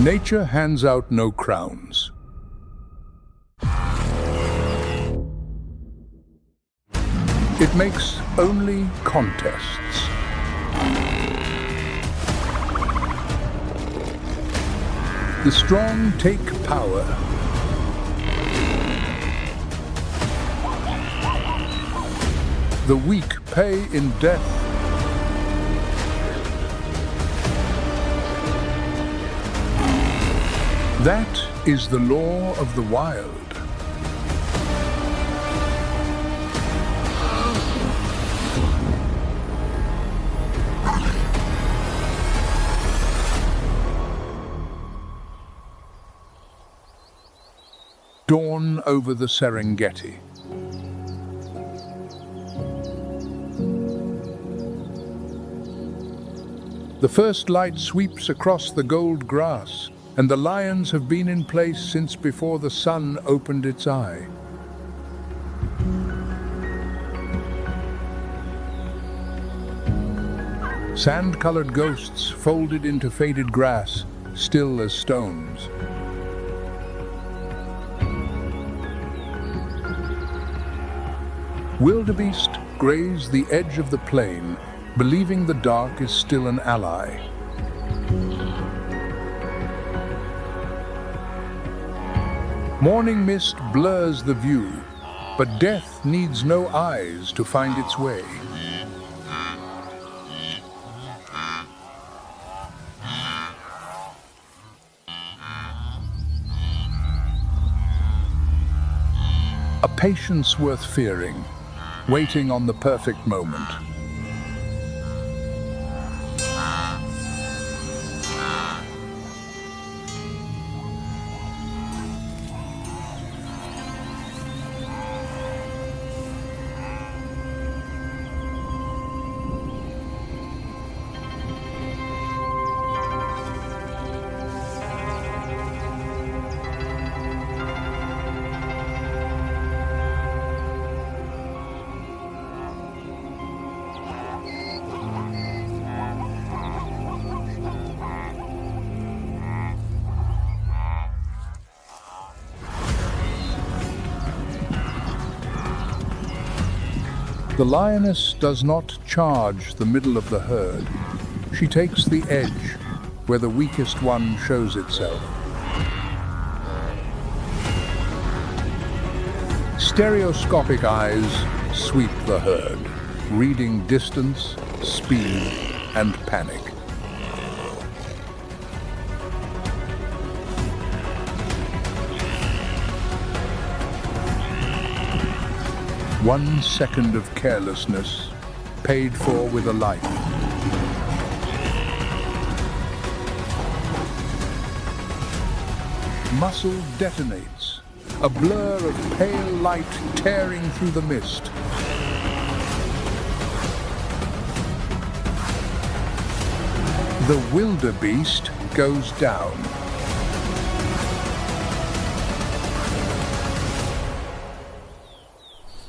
Nature hands out no crowns. It makes only contests. The strong take power. The weak pay in death. That is the law of the wild. Dawn over the Serengeti. The first light sweeps across the gold grass, and the lions have been in place since before the sun opened its eye. Sand-colored ghosts folded into faded grass, still as stones. Wildebeest graze the edge of the plain, believing the dark is still an ally. Morning mist blurs the view, but death needs no eyes to find its way. A patience worth fearing, waiting on the perfect moment. The lioness does not charge the middle of the herd. She takes the edge, where the weakest one shows itself. Stereoscopic eyes sweep the herd, reading distance, speed, and panic. One second of carelessness, paid for with a life. Muscle detonates, a blur of pale light tearing through the mist. The wildebeest goes down.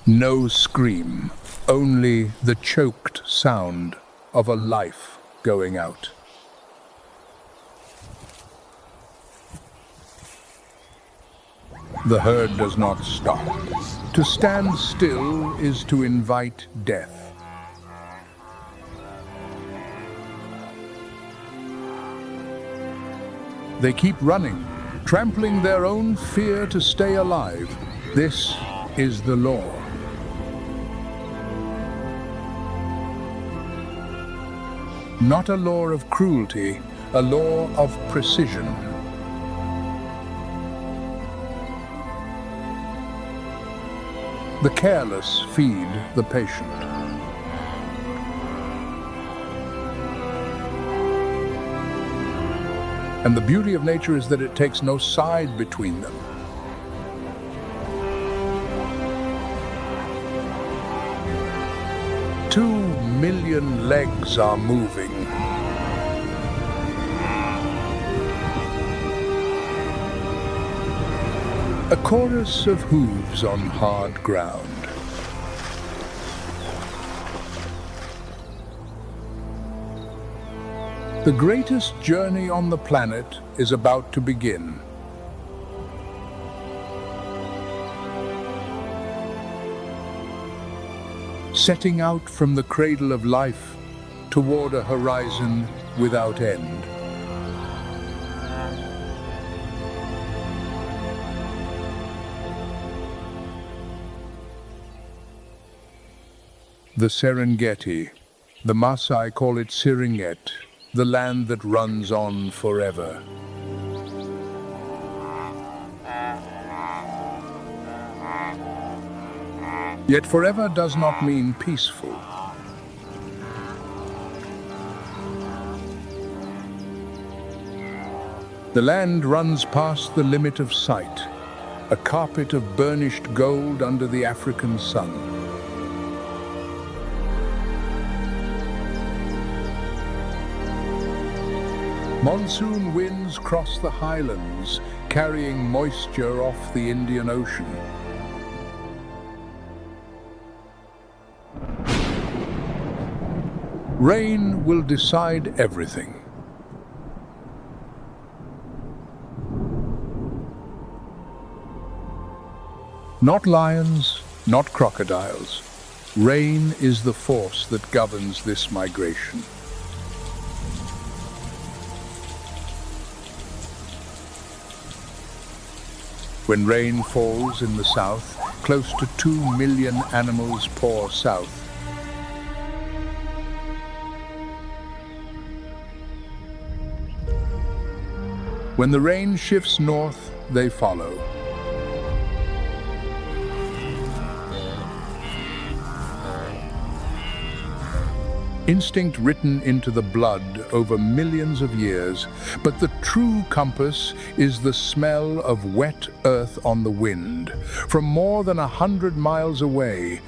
No scream, only the choked sound of a life going out. The herd does not stop. To stand still is to invite death. They keep running, trampling their own fear to stay alive. This is the law. Not a law of cruelty, a law of precision. The careless feed the patient. And the beauty of nature is that it takes no side between them. Two million legs are moving. A chorus of hooves on hard ground. The greatest journey on the planet is about to begin. Setting out from the cradle of life toward a horizon without end. The Serengeti. The Maasai call it Siringet, the land that runs on forever. Yet forever does not mean peaceful. The land runs past the limit of sight, a carpet of burnished gold under the African sun. Monsoon winds cross the highlands, carrying moisture off the Indian Ocean. Rain will decide everything. Not lions, not crocodiles. Rain is the force that governs this migration. When rain falls in the south, close to 2 million animals pour south. When the rain shifts north, they follow. Instinct written into the blood over millions of years, but the true compass is the smell of wet earth on the wind. From more than 100 miles away,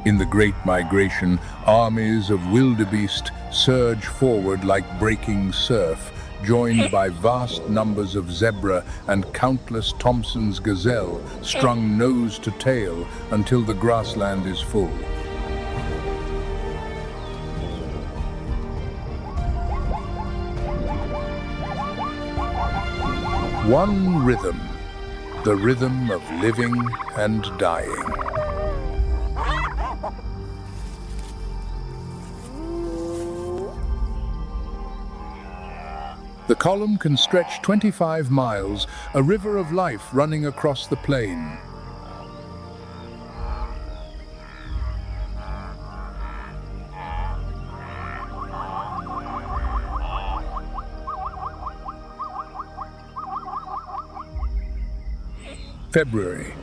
in the Great Migration, armies of wildebeest surge forward like breaking surf, joined by vast numbers of zebra and countless Thompson's gazelle, strung nose to tail until the grassland is full. One rhythm, the rhythm of living and dying. The column can stretch 25 miles, a river of life running across the plain. February.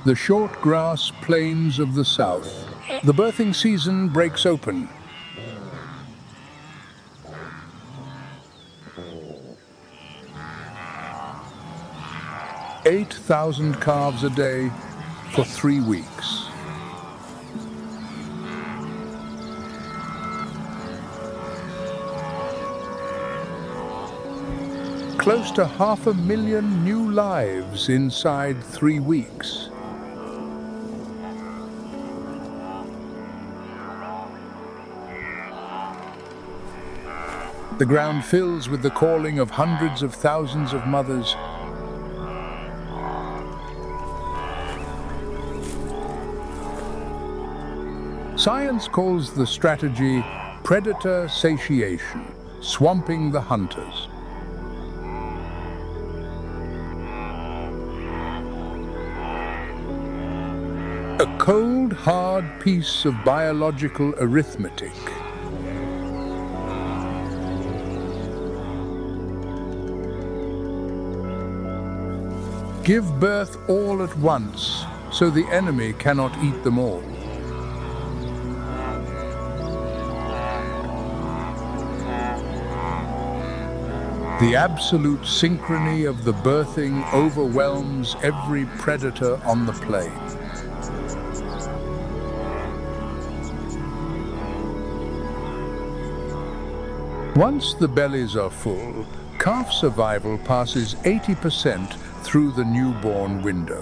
The short grass plains of the south. The birthing season breaks open. 8,000 calves a day for 3 weeks. Close to 500,000 new lives inside 3 weeks. The ground fills with the calling of hundreds of thousands of mothers. Science calls the strategy predator satiation, swamping the hunters. A cold, hard piece of biological arithmetic. Give birth all at once, so the enemy cannot eat them all. The absolute synchrony of the birthing overwhelms every predator on the plain. Once the bellies are full, calf survival passes 80% through the newborn window.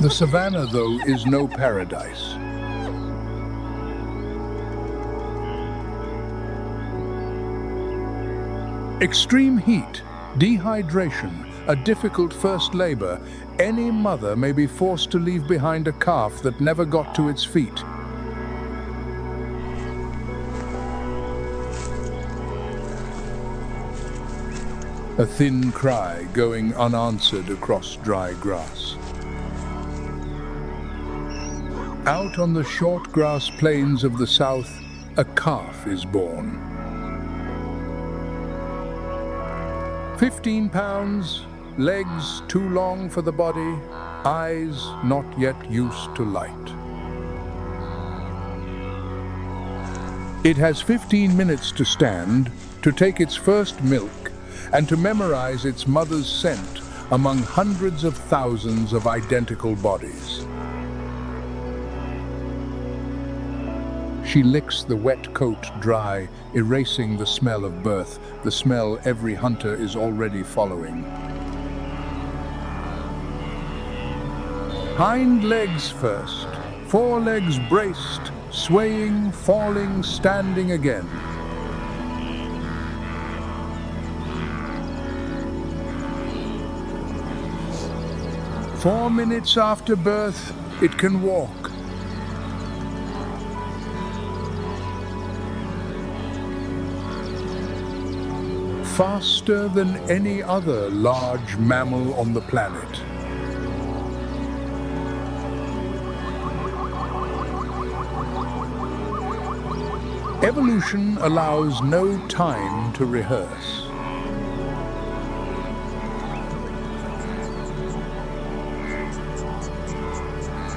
The savanna, though, is no paradise. Extreme heat, dehydration, a difficult first labor, any mother may be forced to leave behind a calf that never got to its feet. A thin cry going unanswered across dry grass. Out on the short grass plains of the south, a calf is born. 15 pounds, legs too long for the body, eyes not yet used to light. It has 15 minutes to stand, to take its first milk, and to memorize its mother's scent among hundreds of thousands of identical bodies. She licks the wet coat dry, erasing the smell of birth, the smell every hunter is already following. Hind legs first, forelegs braced, swaying, falling, standing again. "4 minutes after birth, it can walk." Faster than any other large mammal on the planet. Evolution allows no time to rehearse.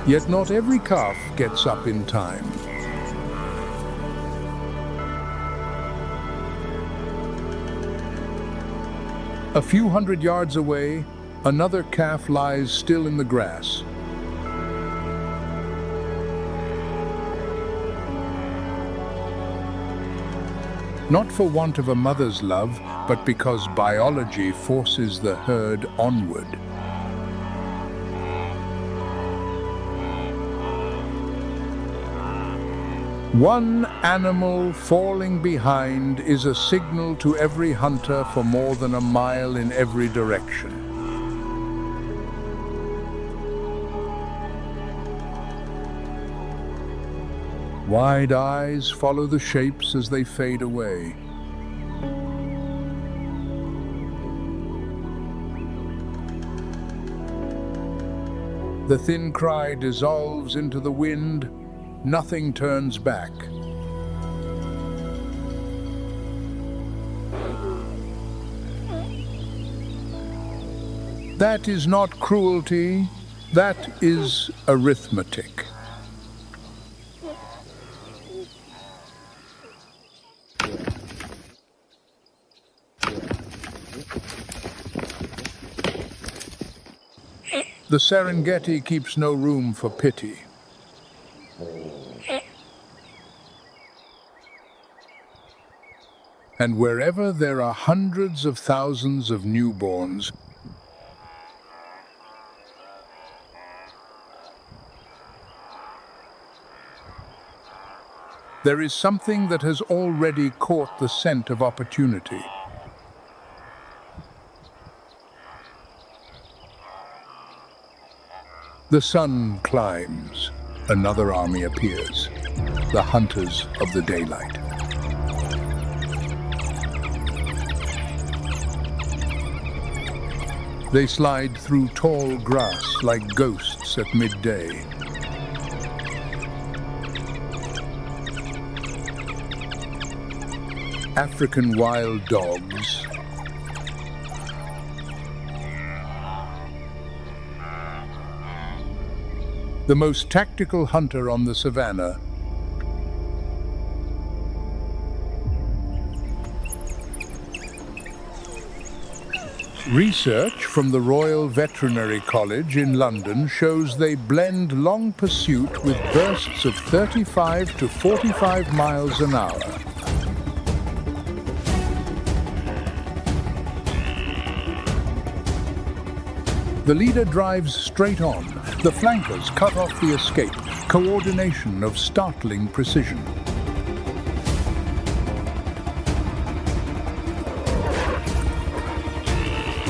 Yet not every calf gets up in time. A few hundred yards away, another calf lies still in the grass. Not for want of a mother's love, but because biology forces the herd onward. One animal falling behind is a signal to every hunter for more than a mile in every direction. Wide eyes follow the shapes as they fade away. The thin cry dissolves into the wind. Nothing turns back. That is not cruelty, that is arithmetic. The Serengeti keeps no room for pity. And wherever there are hundreds of thousands of newborns, there is something that has already caught the scent of opportunity. The sun climbs, another army appears, the hunters of the daylight. They slide through tall grass like ghosts at midday. African wild dogs, the most tactical hunter on the savanna, research from the Royal Veterinary College in London shows they blend long pursuit with bursts of 35 to 45 miles an hour. The leader drives straight on, The flankers cut off the escape, coordination of startling precision.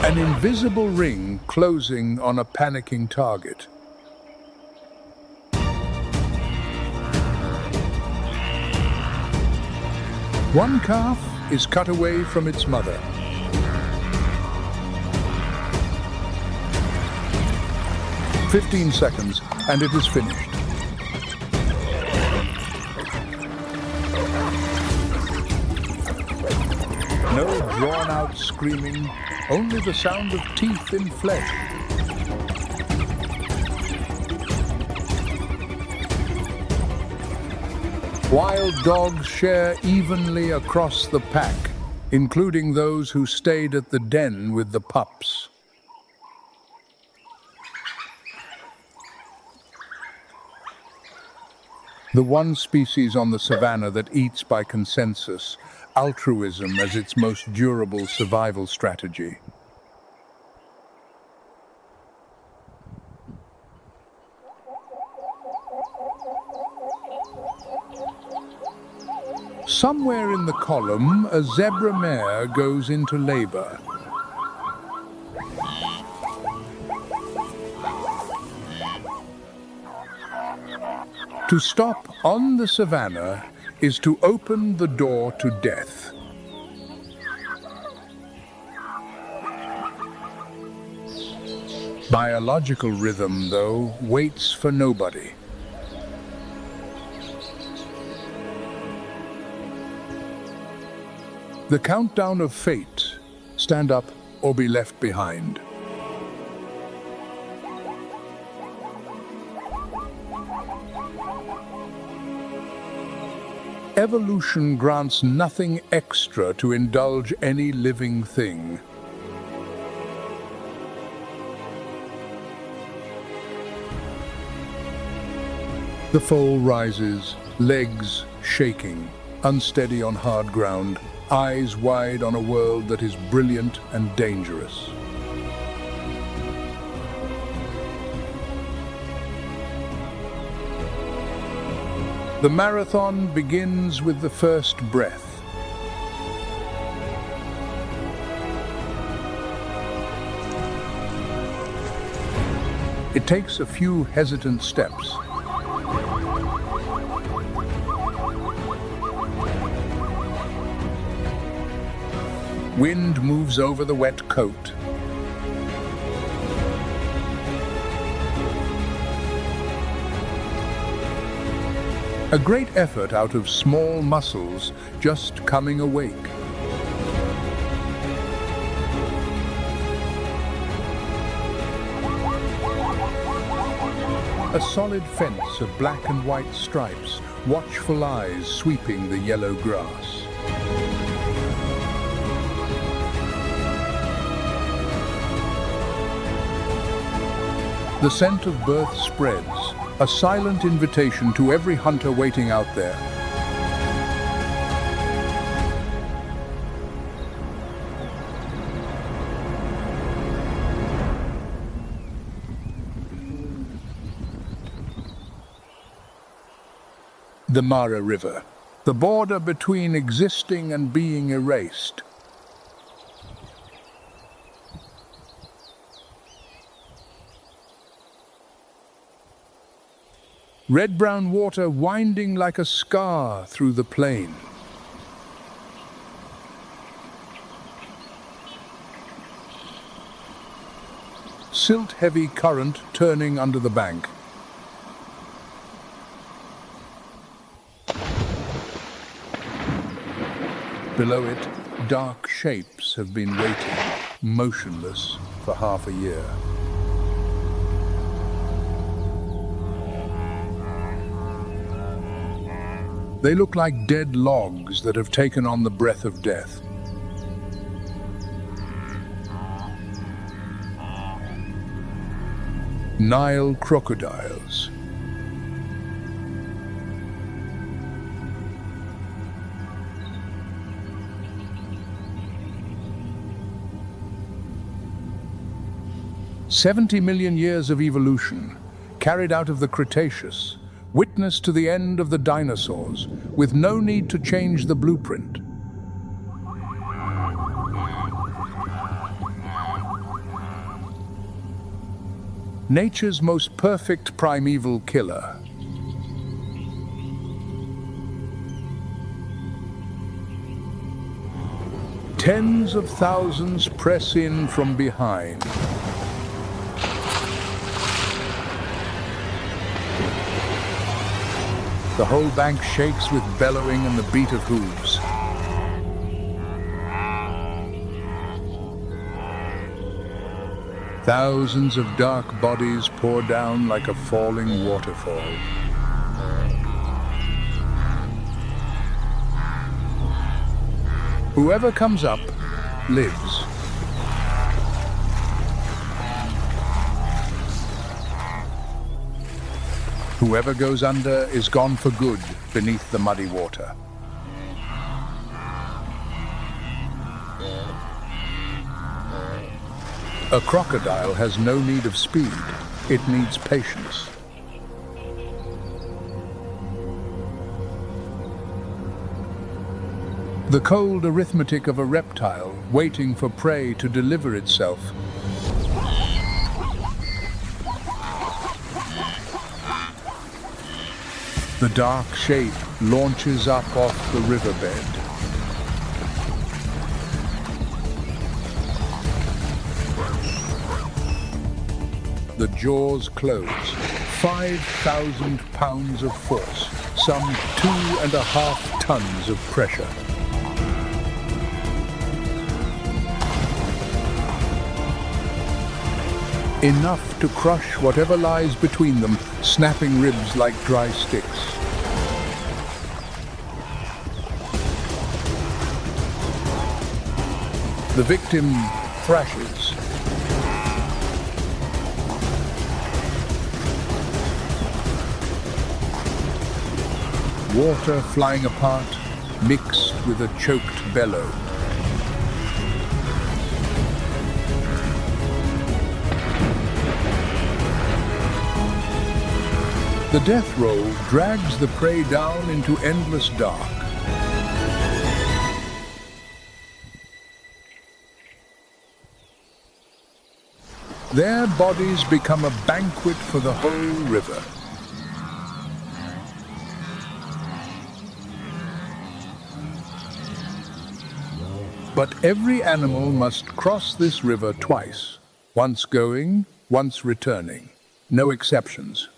An invisible ring closing on a panicking target. One calf is cut away from its mother. "15 seconds, and it is finished." No drawn-out screaming, only the sound of teeth in flesh. Wild dogs share evenly across the pack, including those who stayed at the den with the pups. The one species on the savanna that eats by consensus, altruism as its most durable survival strategy. Somewhere in the column, a zebra mare goes into labor. To stop on the savanna is to open the door to death. Biological rhythm, though, waits for nobody. The countdown of fate, stand up or be left behind. Evolution grants nothing extra to indulge any living thing. The foal rises, legs shaking, unsteady on hard ground, eyes wide on a world that is brilliant and dangerous. The marathon begins with the first breath. It takes a few hesitant steps. Wind moves over the wet coat. A great effort out of small muscles just coming awake. A solid fence of black and white stripes, watchful eyes sweeping the yellow grass. The scent of birth spreads, a silent invitation to every hunter waiting out there. The Mara River, the border between existing and being erased. Red-brown water winding like a scar through the plain. Silt-heavy current turning under the bank. Below it, dark shapes have been waiting, motionless, for half a year. They look like dead logs that have taken on the breath of death. Nile crocodiles. "70 million years of evolution, carried out of the Cretaceous, witness to the end of the dinosaurs, with no need to change the blueprint. Nature's most perfect primeval killer. Tens of thousands press in from behind. The whole bank shakes with bellowing and the beat of hooves. Thousands of dark bodies pour down like a falling waterfall. Whoever comes up, lives. Whoever goes under is gone for good beneath the muddy water. A crocodile has no need of speed, it needs patience. The cold arithmetic of a reptile waiting for prey to deliver itself. The dark shape launches up off the riverbed. The jaws close. 5,000 pounds of force, some 2.5 tons of pressure. Enough to crush whatever lies between them, snapping ribs like dry sticks. The victim thrashes. Water flying apart, mixed with a choked bellow. The death roll drags the prey down into endless dark. Their bodies become a banquet for the whole river. But every animal must cross this river twice, once going, once returning. No exceptions.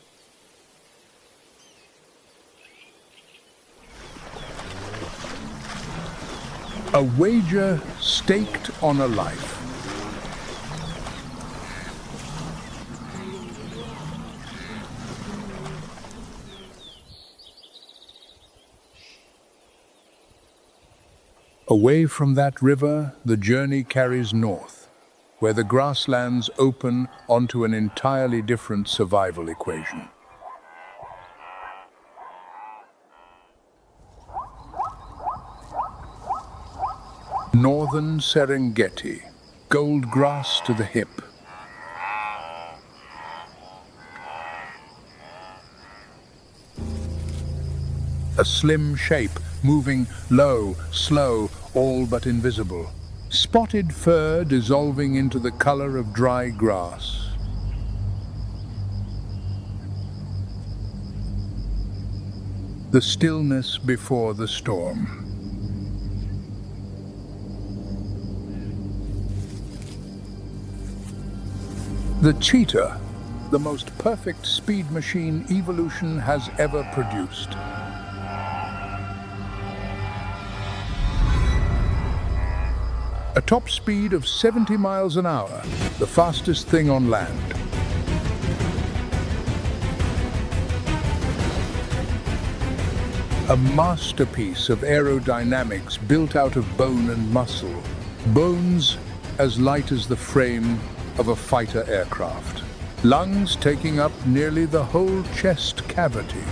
A wager staked on a life. Away from that river, the journey carries north, where the grasslands open onto an entirely different survival equation. Northern Serengeti, gold grass to the hip. A slim shape, moving low, slow, all but invisible. Spotted fur dissolving into the color of dry grass. The stillness before the storm. The cheetah, the most perfect speed machine evolution has ever produced. A top speed of 70 miles an hour, the fastest thing on land. A masterpiece of aerodynamics built out of bone and muscle. Bones as light as the frame of a fighter aircraft. Lungs taking up nearly the whole chest cavity.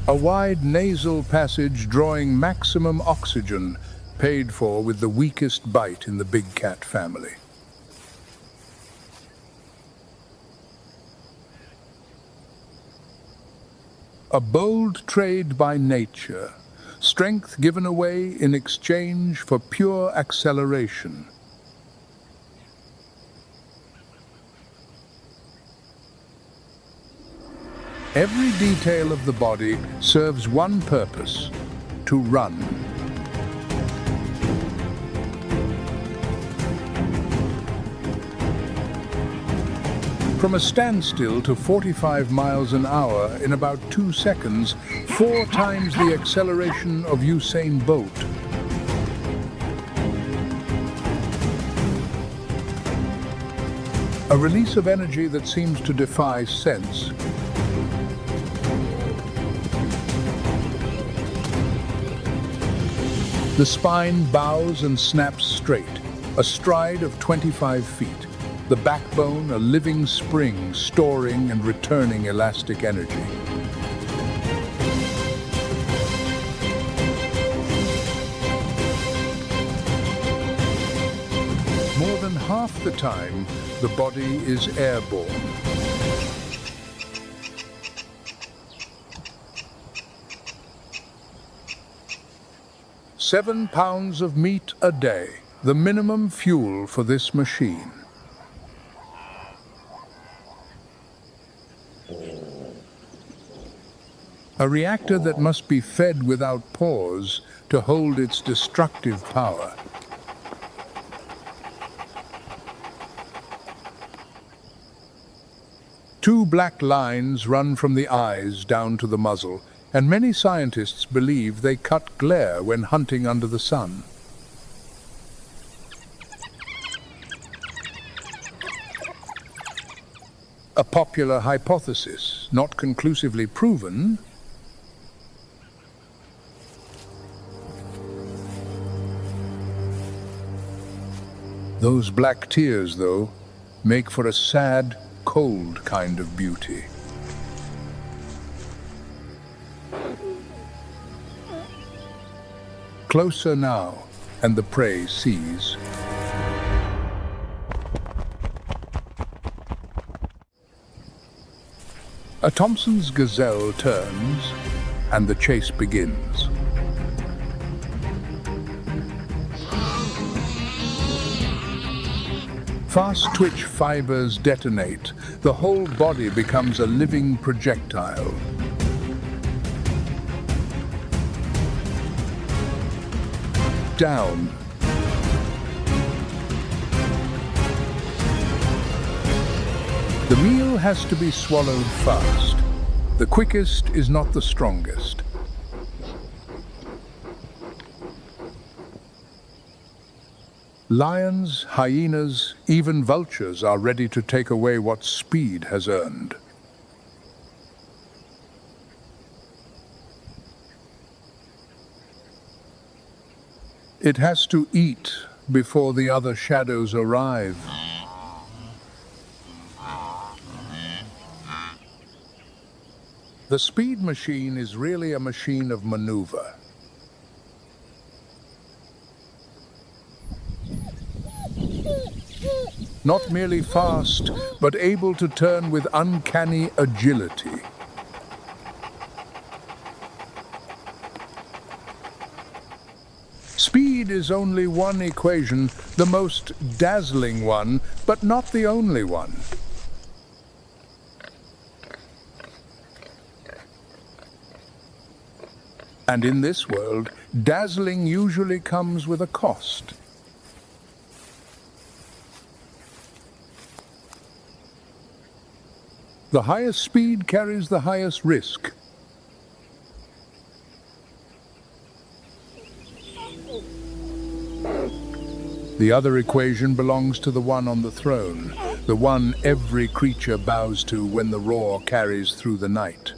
A wide nasal passage drawing maximum oxygen, paid for with the weakest bite in the big cat family. A bold trade by nature, strength given away in exchange for pure acceleration. Every detail of the body serves one purpose: to run. From a standstill to 45 miles an hour in about 2 seconds, 4 times the acceleration of Usain Bolt. A release of energy that seems to defy sense. The spine bows and snaps straight, a stride of 25 feet. The backbone, a living spring, storing and returning elastic energy. More than half the time, the body is airborne. "7 pounds of meat a day, the minimum fuel for this machine." A reactor that must be fed without pause to hold its destructive power. Two black lines run from the eyes down to the muzzle, and many scientists believe they cut glare when hunting under the sun. A popular hypothesis, not conclusively proven. Those black tears, though, make for a sad, cold kind of beauty. Closer now, and the prey sees. A Thompson's gazelle turns, and the chase begins. Fast twitch fibers detonate. The whole body becomes a living projectile. Down. The meal has to be swallowed fast. The quickest is not the strongest. Lions, hyenas, even vultures are ready to take away what speed has earned. It has to eat before the other shadows arrive. The speed machine is really a machine of maneuver. Not merely fast, but able to turn with uncanny agility. Speed is only one equation, the most dazzling one, but not the only one. And in this world, dazzling usually comes with a cost. The highest speed carries the highest risk. The other equation belongs to the one on the throne, the one every creature bows to when the roar carries through the night.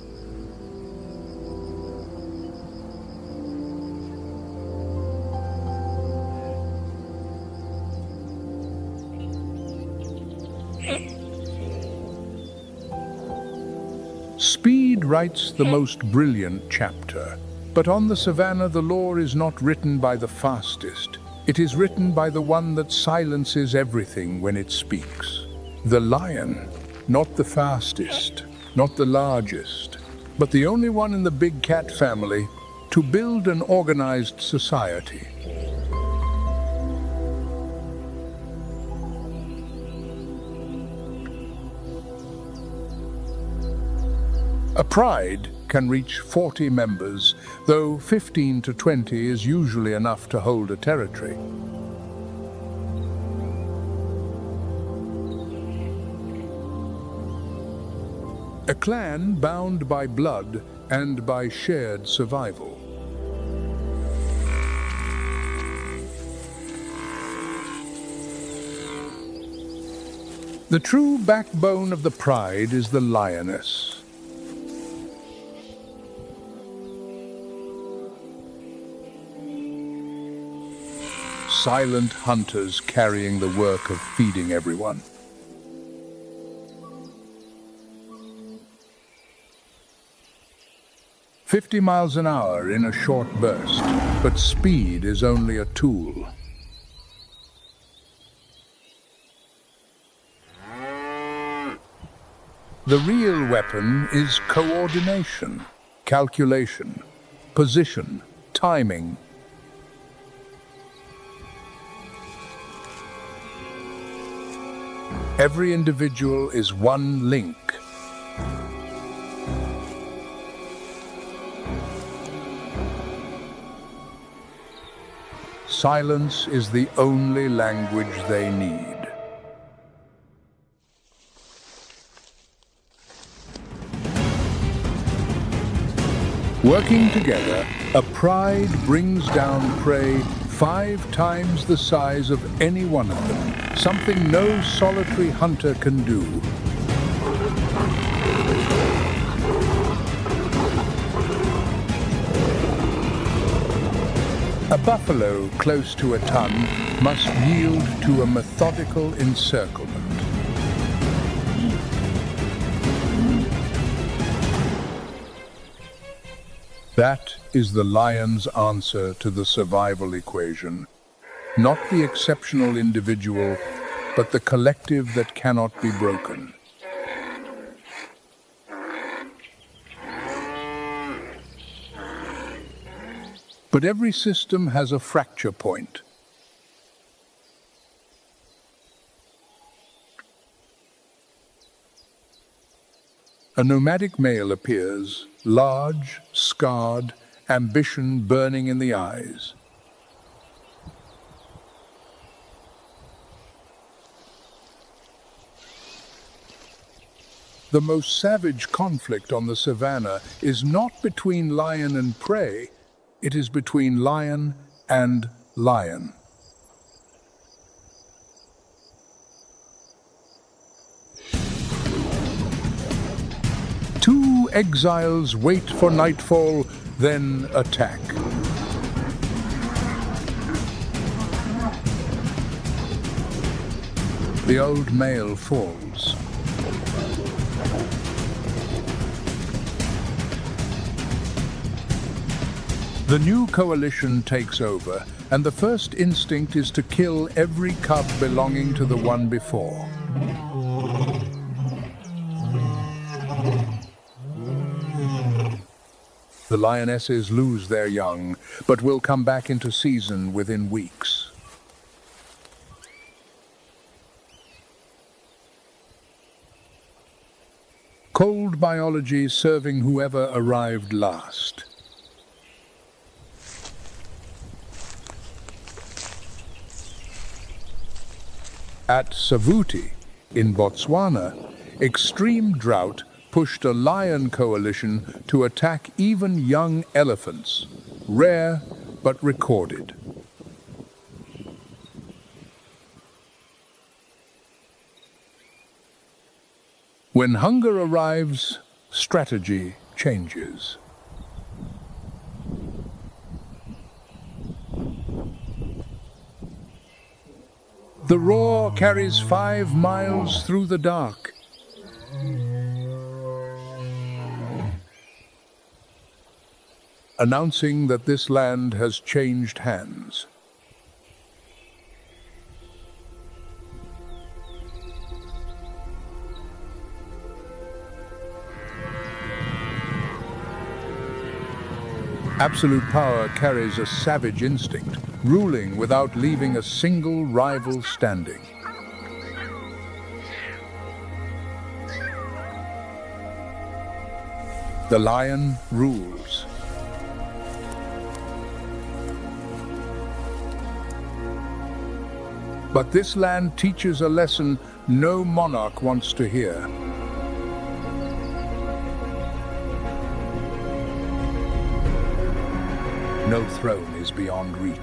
Speed writes the most brilliant chapter, But on the savannah, the law is not written by the fastest. It is written by the one that silences everything when it speaks. The lion, not the fastest, not the largest, but the only one in the big cat family to build an organized society. A pride can reach 40 members, though 15 to 20 is usually enough to hold a territory. A clan bound by blood and by shared survival. The true backbone of the pride is the lioness. Silent hunters carrying the work of feeding everyone. "50 miles an hour in a short burst, but speed is only a tool." The real weapon is coordination, calculation, position, timing. Every individual is one link. Silence is the only language they need. Working together, a pride brings down prey 5 times the size of any one of them, something no solitary hunter can do. A buffalo close to a ton must yield to a methodical encirclement. That is the lion's answer to the survival equation. Not the exceptional individual, but the collective that cannot be broken. But every system has a fracture point. A nomadic male appears, large, scarred, ambition burning in the eyes. The most savage conflict on the savannah is not between lion and prey, it is between lion and lion. Two exiles wait for nightfall, then attack. The old male falls. The new coalition takes over, and the first instinct is to kill every cub belonging to the one before. The lionesses lose their young, but will come back into season within weeks. Cold biology serving whoever arrived last. At Savuti, in Botswana, extreme drought pushed a lion coalition to attack even young elephants, rare but recorded. When hunger arrives, strategy changes. The roar carries 5 miles through the dark. announcing that this land has changed hands. Absolute power carries a savage instinct, ruling without leaving a single rival standing. The lion rules. But this land teaches a lesson no monarch wants to hear. No throne is beyond reach.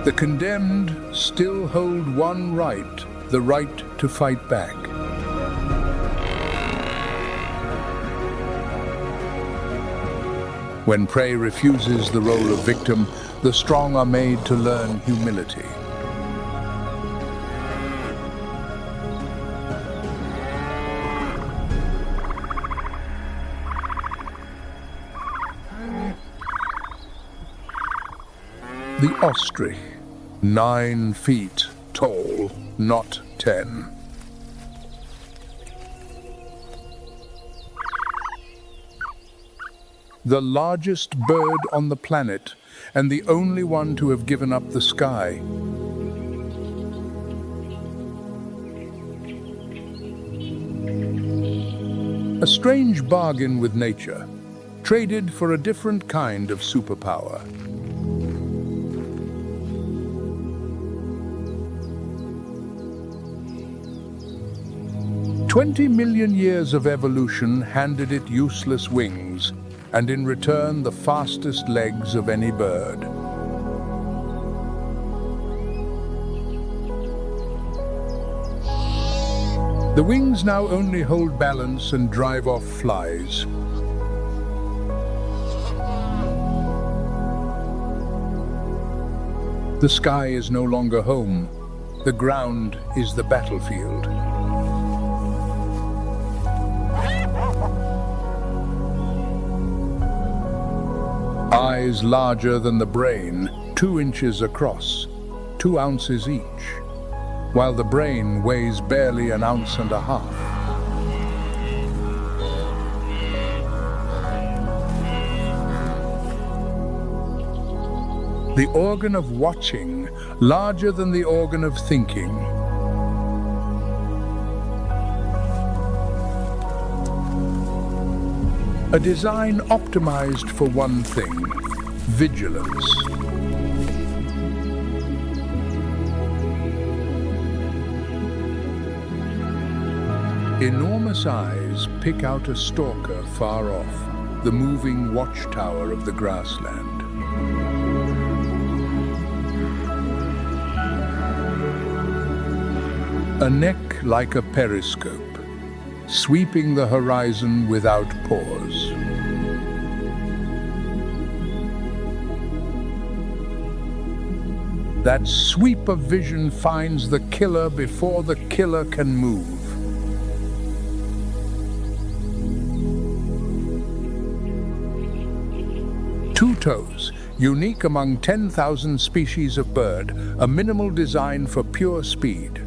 The condemned still hold one right, the right to fight back. When prey refuses the role of victim, the strong are made to learn humility. The ostrich, 9 feet tall, not 10. The largest bird on the planet, and the only one to have given up the sky. A strange bargain with nature, traded for a different kind of superpower. "20 million years of evolution handed it useless wings, and in return the fastest legs of any bird." The wings now only hold balance and drive off flies. The sky is no longer home. The ground is the battlefield. Eyes larger than the brain, 2 inches across, 2 ounces each, while the brain weighs barely 1.5 ounces. The organ of watching, larger than the organ of thinking. A design optimized for one thing: vigilance. Enormous eyes pick out a stalker far off, the moving watchtower of the grassland. A neck like a periscope, sweeping the horizon without pause. That sweep of vision finds the killer before the killer can move. Two toes, unique among 10,000 species of bird, a minimal design for pure speed.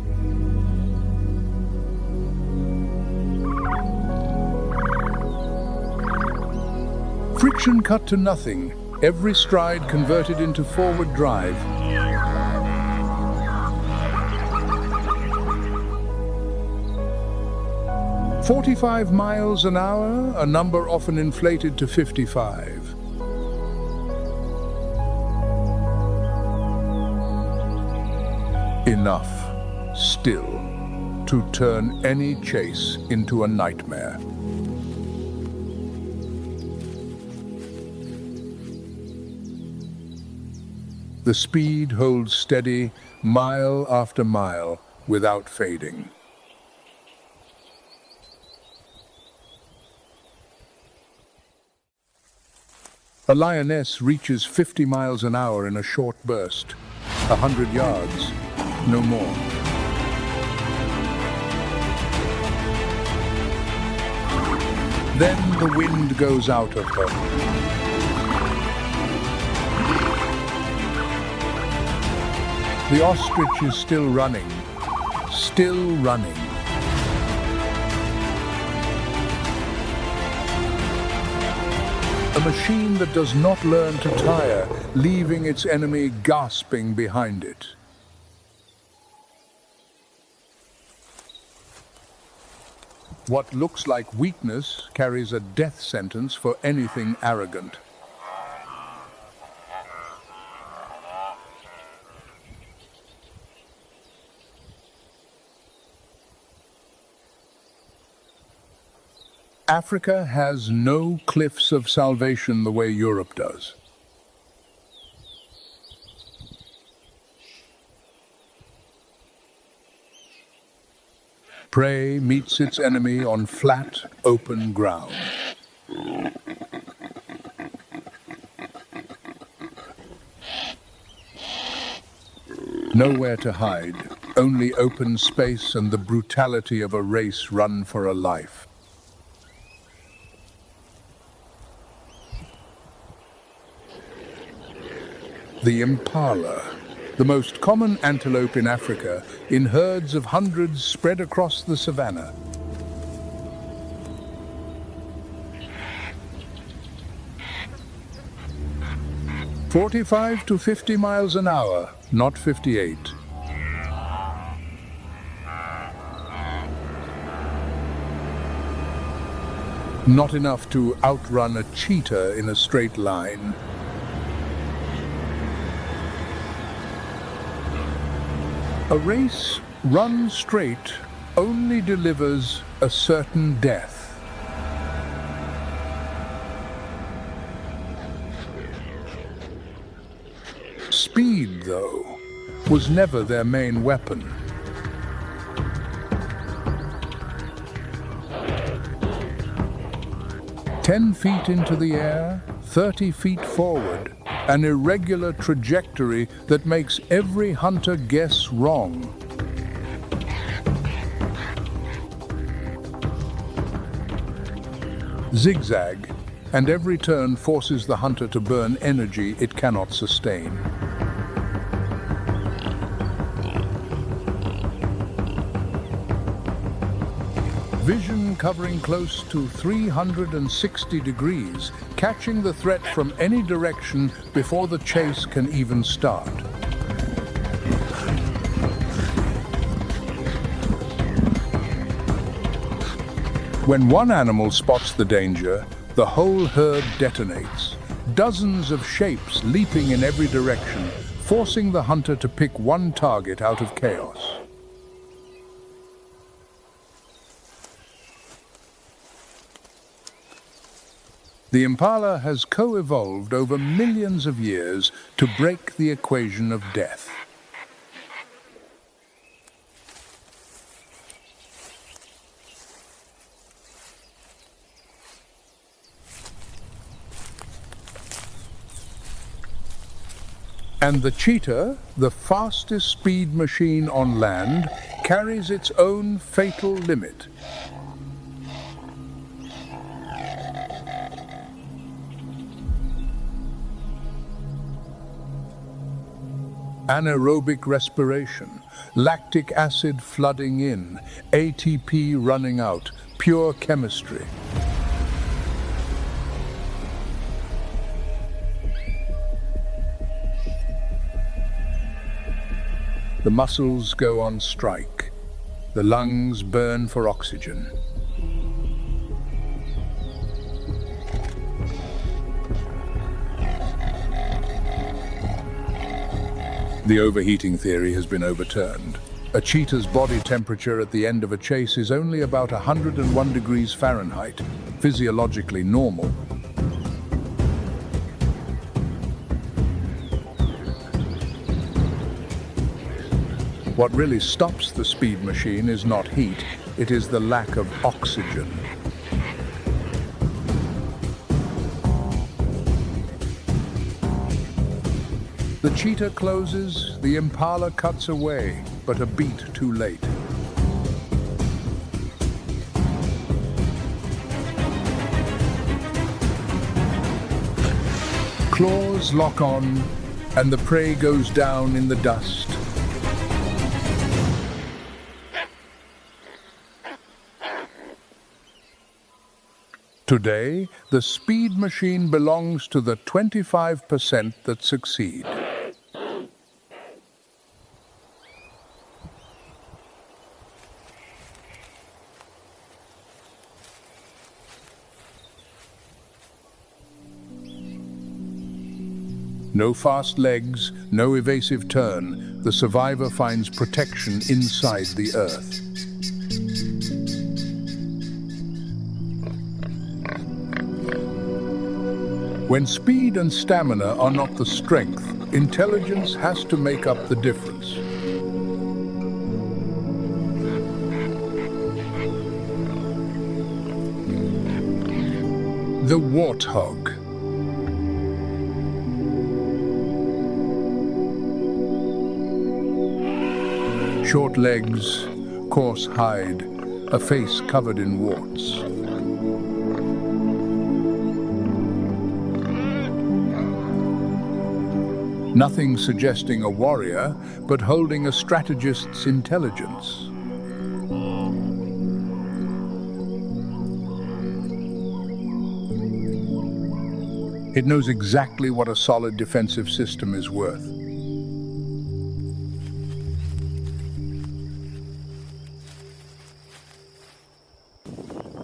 Friction cut to nothing, every stride converted into forward drive. "45 miles an hour, a number often inflated to 55. Enough, still, to turn any chase into a nightmare. The speed holds steady, mile after mile, without fading. A lioness reaches 50 miles an hour in a short burst, 100 yards, no more. Then the wind goes out of her. The ostrich is still running, still running. A machine that does not learn to tire, leaving its enemy gasping behind it. What looks like weakness carries a death sentence for anything arrogant. Africa has no cliffs of salvation the way Europe does. Prey meets its enemy on flat, open ground. Nowhere to hide, only open space and the brutality of a race run for a life. The impala, the most common antelope in Africa, in herds of hundreds spread across the savanna. "45 to 50 miles an hour, not 58. Not enough to outrun a cheetah in a straight line. A race run straight only delivers a certain death. Speed, though, was never their main weapon. "10 feet into the air, 30 feet forward, an irregular trajectory that makes every hunter guess wrong." Zigzag, and every turn forces the hunter to burn energy it cannot sustain. Vision covering close to 360 degrees, catching the threat from any direction before the chase can even start. When one animal spots the danger, the whole herd detonates. Dozens of shapes leaping in every direction, forcing the hunter to pick one target out of chaos. The impala has co-evolved over millions of years to break the equation of death. And the cheetah, the fastest speed machine on land, carries its own fatal limit. Anaerobic respiration, lactic acid flooding in, ATP running out, pure chemistry. The muscles go on strike. The lungs burn for oxygen. The overheating theory has been overturned. A cheetah's body temperature at the end of a chase is only about 101 degrees Fahrenheit, physiologically normal. What really stops the speed machine is not heat, it is the lack of oxygen. The cheetah closes, the impala cuts away, but a beat too late. Claws lock on, and the prey goes down in the dust. Today, the speed machine belongs to the 25% that succeed. No fast legs, no evasive turn. The survivor finds protection inside the earth. When speed and stamina are not the strength, intelligence has to make up the difference. The warthog. Short legs, coarse hide, a face covered in warts. Nothing suggesting a warrior, but holding a strategist's intelligence. It knows exactly what a solid defensive system is worth.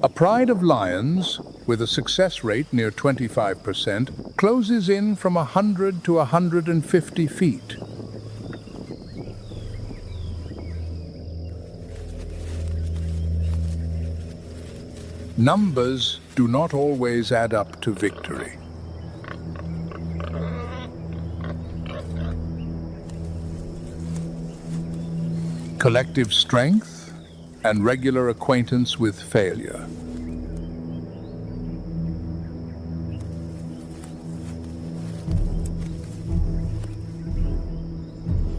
A pride of lions, with a success rate near 25%, closes in from 100 to 150 feet. Numbers do not always add up to victory. Collective strength and regular acquaintance with failure.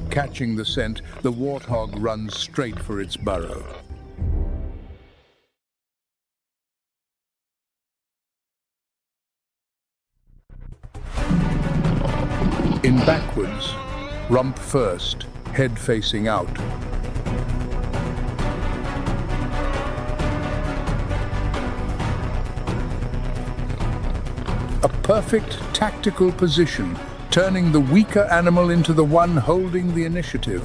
Catching the scent, the warthog runs straight for its burrow. In backwards, rump first, head facing out. A perfect tactical position, turning the weaker animal into the one holding the initiative.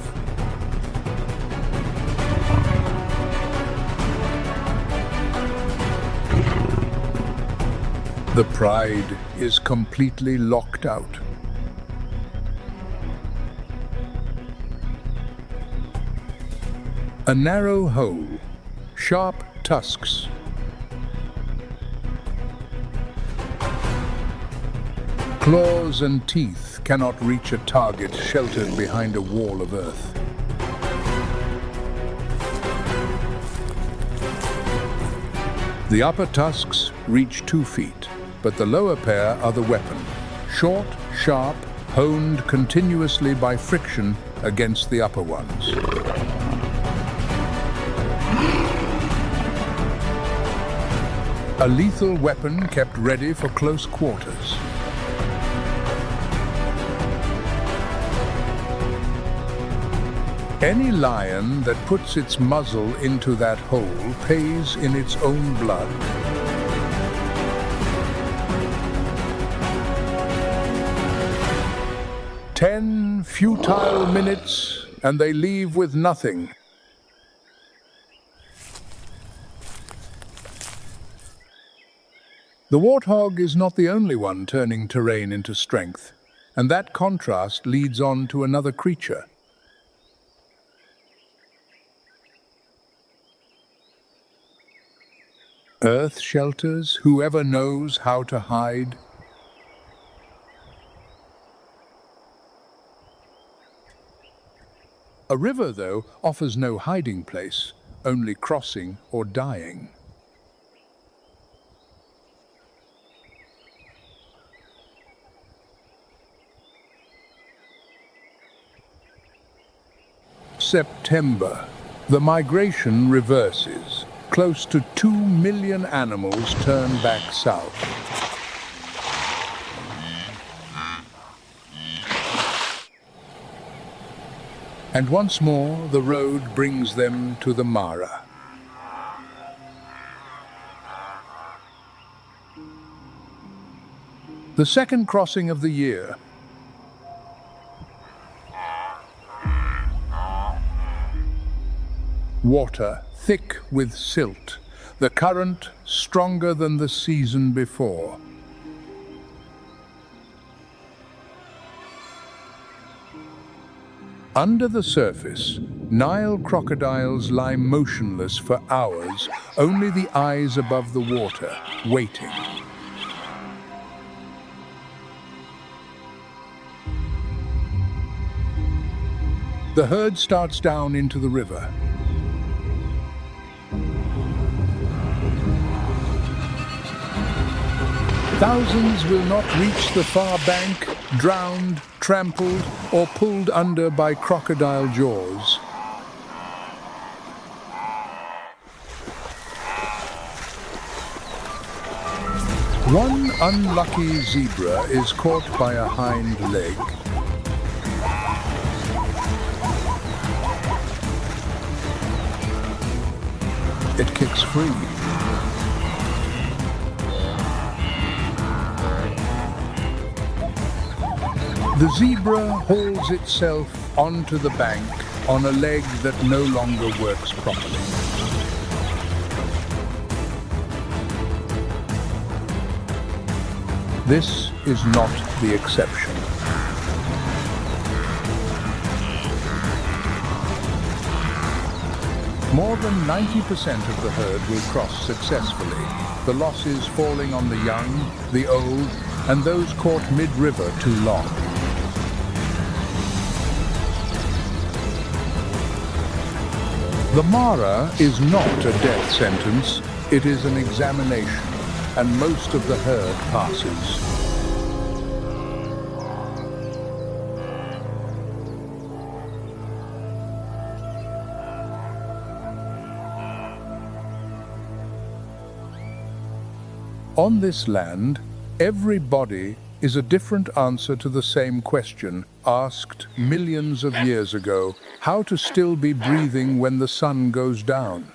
The pride is completely locked out. A narrow hole, sharp tusks. Claws and teeth cannot reach a target sheltered behind a wall of earth. The upper tusks reach 2 feet, but the lower pair are the weapon. Short, sharp, honed continuously by friction against the upper ones. A lethal weapon kept ready for close quarters. Any lion that puts its muzzle into that hole pays in its own blood. Ten futile minutes, and they leave with nothing. The warthog is not the only one turning terrain into strength, and that contrast leads on to another creature. Earth shelters, whoever knows how to hide. A river, though, offers no hiding place, only crossing or dying. September. The migration reverses. Close to 2 million animals turn back south. And once more, the road brings them to the Mara. The second crossing of the year. Water thick with silt, the current stronger than the season before. Under the surface, Nile crocodiles lie motionless for hours, only the eyes above the water, waiting. The herd starts down into the river. Thousands will not reach the far bank, drowned, trampled, or pulled under by crocodile jaws. One unlucky zebra is caught by a hind leg. It kicks free. The zebra hauls itself onto the bank on a leg that no longer works properly. This is not the exception. More than 90% of the herd will cross successfully, the losses falling on the young, the old, and those caught mid-river too long. The Mara is not a death sentence, it is an examination, and most of the herd passes. On this land, every body is a different answer to the same question, asked millions of years ago: how to still be breathing when the sun goes down.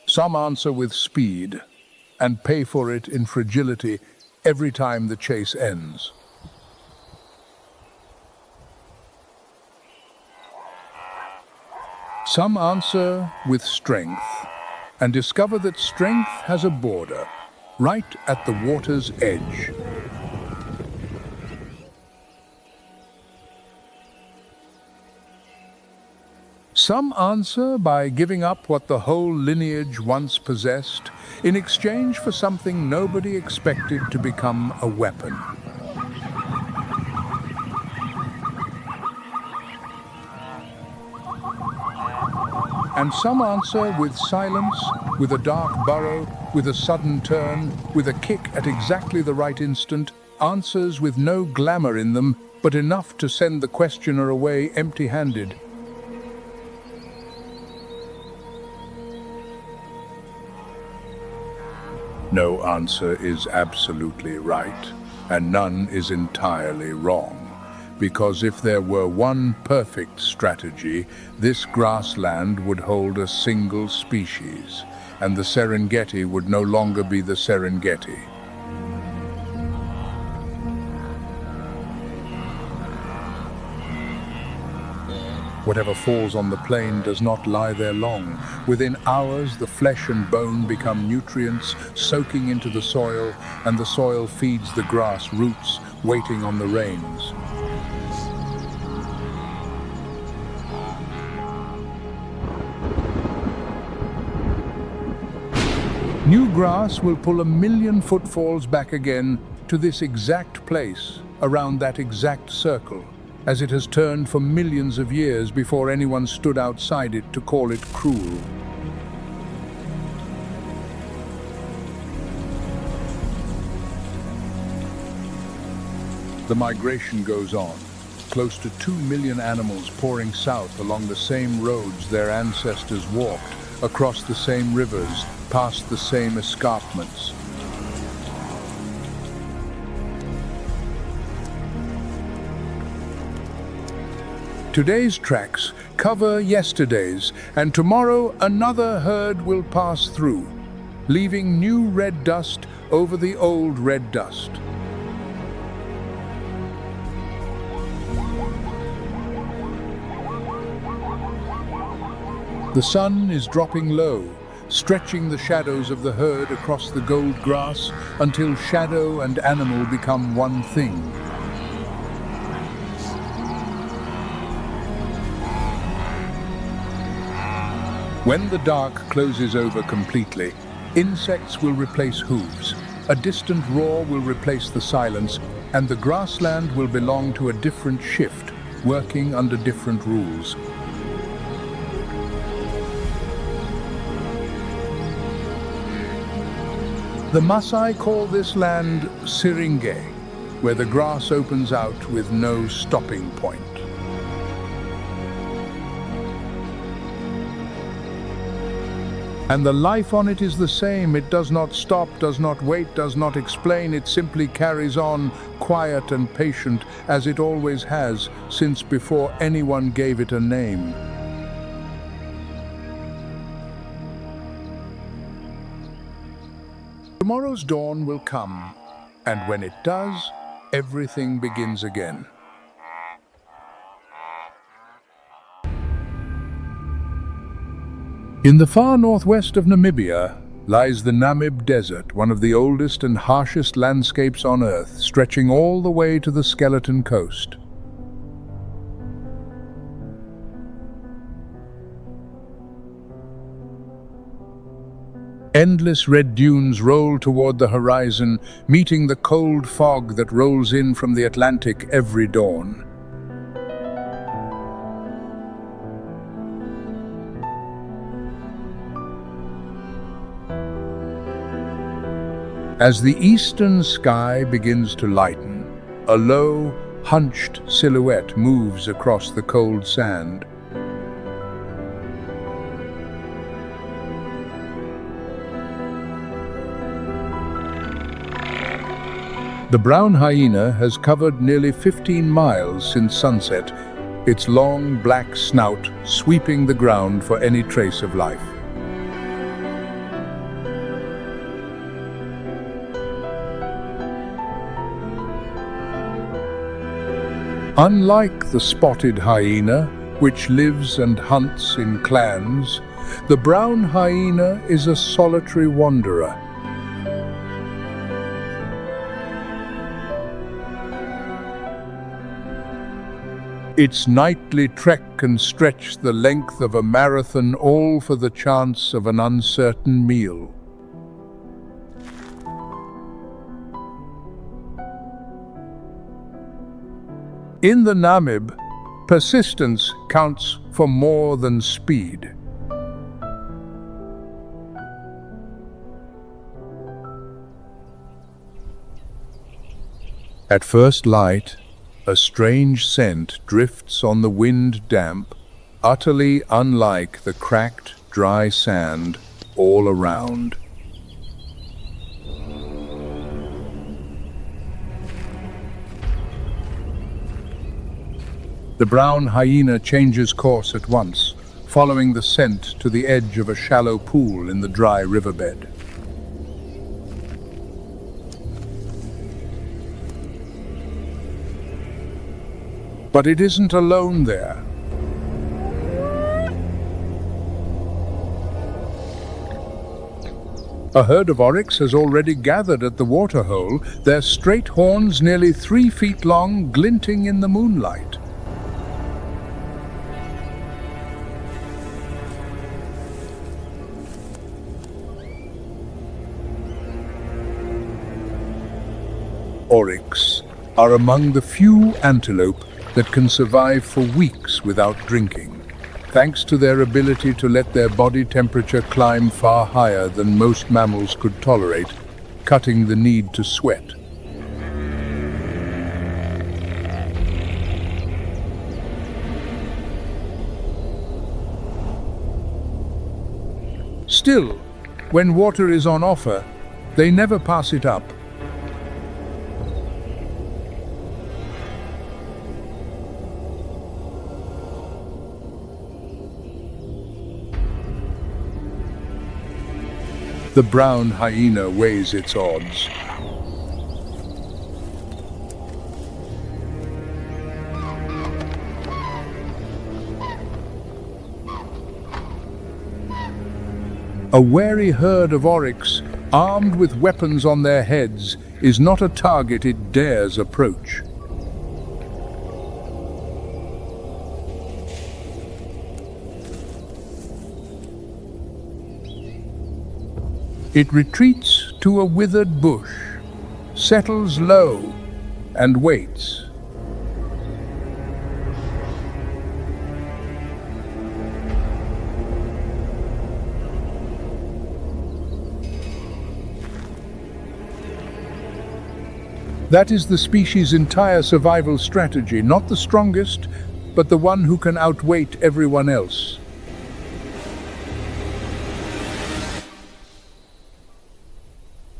Some answer with speed, and pay for it in fragility every time the chase ends. Some answer with strength, and discover that strength has a border, right at the water's edge. Some answer by giving up what the whole lineage once possessed, in exchange for something nobody expected to become a weapon. And some answer with silence, with a dark burrow, with a sudden turn, with a kick at exactly the right instant, answers with no glamour in them, but enough to send the questioner away empty-handed. No answer is absolutely right, and none is entirely wrong. Because if there were one perfect strategy, this grassland would hold a single species, and the Serengeti would no longer be the Serengeti. Whatever falls on the plain does not lie there long. Within hours, the flesh and bone become nutrients, soaking into the soil, and the soil feeds the grass roots, waiting on the rains. New grass will pull 1,000,000 footfalls back again to this exact place, around that exact circle, as it has turned for millions of years before anyone stood outside it to call it cruel. The migration goes on, close to 2 million animals pouring south along the same roads their ancestors walked, across the same rivers, past the same escarpments. Today's tracks cover yesterday's, and tomorrow another herd will pass through, leaving new red dust over the old red dust. The sun is dropping low, stretching the shadows of the herd across the gold grass until shadow and animal become one thing. When the dark closes over completely, insects will replace hooves, a distant roar will replace the silence, and the grassland will belong to a different shift, working under different rules. The Maasai call this land Siringet, where the grass opens out with no stopping point. And the life on it is the same. It does not stop, does not wait, does not explain. It simply carries on, quiet and patient, as it always has, since before anyone gave it a name. Tomorrow's dawn will come, and when it does, everything begins again. In the far northwest of Namibia lies the Namib Desert, one of the oldest and harshest landscapes on Earth, stretching all the way to the Skeleton Coast. Endless red dunes roll toward the horizon, meeting the cold fog that rolls in from the Atlantic every dawn. As the eastern sky begins to lighten, a low, hunched silhouette moves across the cold sand. The brown hyena has covered nearly 15 miles since sunset, its long black snout sweeping the ground for any trace of life. Unlike the spotted hyena, which lives and hunts in clans, the brown hyena is a solitary wanderer. Its nightly trek can stretch the length of a marathon, all for the chance of an uncertain meal. In the Namib, persistence counts for more than speed. At first light, a strange scent drifts on the wind damp, utterly unlike the cracked, dry sand all around. The brown hyena changes course at once, following the scent to the edge of a shallow pool in the dry riverbed. But it isn't alone there. A herd of oryx has already gathered at the waterhole, their straight horns nearly 3 feet long, glinting in the moonlight. Oryx are among the few antelope that can survive for weeks without drinking, thanks to their ability to let their body temperature climb far higher than most mammals could tolerate, cutting the need to sweat. Still, when water is on offer, they never pass it up. The brown hyena weighs its odds. A wary herd of oryx, armed with weapons on their heads, is not a target it dares approach. It retreats to a withered bush, settles low, and waits. That is the species' entire survival strategy, not the strongest, but the one who can outweight everyone else.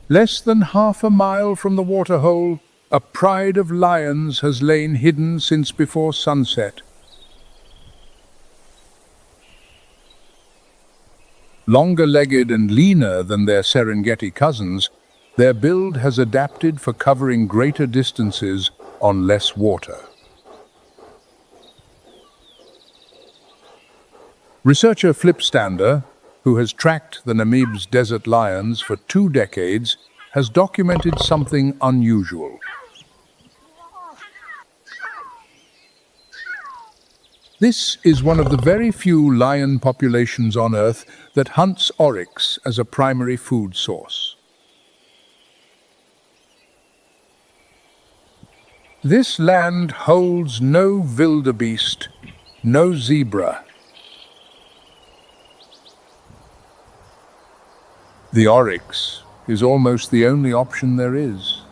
Less than half a mile from the waterhole, a pride of lions has lain hidden since before sunset. Longer-legged and leaner than their Serengeti cousins, their build has adapted for covering greater distances on less water. Researcher Flipstander, who has tracked the Namibe's desert lions for 2 decades, has documented something unusual. This is one of the very few lion populations on Earth that hunts oryx as a primary food source. This land holds no wildebeest, no zebra. The oryx is almost the only option there is.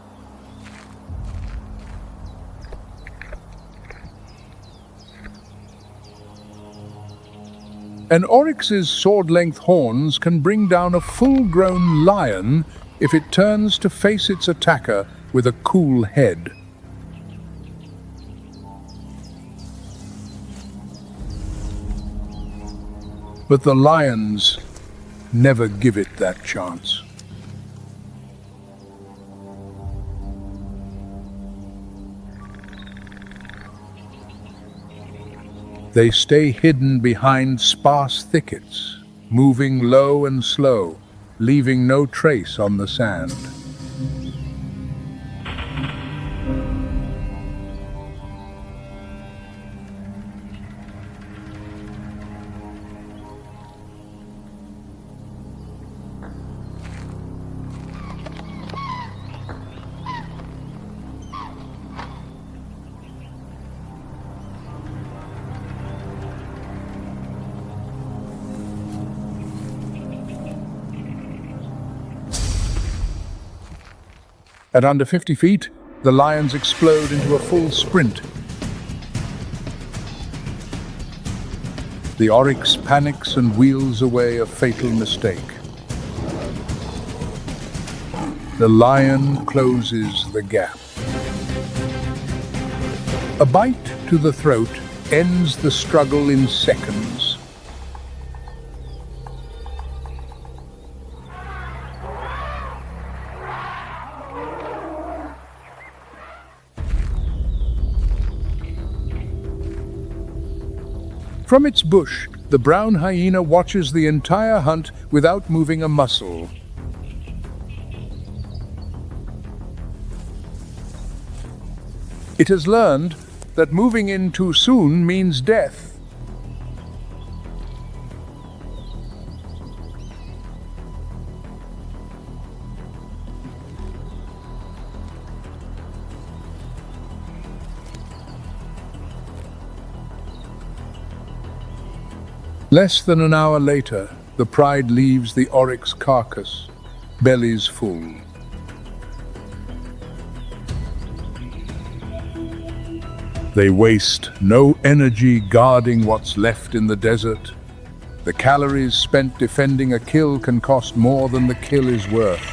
An oryx's sword-length horns can bring down a full-grown lion if it turns to face its attacker with a cool head. But the lions never give it that chance. They stay hidden behind sparse thickets, moving low and slow, leaving no trace on the sand. At under 50 feet, the lions explode into a full sprint. The oryx panics and wheels away a fatal mistake. The lion closes the gap. A bite to the throat ends the struggle in seconds. From its bush, the brown hyena watches the entire hunt without moving a muscle. It has learned that moving in too soon means death. Less than an hour later, the pride leaves the oryx carcass, bellies full. They waste no energy guarding what's left in the desert. The calories spent defending a kill can cost more than the kill is worth.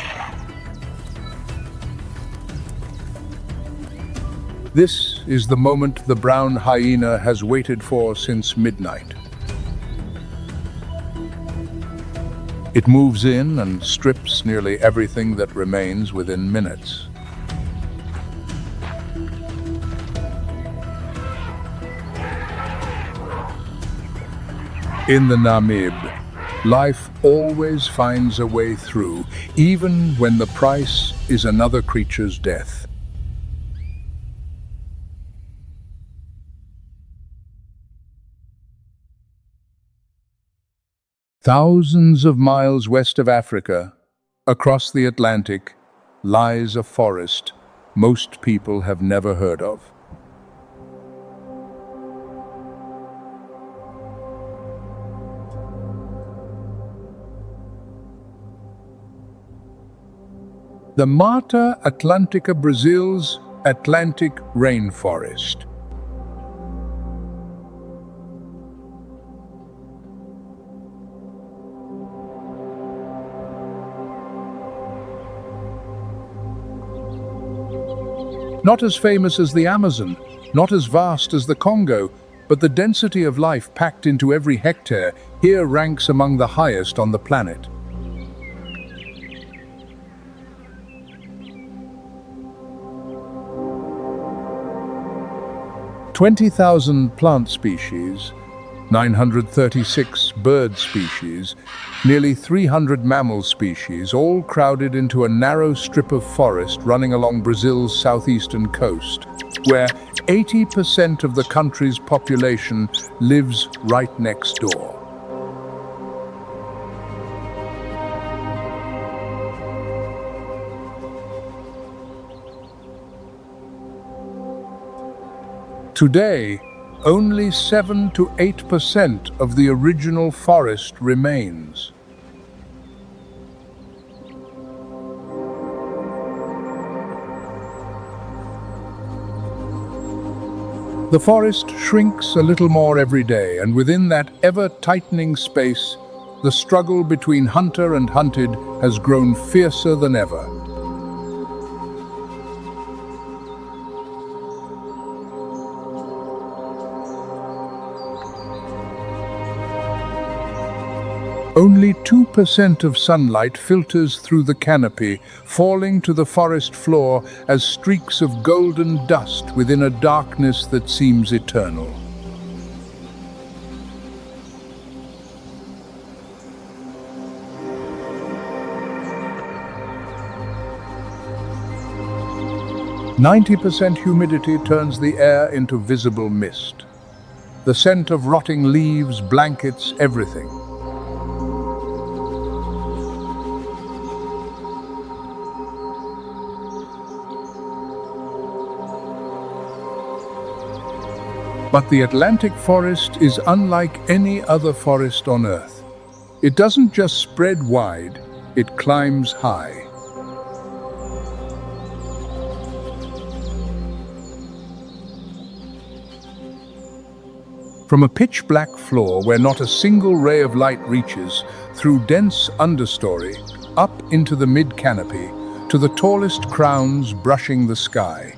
This is the moment the brown hyena has waited for since midnight. It moves in and strips nearly everything that remains within minutes. In the Namib, life always finds a way through, even when the price is another creature's death. Thousands of miles west of Africa, across the Atlantic, lies a forest most people have never heard of. The Mata Atlântica, Brazil's Atlantic rainforest. Not as famous as the Amazon, not as vast as the Congo, but the density of life packed into every hectare here ranks among the highest on the planet. 20,000 plant species, 936 bird species, nearly 300 mammal species, all crowded into a narrow strip of forest running along Brazil's southeastern coast, where 80% of the country's population lives right next door. Today, only 7 to 8% of the original forest remains. The forest shrinks a little more every day, and within that ever-tightening space, the struggle between hunter and hunted has grown fiercer than ever. Only 2% of sunlight filters through the canopy, falling to the forest floor as streaks of golden dust within a darkness that seems eternal. "90% humidity turns the air into visible mist. The scent of rotting leaves blankets everything. But the Atlantic forest is unlike any other forest on Earth. It doesn't just spread wide, it climbs high. From a pitch-black floor where not a single ray of light reaches, through dense understory, up into the mid-canopy, to the tallest crowns brushing the sky.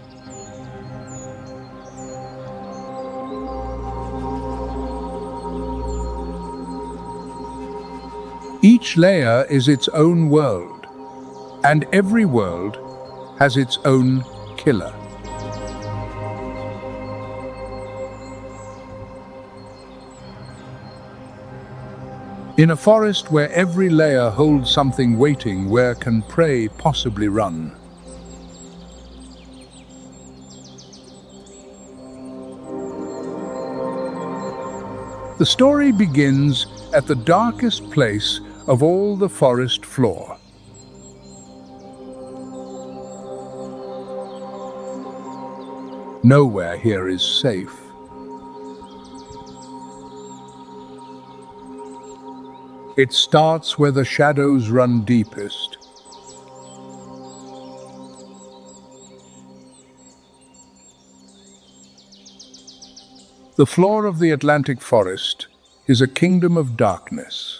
Each layer is its own world, and every world has its own killer. In a forest where every layer holds something waiting, where can prey possibly run? The story begins at the darkest place of all the forest floor. Nowhere here is safe. It starts where the shadows run deepest. The floor of the Atlantic forest is a kingdom of darkness.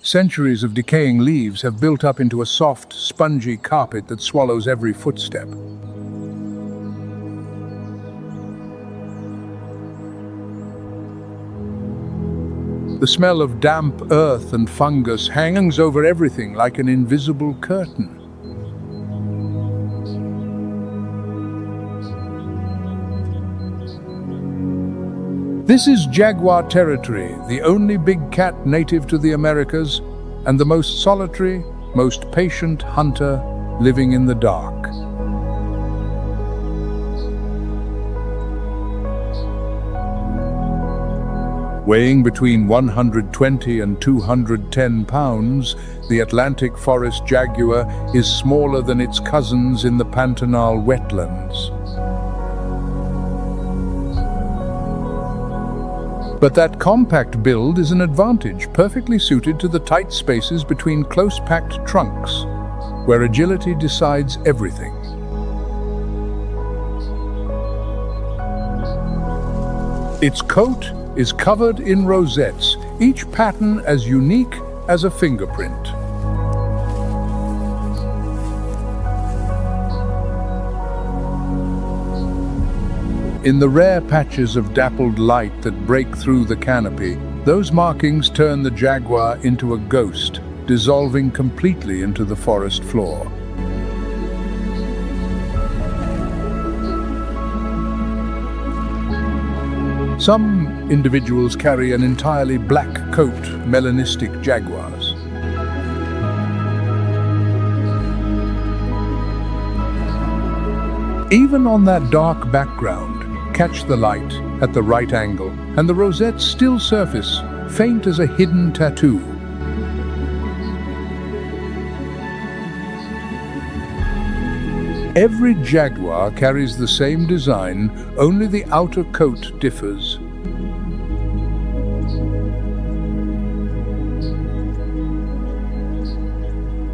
Centuries of decaying leaves have built up into a soft, spongy carpet that swallows every footstep. The smell of damp earth and fungus hangs over everything like an invisible curtain. This is jaguar territory, the only big cat native to the Americas, and the most solitary, most patient hunter living in the dark. Weighing between 120 and 210 pounds, the Atlantic forest jaguar is smaller than its cousins in the Pantanal wetlands. But that compact build is an advantage, perfectly suited to the tight spaces between close-packed trunks, where agility decides everything. Its coat is covered in rosettes, each pattern as unique as a fingerprint. In the rare patches of dappled light that break through the canopy, those markings turn the jaguar into a ghost, dissolving completely into the forest floor. Some individuals carry an entirely black coat, melanistic jaguars. Even on that dark background, catch the light at the right angle, and the rosettes still surface, faint as a hidden tattoo. Every jaguar carries the same design, only the outer coat differs.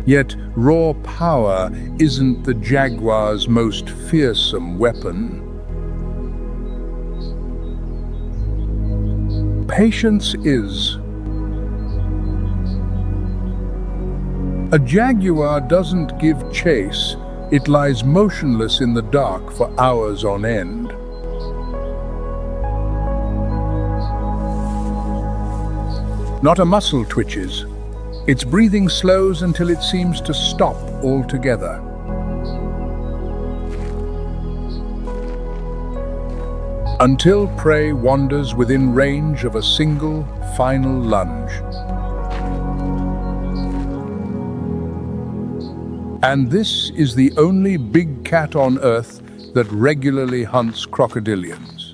Yet raw power isn't the jaguar's most fearsome weapon. Patience is. A jaguar doesn't give chase. It lies motionless in the dark for hours on end. Not a muscle twitches. Its breathing slows until it seems to stop altogether. Until prey wanders within range of a single, final lunge. And this is the only big cat on Earth that regularly hunts crocodilians.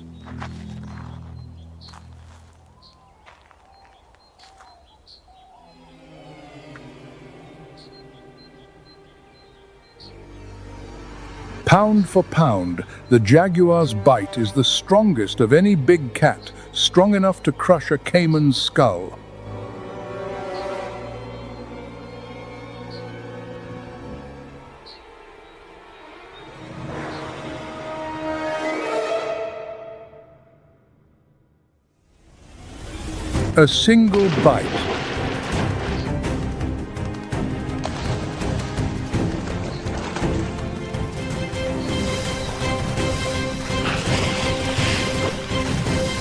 Pound for pound, the jaguar's bite is the strongest of any big cat, strong enough to crush a caiman's skull. A single bite.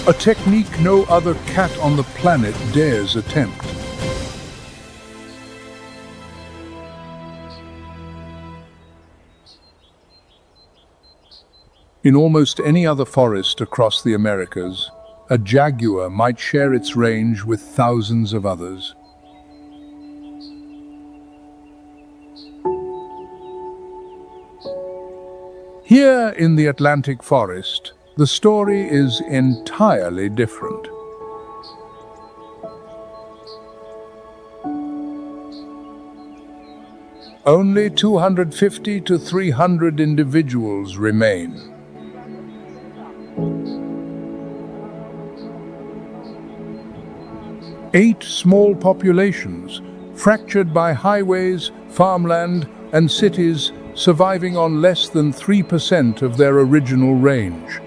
A technique no other cat on the planet dares attempt. In almost any other forest across the Americas, a jaguar might share its range with thousands of others. Here in the Atlantic forest, the story is entirely different. Only 250 to 300 individuals remain. Eight small populations, fractured by highways, farmland, and cities, surviving on less than 3% of their original range.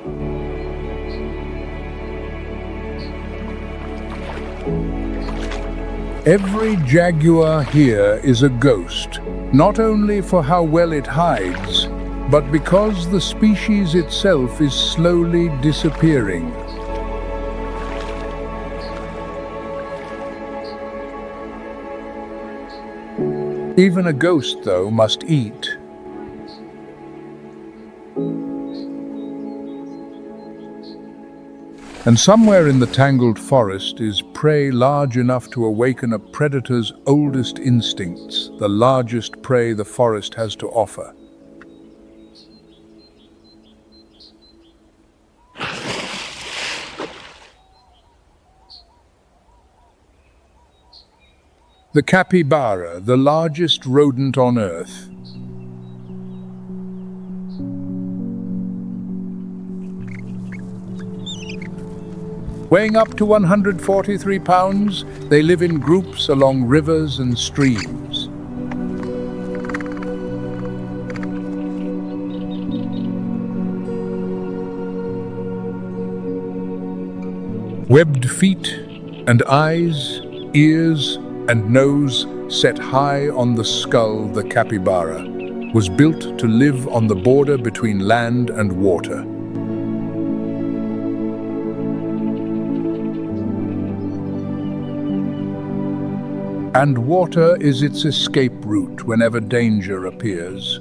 Every jaguar here is a ghost, not only for how well it hides, but because the species itself is slowly disappearing. Even a ghost, though, must eat. And somewhere in the tangled forest is prey large enough to awaken a predator's oldest instincts, the largest prey the forest has to offer. The capybara, the largest rodent on Earth. Weighing up to 143 pounds, they live in groups along rivers and streams. Webbed feet and eyes, ears and nose set high on the skull, the capybara was built to live on the border between land and water. And water is its escape route whenever danger appears.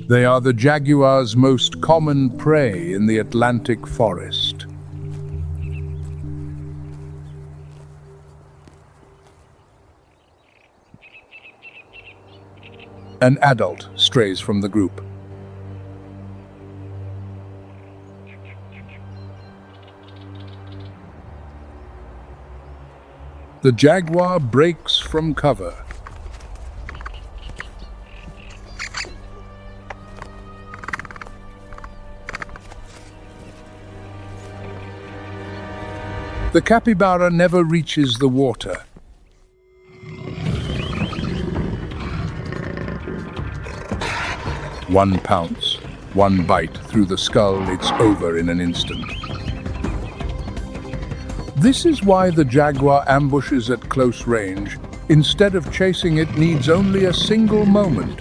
They are the jaguar's most common prey in the Atlantic forest. An adult strays from the group. The jaguar breaks from cover. The capybara never reaches the water. One pounce, one bite through the skull, it's over in an instant. This is why the jaguar ambushes at close range. Instead of chasing, it needs only a single moment.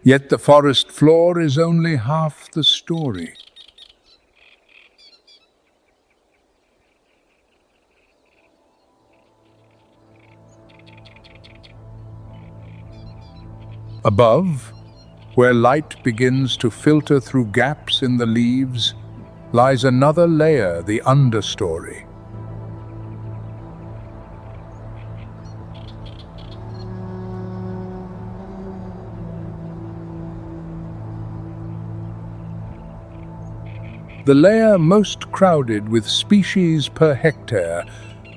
Yet the forest floor is only half the story. Above, where light begins to filter through gaps in the leaves, lies another layer, the understory. The layer most crowded with species per hectare,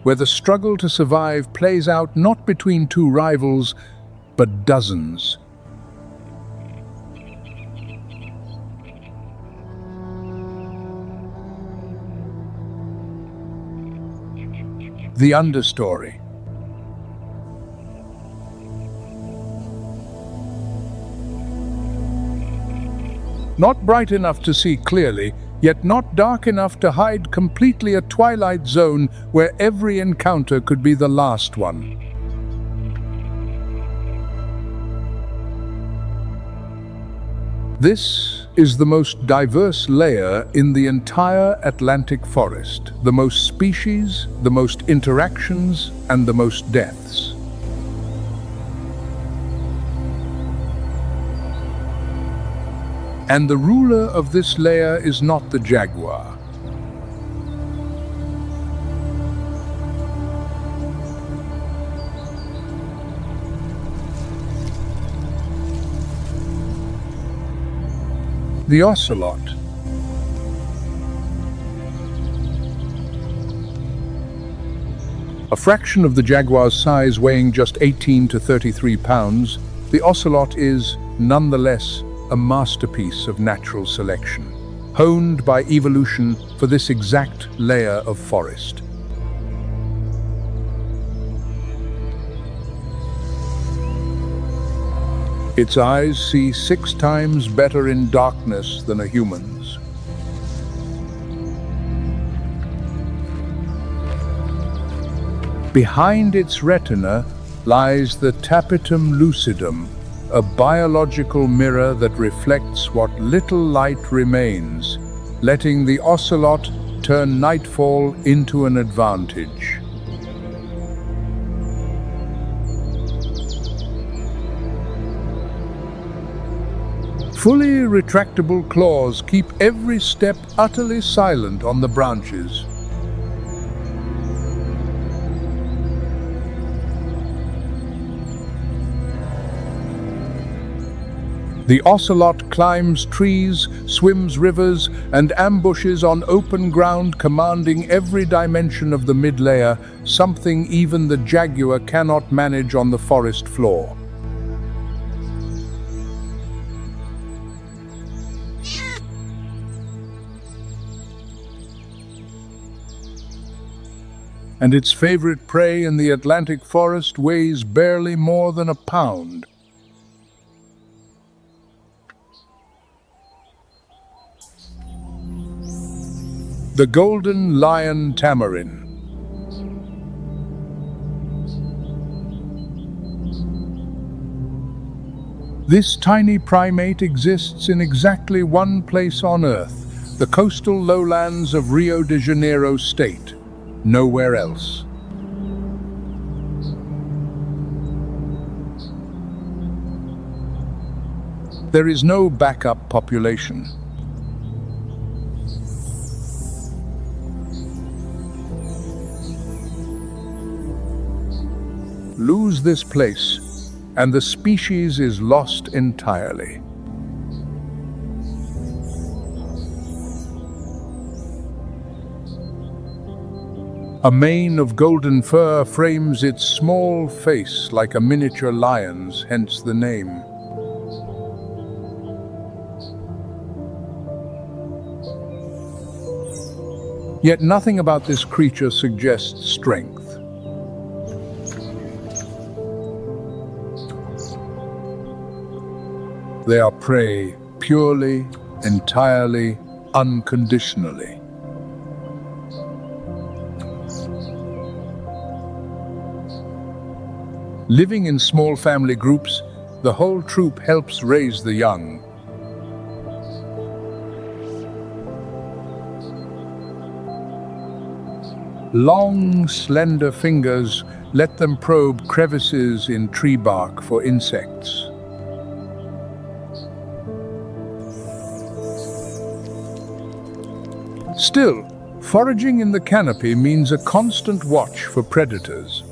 where the struggle to survive plays out not between two rivals, but dozens. The understory. Not bright enough to see clearly, yet not dark enough to hide completely, a twilight zone where every encounter could be the last one. This is the most diverse layer in the entire Atlantic forest, the most species, the most interactions, and the most deaths. And the ruler of this layer is not the jaguar. The ocelot. A fraction of the jaguar's size, weighing just 18 to 33 pounds, the ocelot is, nonetheless, a masterpiece of natural selection, honed by evolution for this exact layer of forest. Its eyes see 6 times better in darkness than a human's. Behind its retina lies the tapetum lucidum, a biological mirror that reflects what little light remains, letting the ocelot turn nightfall into an advantage. Fully retractable claws keep every step utterly silent on the branches. The ocelot climbs trees, swims rivers, and ambushes on open ground, commanding every dimension of the mid-layer, something even the jaguar cannot manage on the forest floor. And its favorite prey in the Atlantic forest weighs barely more than a pound. The golden lion tamarin. This tiny primate exists in exactly one place on Earth, the coastal lowlands of Rio de Janeiro state. Nowhere else. There is no backup population. Lose this place, and the species is lost entirely. A mane of golden fur frames its small face like a miniature lion's, hence the name. Yet nothing about this creature suggests strength. They are prey purely, entirely, unconditionally. Living in small family groups, the whole troop helps raise the young. Long, slender fingers let them probe crevices in tree bark for insects. Still, foraging in the canopy means a constant watch for predators.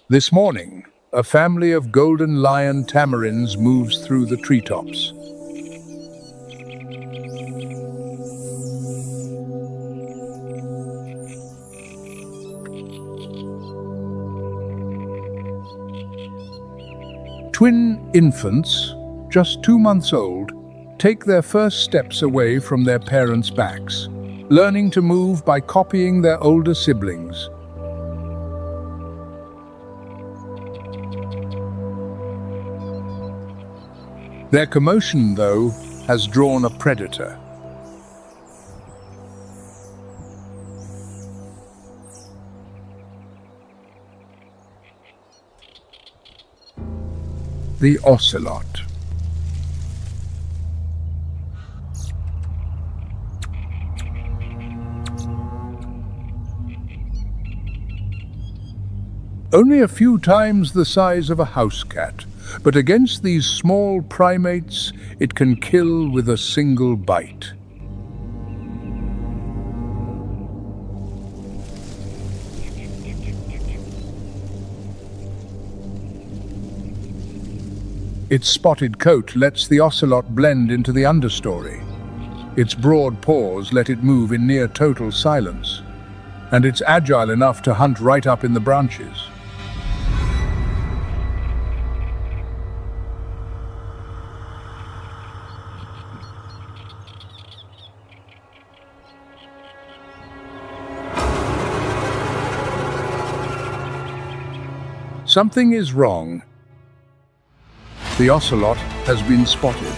This morning, a family of golden lion tamarins moves through the treetops. Twin infants, just 2 months old, take their first steps away from their parents' backs, learning to move by copying their older siblings. Their commotion, though, has drawn a predator. The ocelot. Only a few times the size of a house cat, but against these small primates, it can kill with a single bite. Its spotted coat lets the ocelot blend into the understory. Its broad paws let it move in near total silence, and it's agile enough to hunt right up in the branches. Something is wrong. The ocelot has been spotted.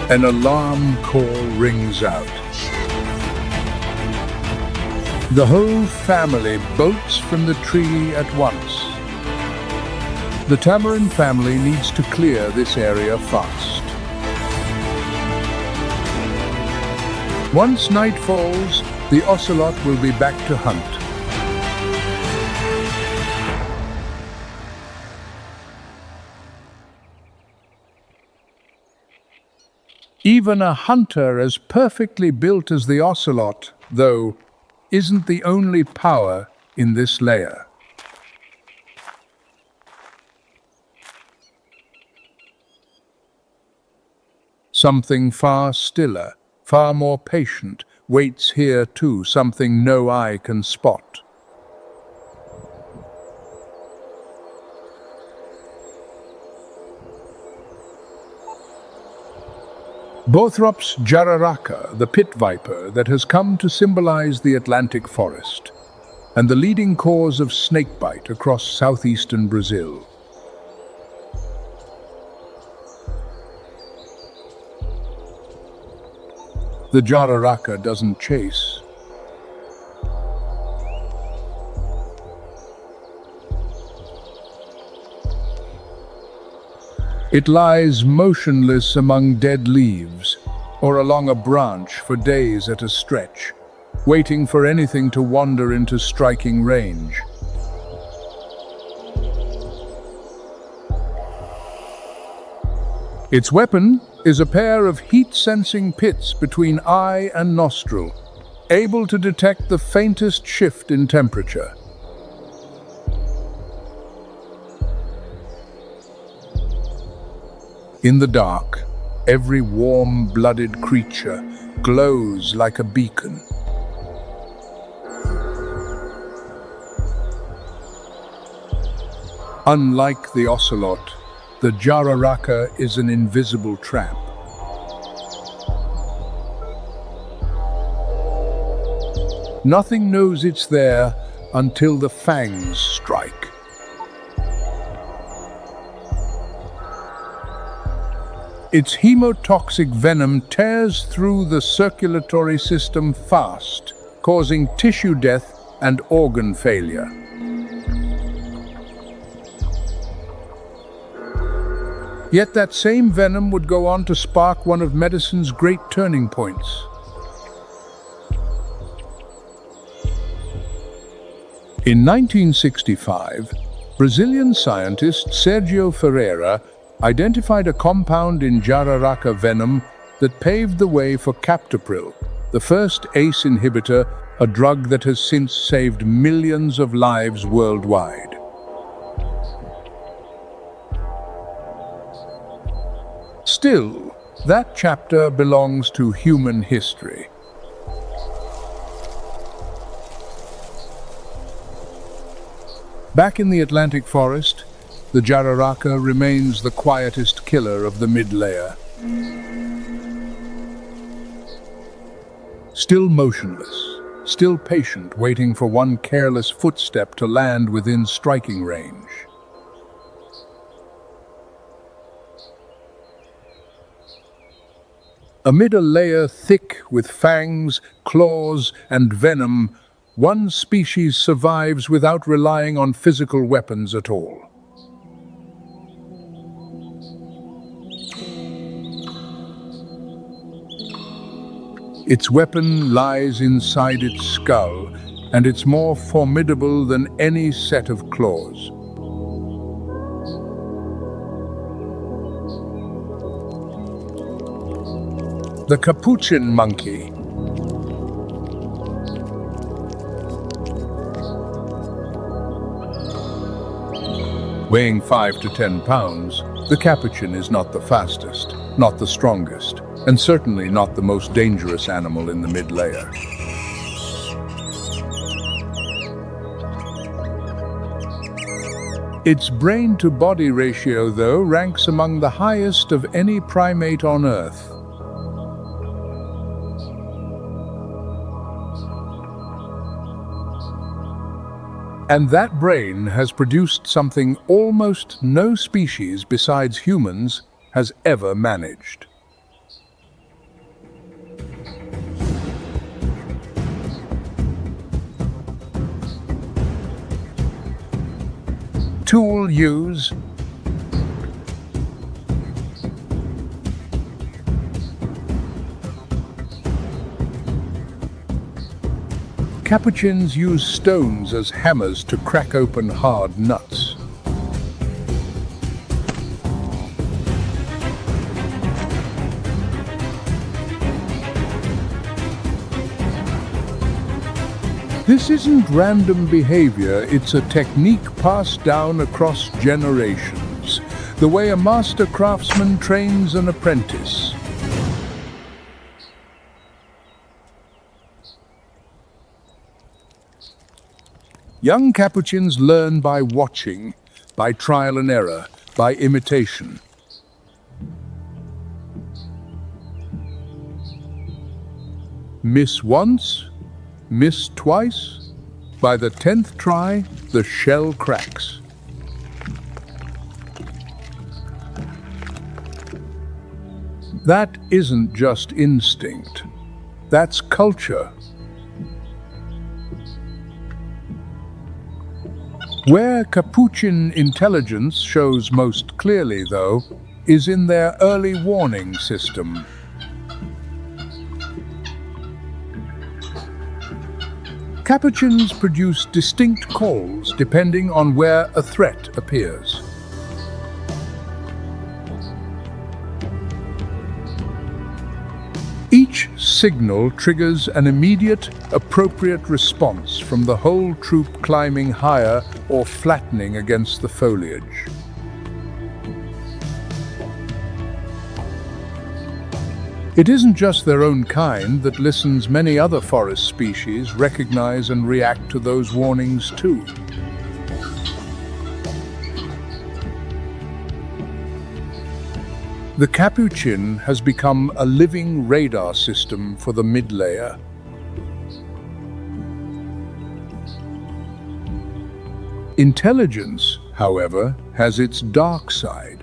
An alarm call rings out. The whole family bolts from the tree at once. The tamarin family needs to clear this area fast. Once night falls, the ocelot will be back to hunt. Even a hunter as perfectly built as the ocelot, though, isn't the only power in this layer. Something far stiller, far more patient, waits here too, something no eye can spot. Bothrop's jararaca, the pit viper that has come to symbolize the Atlantic forest, and the leading cause of snakebite across southeastern Brazil. The jararaca doesn't chase. It lies motionless among dead leaves, or along a branch for days at a stretch, waiting for anything to wander into striking range. Its weapon is a pair of heat-sensing pits between eye and nostril, able to detect the faintest shift in temperature. In the dark, every warm-blooded creature glows like a beacon. Unlike the ocelot, the jararaca is an invisible trap. Nothing knows it's there until the fangs strike. Its hemotoxic venom tears through the circulatory system fast, causing tissue death and organ failure. Yet that same venom would go on to spark one of medicine's great turning points. In 1965, Brazilian scientist Sergio Ferreira identified a compound in jararaca venom that paved the way for captopril, the first ACE inhibitor, a drug that has since saved millions of lives worldwide. Still, that chapter belongs to human history. Back in the Atlantic forest, the jararaca remains the quietest killer of the mid-layer. Still motionless, still patient, waiting for one careless footstep to land within striking range. Amid a layer thick with fangs, claws, and venom, one species survives without relying on physical weapons at all. Its weapon lies inside its skull, and it's more formidable than any set of claws. The capuchin monkey. Weighing 5 to 10 pounds, the capuchin is not the fastest, not the strongest, and certainly not the most dangerous animal in the mid-layer. Its brain-to-body ratio, though, ranks among the highest of any primate on Earth. And that brain has produced something almost no species besides humans has ever managed. Tool use. Capuchins use stones as hammers to crack open hard nuts. This isn't random behavior, it's a technique passed down across generations, the way a master craftsman trains an apprentice. Young Capuchins learn by watching, by trial and error, by imitation. Miss once, miss twice, by the 10th try, the shell cracks. That isn't just instinct, that's culture. Where Capuchin intelligence shows most clearly, though, is in their early warning system. Capuchins produce distinct calls depending on where a threat appears. Each signal triggers an immediate, appropriate response from the whole troop climbing higher or flattening against the foliage. It isn't just their own kind that listens. Many other forest species recognize and react to those warnings too. The capuchin has become a living radar system for the mid-layer. Intelligence, however, has its dark side.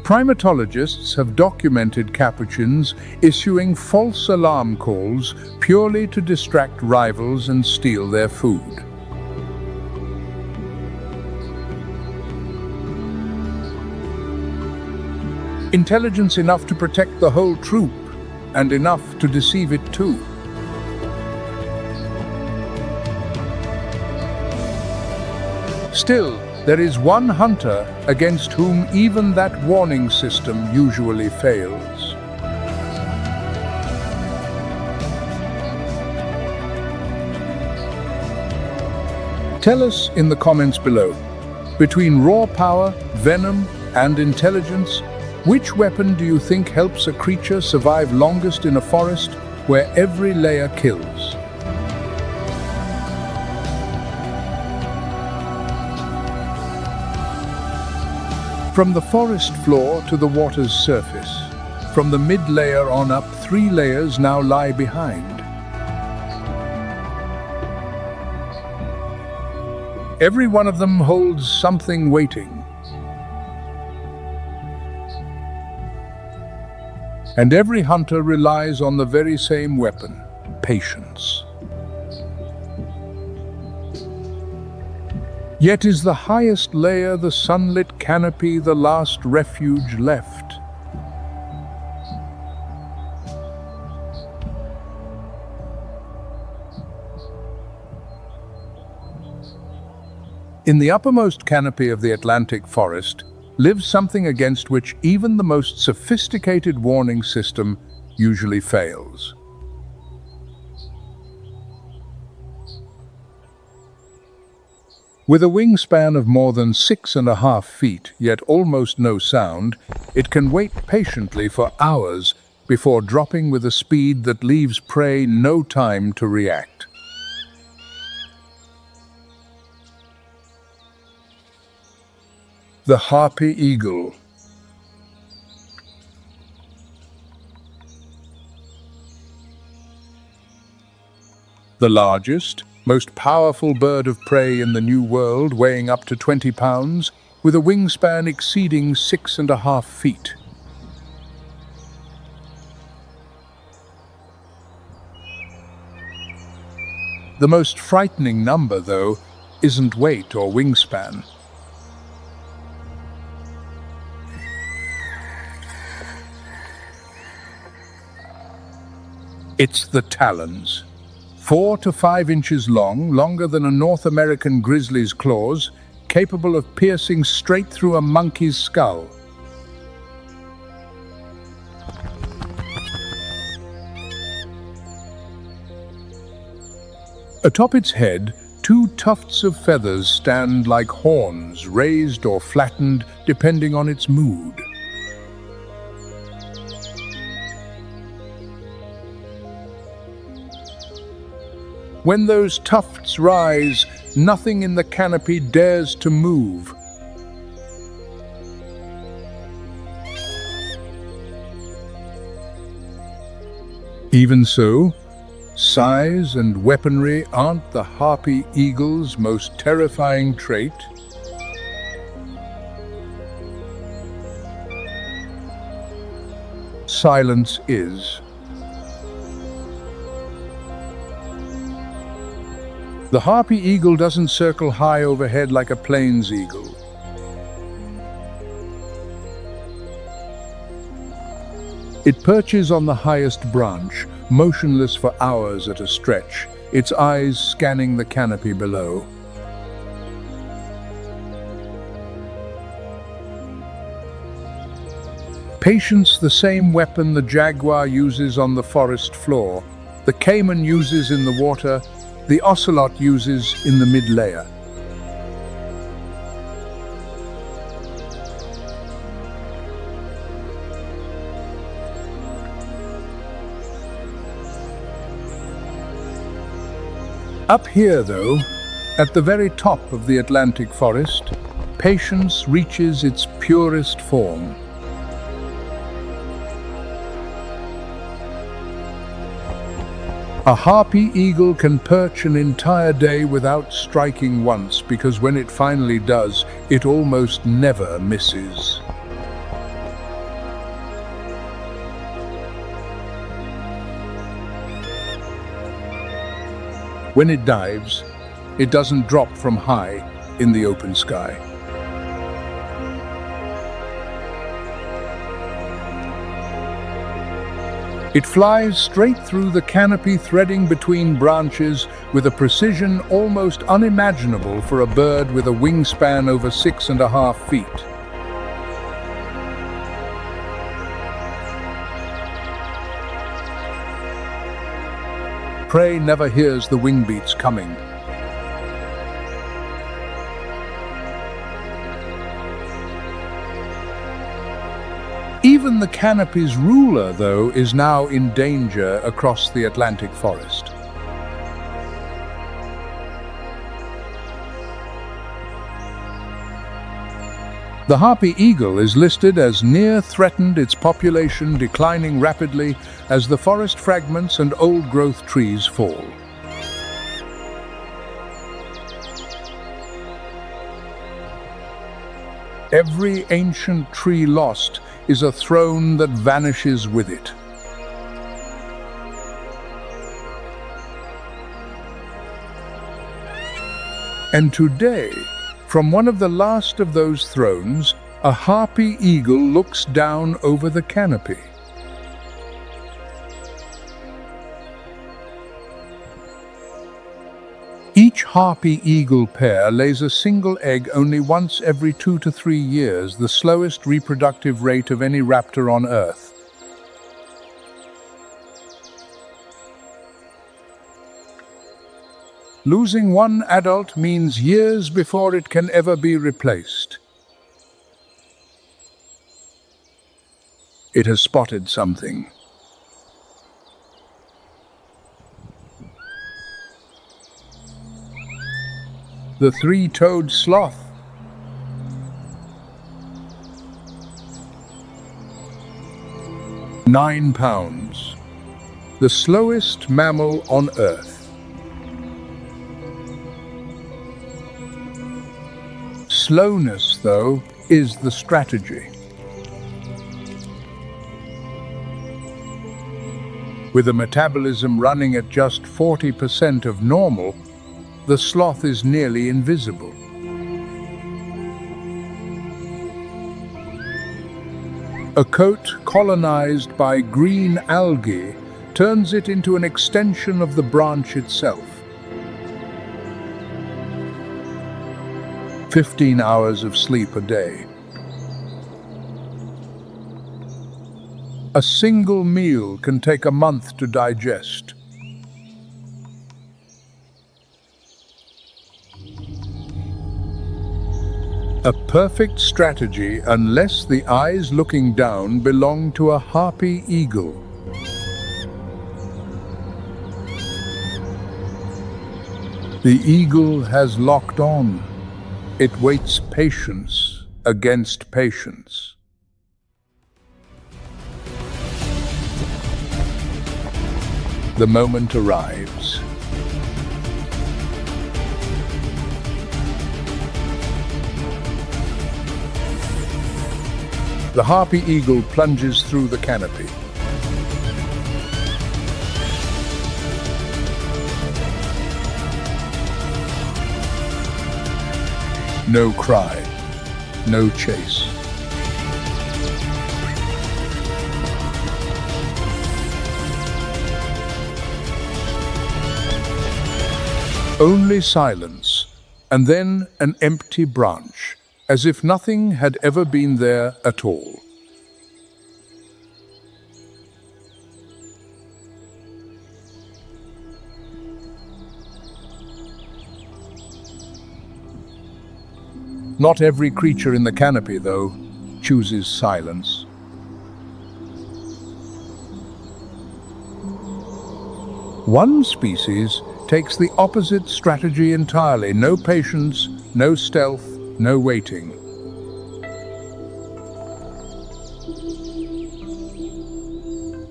Primatologists have documented capuchins issuing false alarm calls purely to distract rivals and steal their food. Intelligence enough to protect the whole troop, and enough to deceive it too. Still, there is one hunter against whom even that warning system usually fails. Tell us in the comments below, between raw power, venom, and intelligence, which weapon do you think helps a creature survive longest in a forest where every layer kills? From the forest floor to the water's surface, from the mid-layer on up, 3 layers now lie behind. Every one of them holds something waiting. And every hunter relies on the very same weapon, patience. Yet is the highest layer, the sunlit canopy, the last refuge left. In the uppermost canopy of the Atlantic forest lives something against which even the most sophisticated warning system usually fails. With a wingspan of more than 6.5 feet, yet almost no sound, it can wait patiently for hours before dropping with a speed that leaves prey no time to react. The harpy eagle. The largest, most powerful bird of prey in the New World, weighing up to 20 pounds, with a wingspan exceeding 6.5 feet. The most frightening number, though, isn't weight or wingspan. It's the talons. 4 to 5 inches long, longer than a North American grizzly's claws, capable of piercing straight through a monkey's skull. Atop its head, 2 tufts of feathers stand like horns, raised or flattened depending on its mood. When those tufts rise, nothing in the canopy dares to move. Even so, size and weaponry aren't the harpy eagle's most terrifying trait. Silence is. The harpy eagle doesn't circle high overhead like a plains eagle. It perches on the highest branch, motionless for hours at a stretch, its eyes scanning the canopy below. Patience, the same weapon the jaguar uses on the forest floor, the caiman uses in the water, the ocelot uses in the mid-layer. Up here, though, at the very top of the Atlantic forest, patience reaches its purest form. A harpy eagle can perch an entire day without striking once, because when it finally does, it almost never misses. When it dives, it doesn't drop from high in the open sky. It flies straight through the canopy, threading between branches with a precision almost unimaginable for a bird with a wingspan over 6.5 feet. Prey never hears the wing beats coming. Even the canopy's ruler, though, is now in danger across the Atlantic forest. The harpy eagle is listed as near threatened, its population declining rapidly as the forest fragments and old-growth trees fall. Every ancient tree lost is a throne that vanishes with it. And today, from one of the last of those thrones, a harpy eagle looks down over the canopy. Each harpy-eagle pair lays a single egg only once every 2 to 3 years, the slowest reproductive rate of any raptor on Earth. Losing one adult means years before it can ever be replaced. It has spotted something. The three-toed sloth. "9 pounds. The slowest mammal on Earth. Slowness, though, is the strategy. With a metabolism running at just 40% of normal, the sloth is nearly invisible. A coat colonized by green algae turns it into an extension of the branch itself. 15 hours of sleep a day. A single meal can take a month to digest. A perfect strategy unless the eyes looking down belong to a harpy eagle. The eagle has locked on. It waits patience against patience. The moment arrives. The harpy eagle plunges through the canopy. No cry, no chase. Only silence, and then an empty branch, as if nothing had ever been there at all. Not every creature in the canopy, though, chooses silence. One species takes the opposite strategy entirely. No patience, no stealth, no waiting.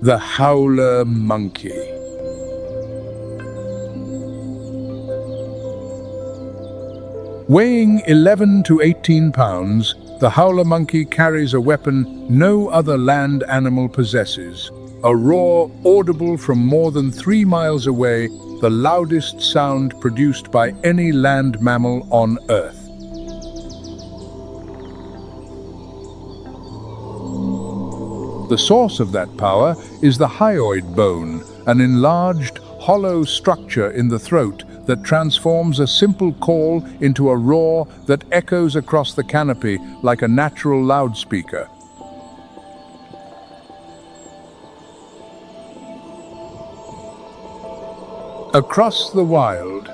The howler monkey. Weighing 11 to 18 pounds, the howler monkey carries a weapon no other land animal possesses. A roar audible from more than 3 miles away, the loudest sound produced by any land mammal on Earth. The source of that power is the hyoid bone, an enlarged, hollow structure in the throat that transforms a simple call into a roar that echoes across the canopy like a natural loudspeaker. Across the wild,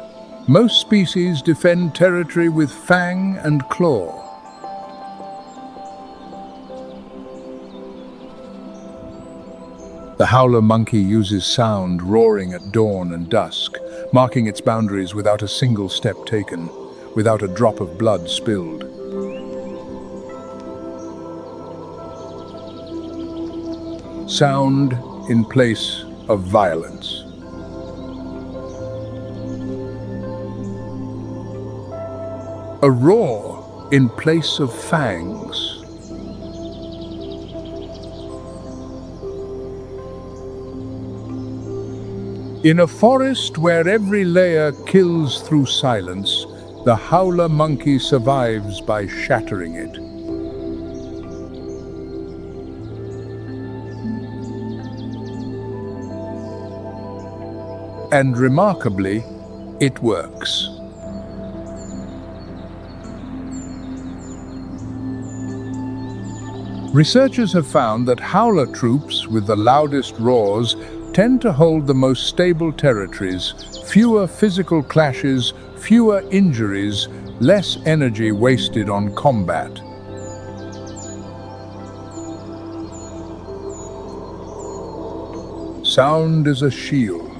most species defend territory with fang and claw. The howler monkey uses sound, roaring at dawn and dusk, marking its boundaries without a single step taken, without a drop of blood spilled. Sound in place of violence. A roar in place of fangs. In a forest where every layer kills through silence, the howler monkey survives by shattering it. And remarkably, it works. Researchers have found that howler troops with the loudest roars tend to hold the most stable territories, fewer physical clashes, fewer injuries, less energy wasted on combat. Sound is a shield.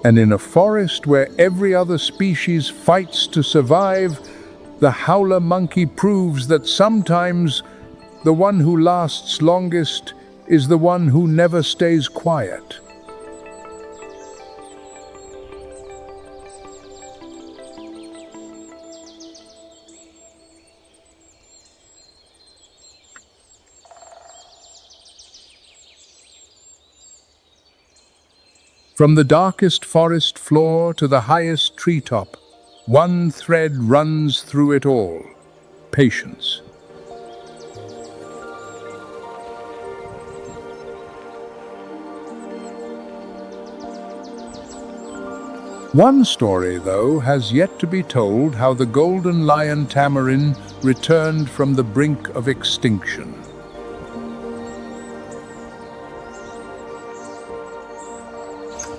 And in a forest where every other species fights to survive, the howler monkey proves that sometimes the one who lasts longest is the one who never stays quiet. From the darkest forest floor to the highest treetop, one thread runs through it all: patience. One story, though, has yet to be told: how the golden lion tamarin returned from the brink of extinction.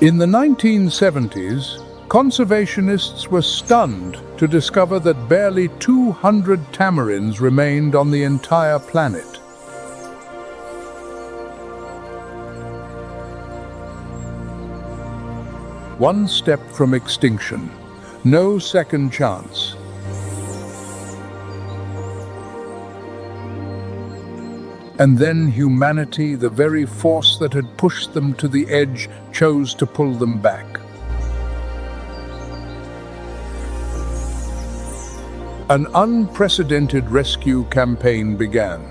In the 1970s, conservationists were stunned to discover that barely 200 tamarins remained on the entire planet. One step from extinction, no second chance. And then humanity, the very force that had pushed them to the edge, chose to pull them back. An unprecedented rescue campaign began.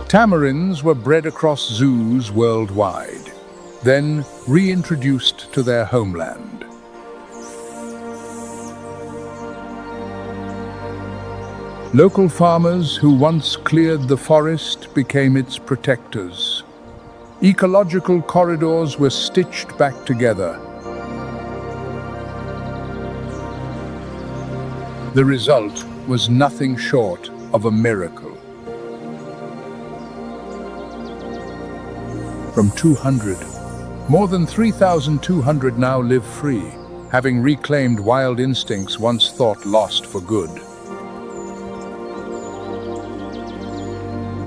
Tamarins were bred across zoos worldwide, then reintroduced to their homeland. Local farmers who once cleared the forest became its protectors. Ecological corridors were stitched back together. The result was nothing short of a miracle. From 200, more than 3,200 now live free, having reclaimed wild instincts once thought lost for good.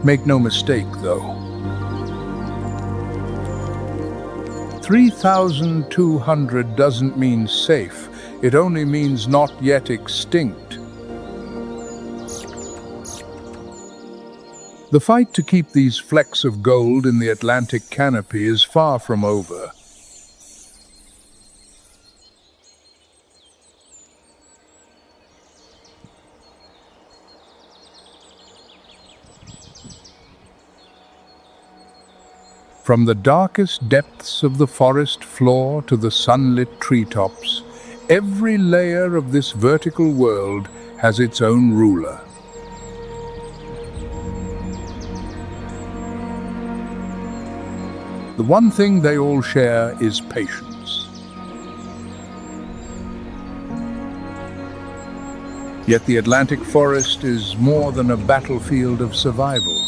Make no mistake, though. 3,200 doesn't mean safe. It only means not yet extinct. The fight to keep these flecks of gold in the Atlantic canopy is far from over. From the darkest depths of the forest floor to the sunlit treetops, every layer of this vertical world has its own ruler. The one thing they all share is patience. Yet the Atlantic forest is more than a battlefield of survival.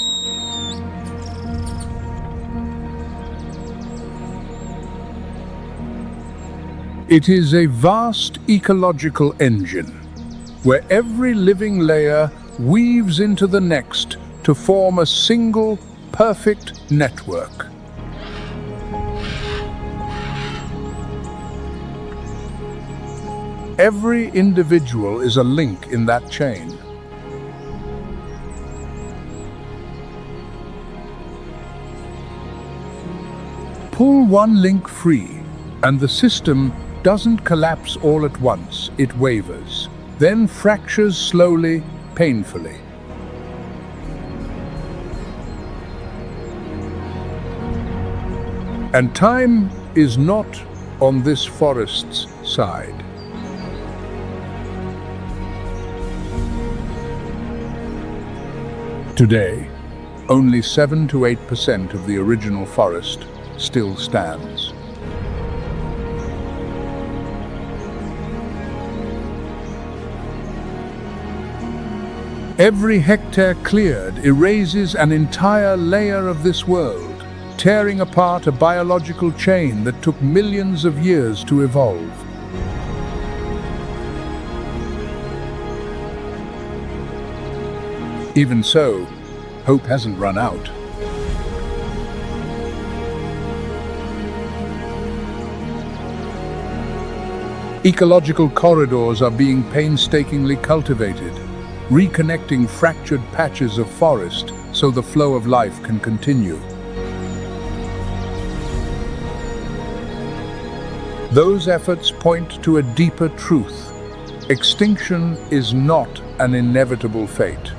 It is a vast ecological engine, where every living layer weaves into the next to form a single, perfect network. Every individual is a link in that chain. Pull one link free, and the system doesn't collapse all at once. It wavers, then fractures slowly, painfully. And time is not on this forest's side. Today, only 7 to 8% of the original forest still stands. Every hectare cleared erases an entire layer of this world, tearing apart a biological chain that took millions of years to evolve. Even so, hope hasn't run out. Ecological corridors are being painstakingly cultivated, reconnecting fractured patches of forest so the flow of life can continue. Those efforts point to a deeper truth. Extinction is not an inevitable fate.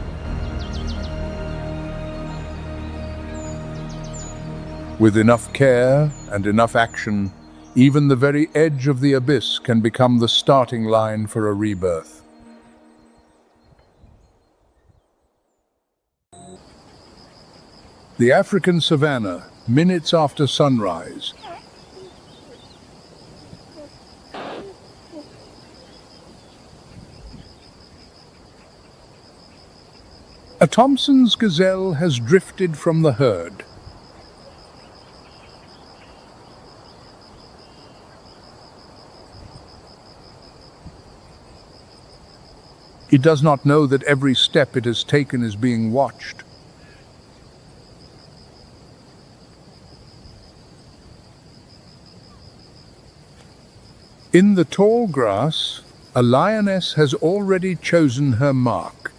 With enough care and enough action, even the very edge of the abyss can become the starting line for a rebirth. The African savanna, minutes after sunrise. A Thompson's gazelle has drifted from the herd. It does not know that every step it has taken is being watched. In the tall grass, a lioness has already chosen her mark.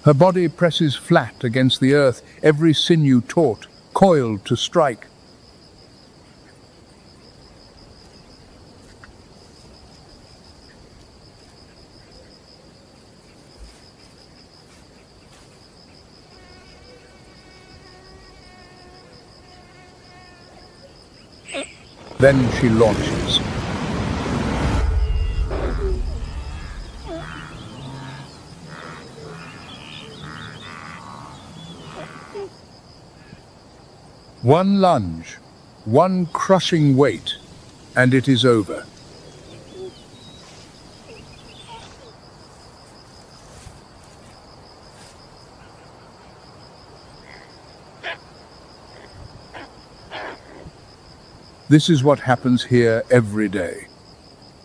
Her body presses flat against the earth, every sinew taut, coiled to strike. Then she launches. One lunge, one crushing weight, and it is over. This is what happens here every day,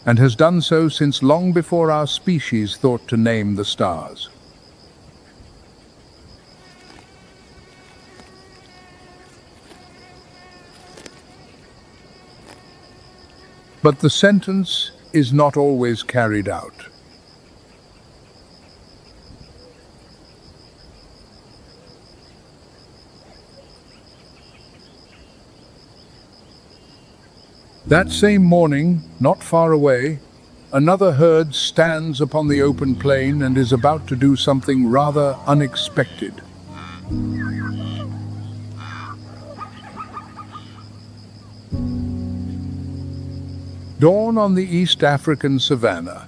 and has done so since long before our species thought to name the stars. But the sentence is not always carried out. That same morning, not far away, another herd stands upon the open plain and is about to do something rather unexpected. Dawn on the East African savanna.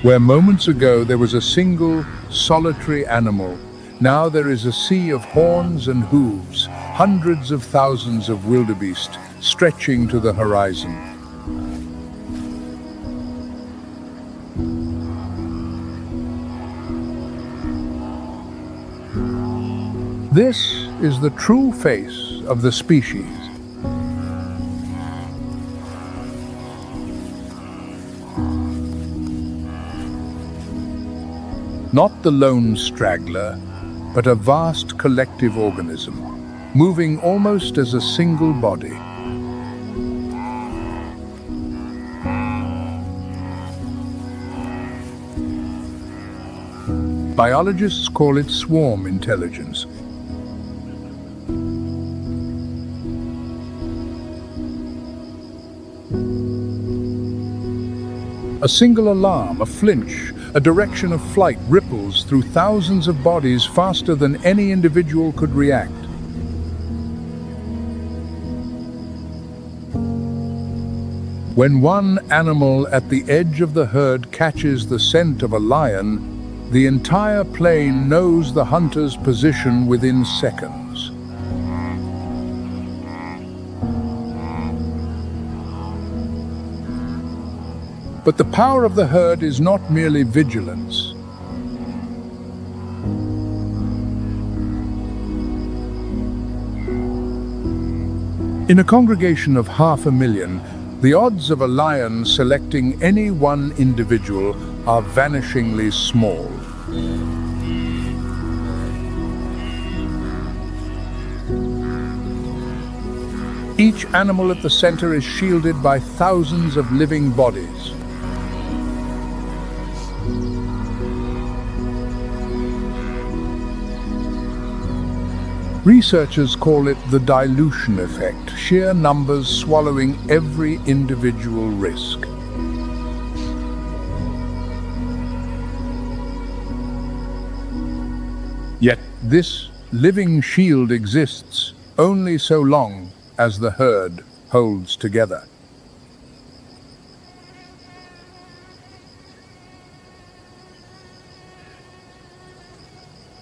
Where moments ago there was a single, solitary animal, now there is a sea of horns and hooves, hundreds of thousands of wildebeest stretching to the horizon. This is the true face of the species. Not the lone straggler, but a vast collective organism, moving almost as a single body. Biologists call it swarm intelligence. A single alarm, a flinch, a direction of flight ripples through thousands of bodies faster than any individual could react. When one animal at the edge of the herd catches the scent of a lion, the entire plain knows the hunter's position within seconds. But the power of the herd is not merely vigilance. In a congregation of 500,000, the odds of a lion selecting any one individual are vanishingly small. Each animal at the center is shielded by thousands of living bodies. Researchers call it the dilution effect, sheer numbers swallowing every individual risk. Yet this living shield exists only so long as the herd holds together.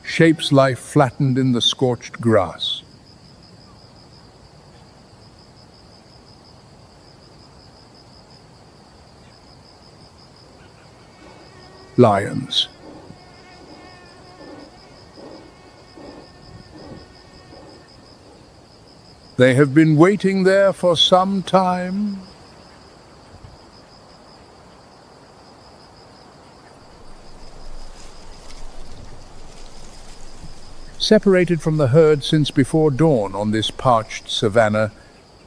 Shapes lie flattened in the scorched grass. Lions. They have been waiting there for some time. Separated from the herd since before dawn on this parched savanna,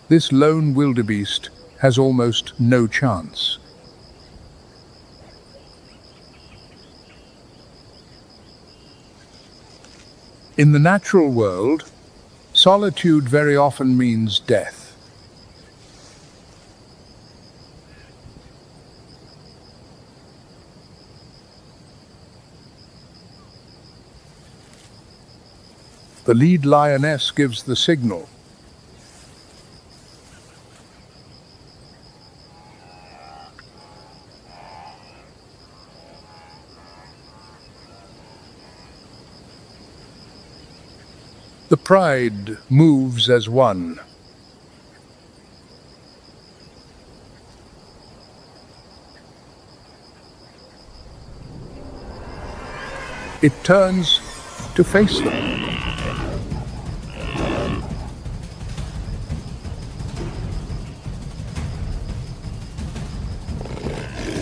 this lone wildebeest has almost no chance. In the natural world, solitude very often means death. The lead lioness gives the signal. The pride moves as one. It turns to face them.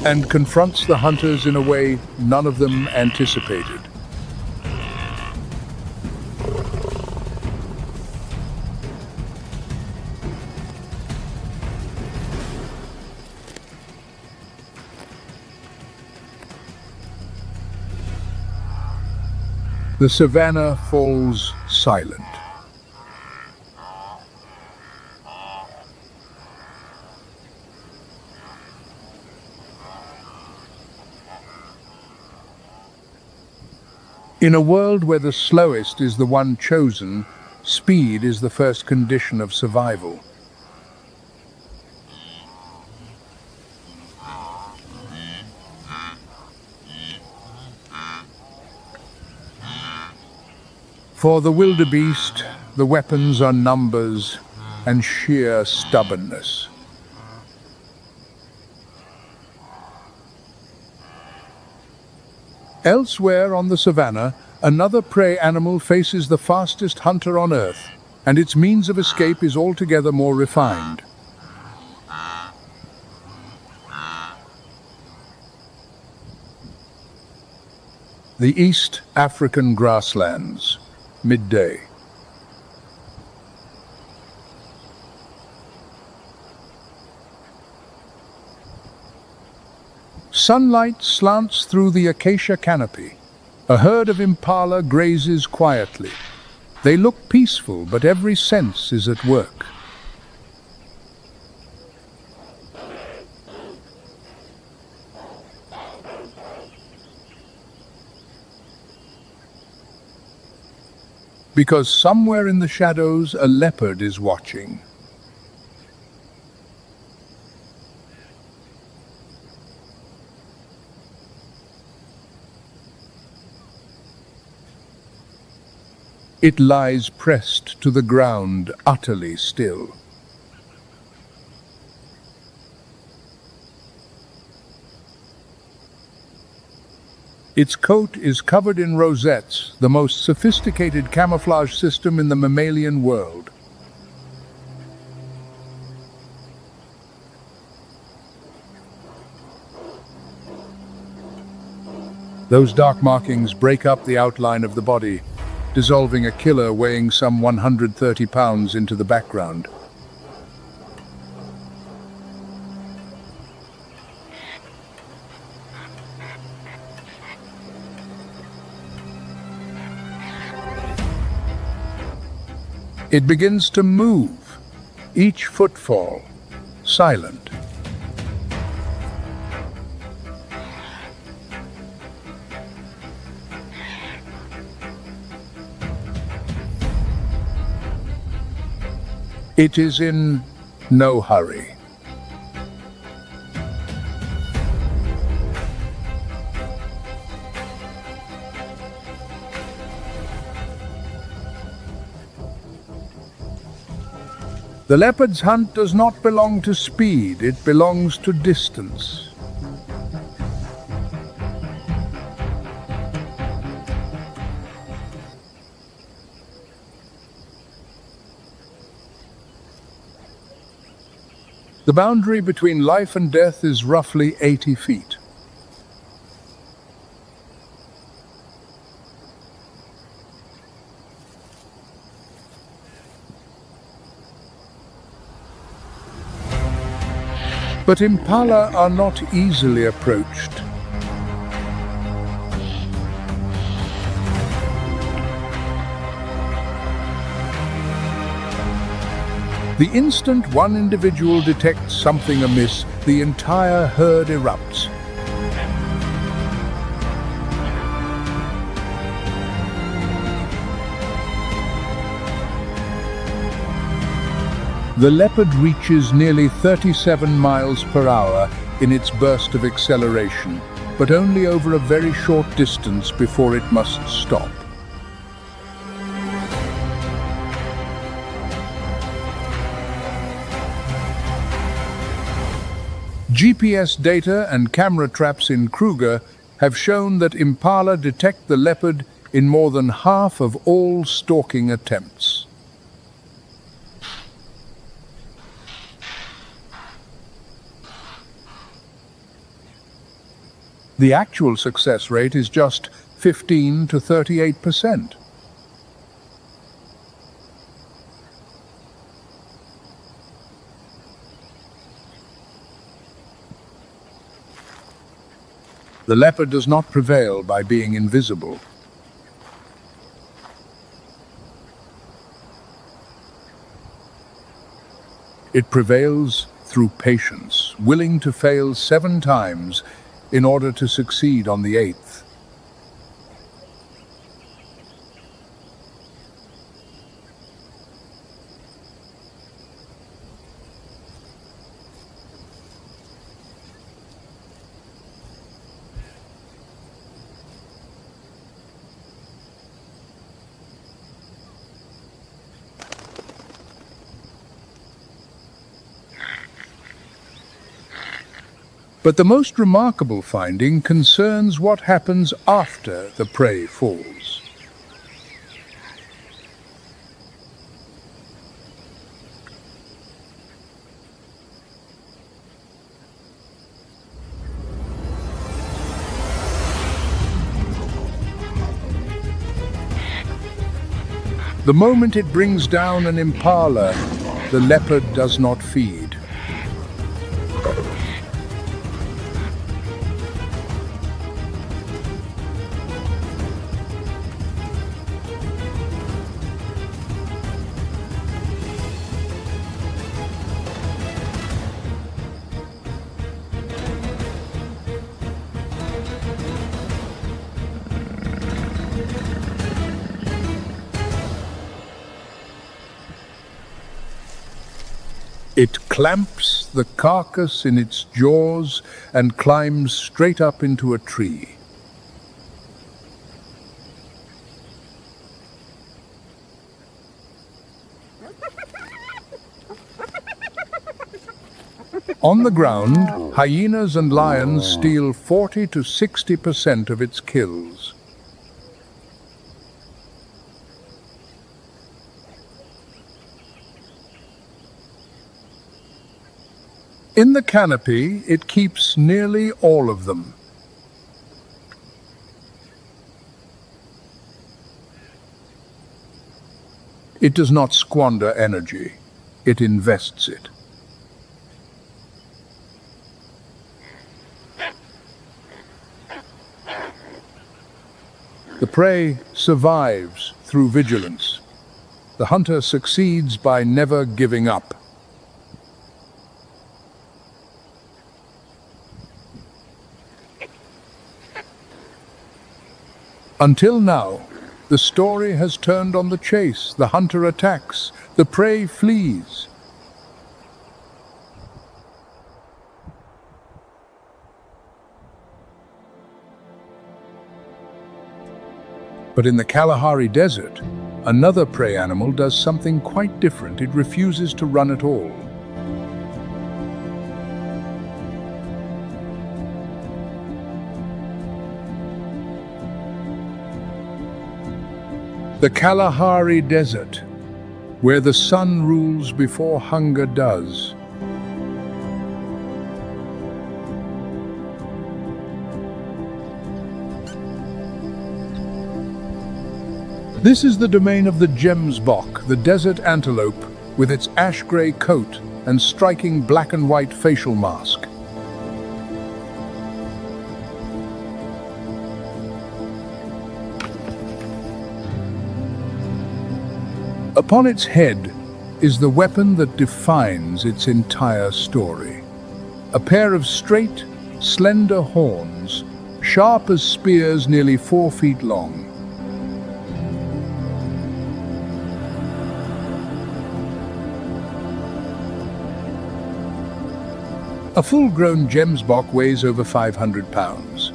And confronts the hunters in a way none of them anticipated. The savanna falls silent. In a world where the slowest is the one chosen, speed is the first condition of survival. For the wildebeest, the weapons are numbers and sheer stubbornness. Elsewhere on the savanna, another prey animal faces the fastest hunter on Earth, and its means of escape is altogether more refined. The East African grasslands, midday. Sunlight slants through the acacia canopy. A herd of impala grazes quietly. They look peaceful, but every sense is at work. Because somewhere in the shadows, a leopard is watching. It lies pressed to the ground, utterly still. Its coat is covered in rosettes, the most sophisticated camouflage system in the mammalian world. Those dark markings break up the outline of the body, dissolving a killer weighing some 130 pounds into the background. It begins to move, each footfall silent. It is in no hurry. The leopard's hunt does not belong to speed, it belongs to distance. The boundary between life and death is roughly 80 feet. But impala are not easily approached. The instant one individual detects something amiss, the entire herd erupts. The leopard reaches nearly 37 miles per hour in its burst of acceleration, but only over a very short distance before it must stop. GPS data and camera traps in Kruger have shown that impala detect the leopard in more than half of all stalking attempts. The actual success rate is just 15 to 38%. The leopard does not prevail by being invisible. It prevails through patience, willing to fail 7 times in order to succeed on the 8th. But the most remarkable finding concerns what happens after the prey falls. The moment it brings down an impala, the leopard does not feed. It clamps the carcass in its jaws and climbs straight up into a tree. On the ground, hyenas and lions steal 40 to 60% of its kills. In the canopy, it keeps nearly all of them. It does not squander energy, it invests it. The prey survives through vigilance. The hunter succeeds by never giving up. Until now, the story has turned on the chase. The hunter attacks, the prey flees. But in the Kalahari Desert, another prey animal does something quite different. It refuses to run at all. The Kalahari Desert, where the sun rules before hunger does. This is the domain of the gemsbok, the desert antelope, with its ash-gray coat and striking black and white facial mask. Upon its head is the weapon that defines its entire story. A pair of straight, slender horns, sharp as spears nearly 4 feet long. A full-grown gemsbok weighs over 500 pounds.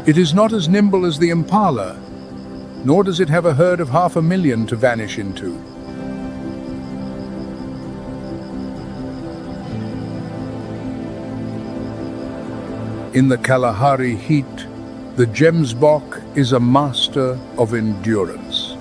It is not as nimble as the impala, nor does it have a herd of 500,000 to vanish into. In the Kalahari heat, the gemsbok is a master of endurance.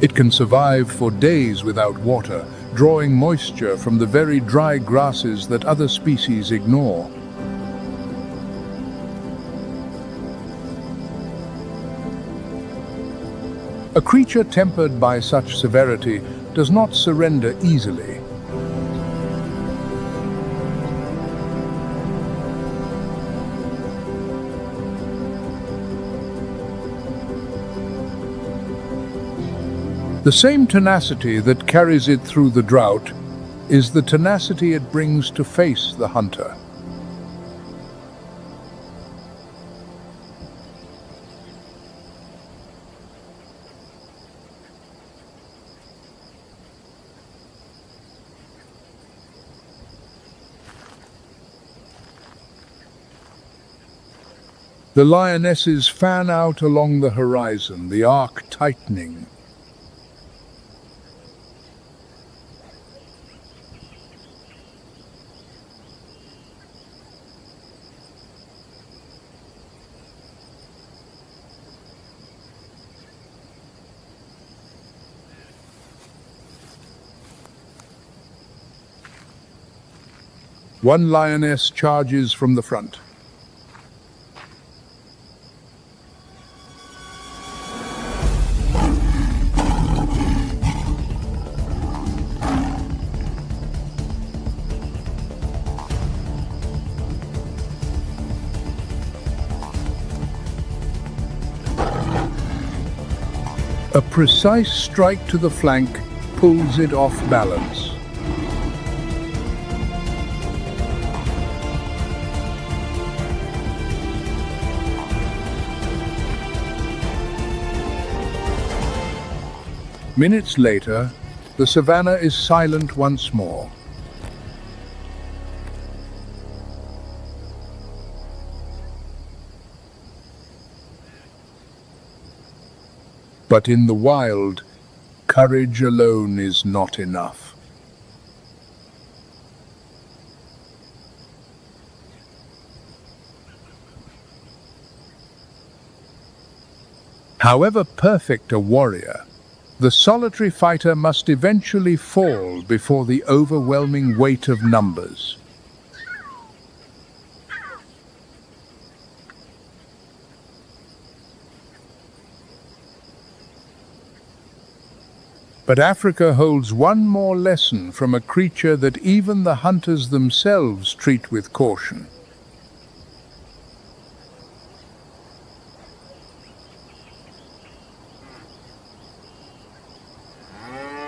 It can survive for days without water, drawing moisture from the very dry grasses that other species ignore. A creature tempered by such severity does not surrender easily. The same tenacity that carries it through the drought is the tenacity it brings to face the hunter. The lionesses fan out along the horizon, the arc tightening. One lioness charges from the front. A precise strike to the flank pulls it off balance. Minutes later, the savanna is silent once more. But in the wild, courage alone is not enough. However perfect a warrior, the solitary fighter must eventually fall before the overwhelming weight of numbers. But Africa holds one more lesson from a creature that even the hunters themselves treat with caution.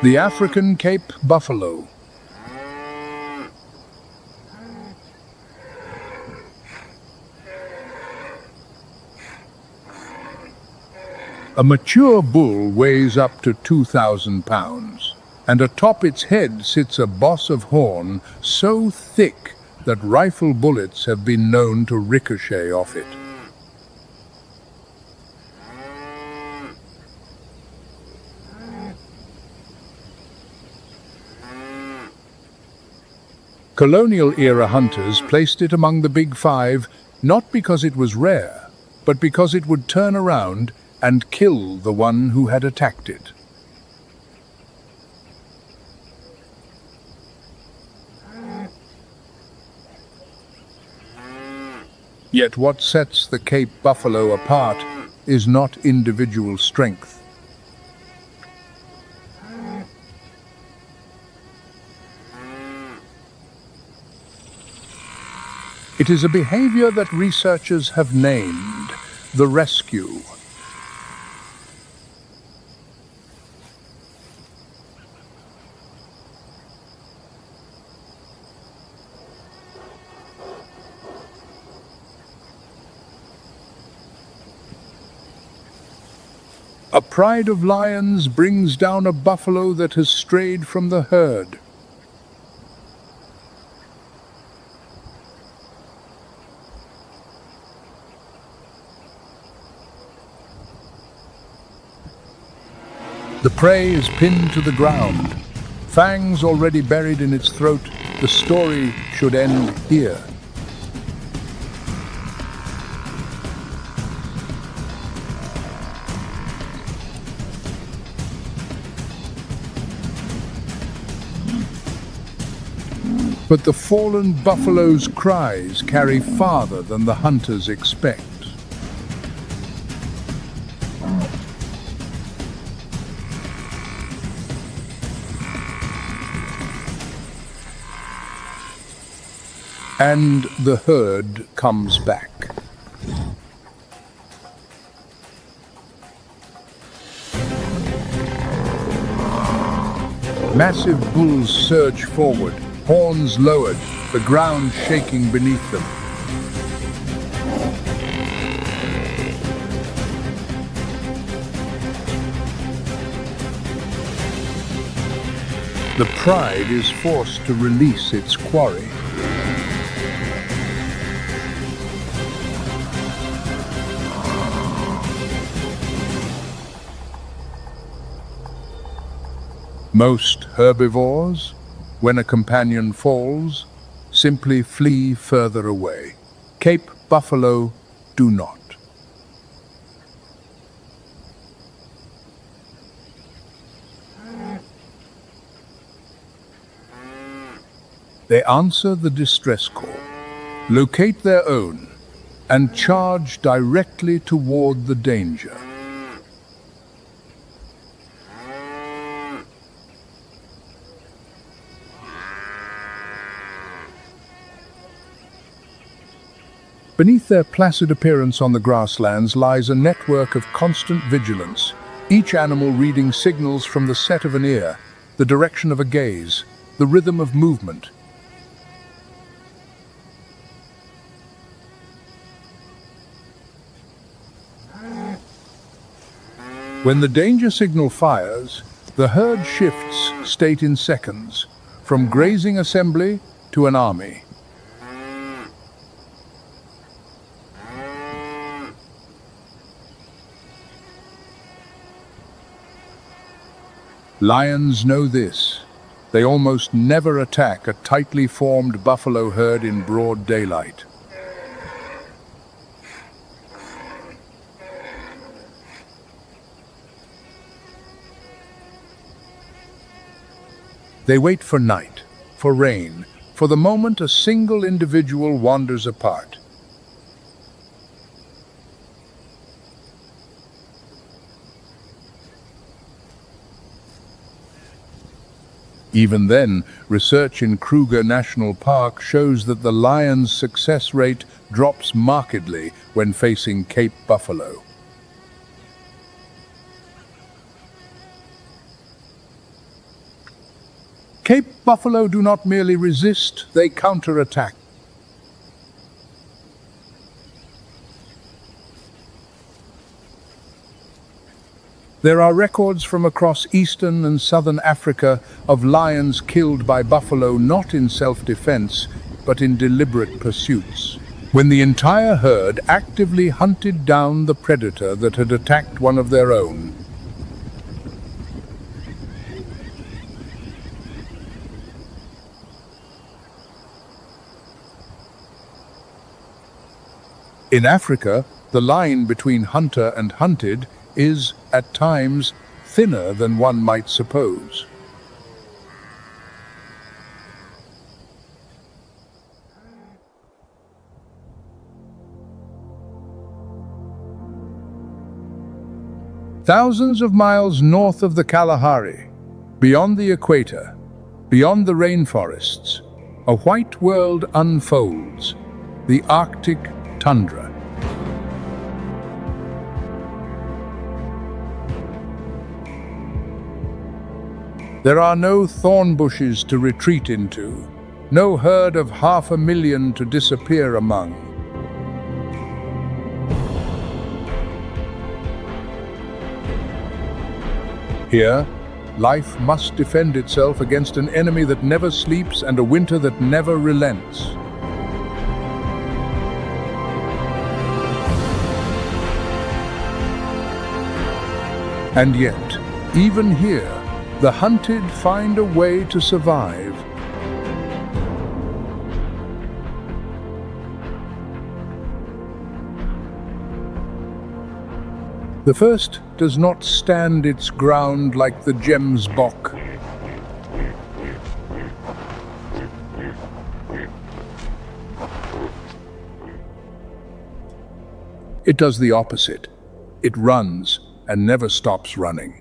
The African Cape buffalo. A mature bull weighs up to 2,000 pounds, and atop its head sits a boss of horn so thick that rifle bullets have been known to ricochet off it. Colonial-era hunters placed it among the Big Five not because it was rare, but because it would turn around and kill the one who had attacked it. Yet what sets the Cape buffalo apart is not individual strength. It is a behavior that researchers have named the rescue. A pride of lions brings down a buffalo that has strayed from the herd. The prey is pinned to the ground. Fangs already buried in its throat, the story should end here. But the fallen buffalo's cries carry farther than the hunters expect. And the herd comes back. Massive bulls surge forward, horns lowered, the ground shaking beneath them. The pride is forced to release its quarry. Most herbivores, when a companion falls, simply flee further away. Cape buffalo do not. They answer the distress call, locate their own, and charge directly toward the danger. Beneath their placid appearance on the grasslands lies a network of constant vigilance, each animal reading signals from the set of an ear, the direction of a gaze, the rhythm of movement. When the danger signal fires, the herd shifts state in seconds, from grazing assembly to an army. Lions know this. They almost never attack a tightly formed buffalo herd in broad daylight. They wait for night, for rain, for the moment a single individual wanders apart. Even then, research in Kruger National Park shows that the lion's success rate drops markedly when facing Cape buffalo. Cape buffalo do not merely resist, they counterattack. There are records from across eastern and southern Africa of lions killed by buffalo not in self-defense, but in deliberate pursuits, when the entire herd actively hunted down the predator that had attacked one of their own. In Africa, the line between hunter and hunted is, at times, thinner than one might suppose. Thousands of miles north of the Kalahari, beyond the equator, beyond the rainforests, a white world unfolds, the Arctic tundra. There are no thorn bushes to retreat into, no herd of 500,000 to disappear among. Here, life must defend itself against an enemy that never sleeps and a winter that never relents. And yet, even here, the hunted find a way to survive. The first does not stand its ground like the gemsbok. It does the opposite. It runs and never stops running.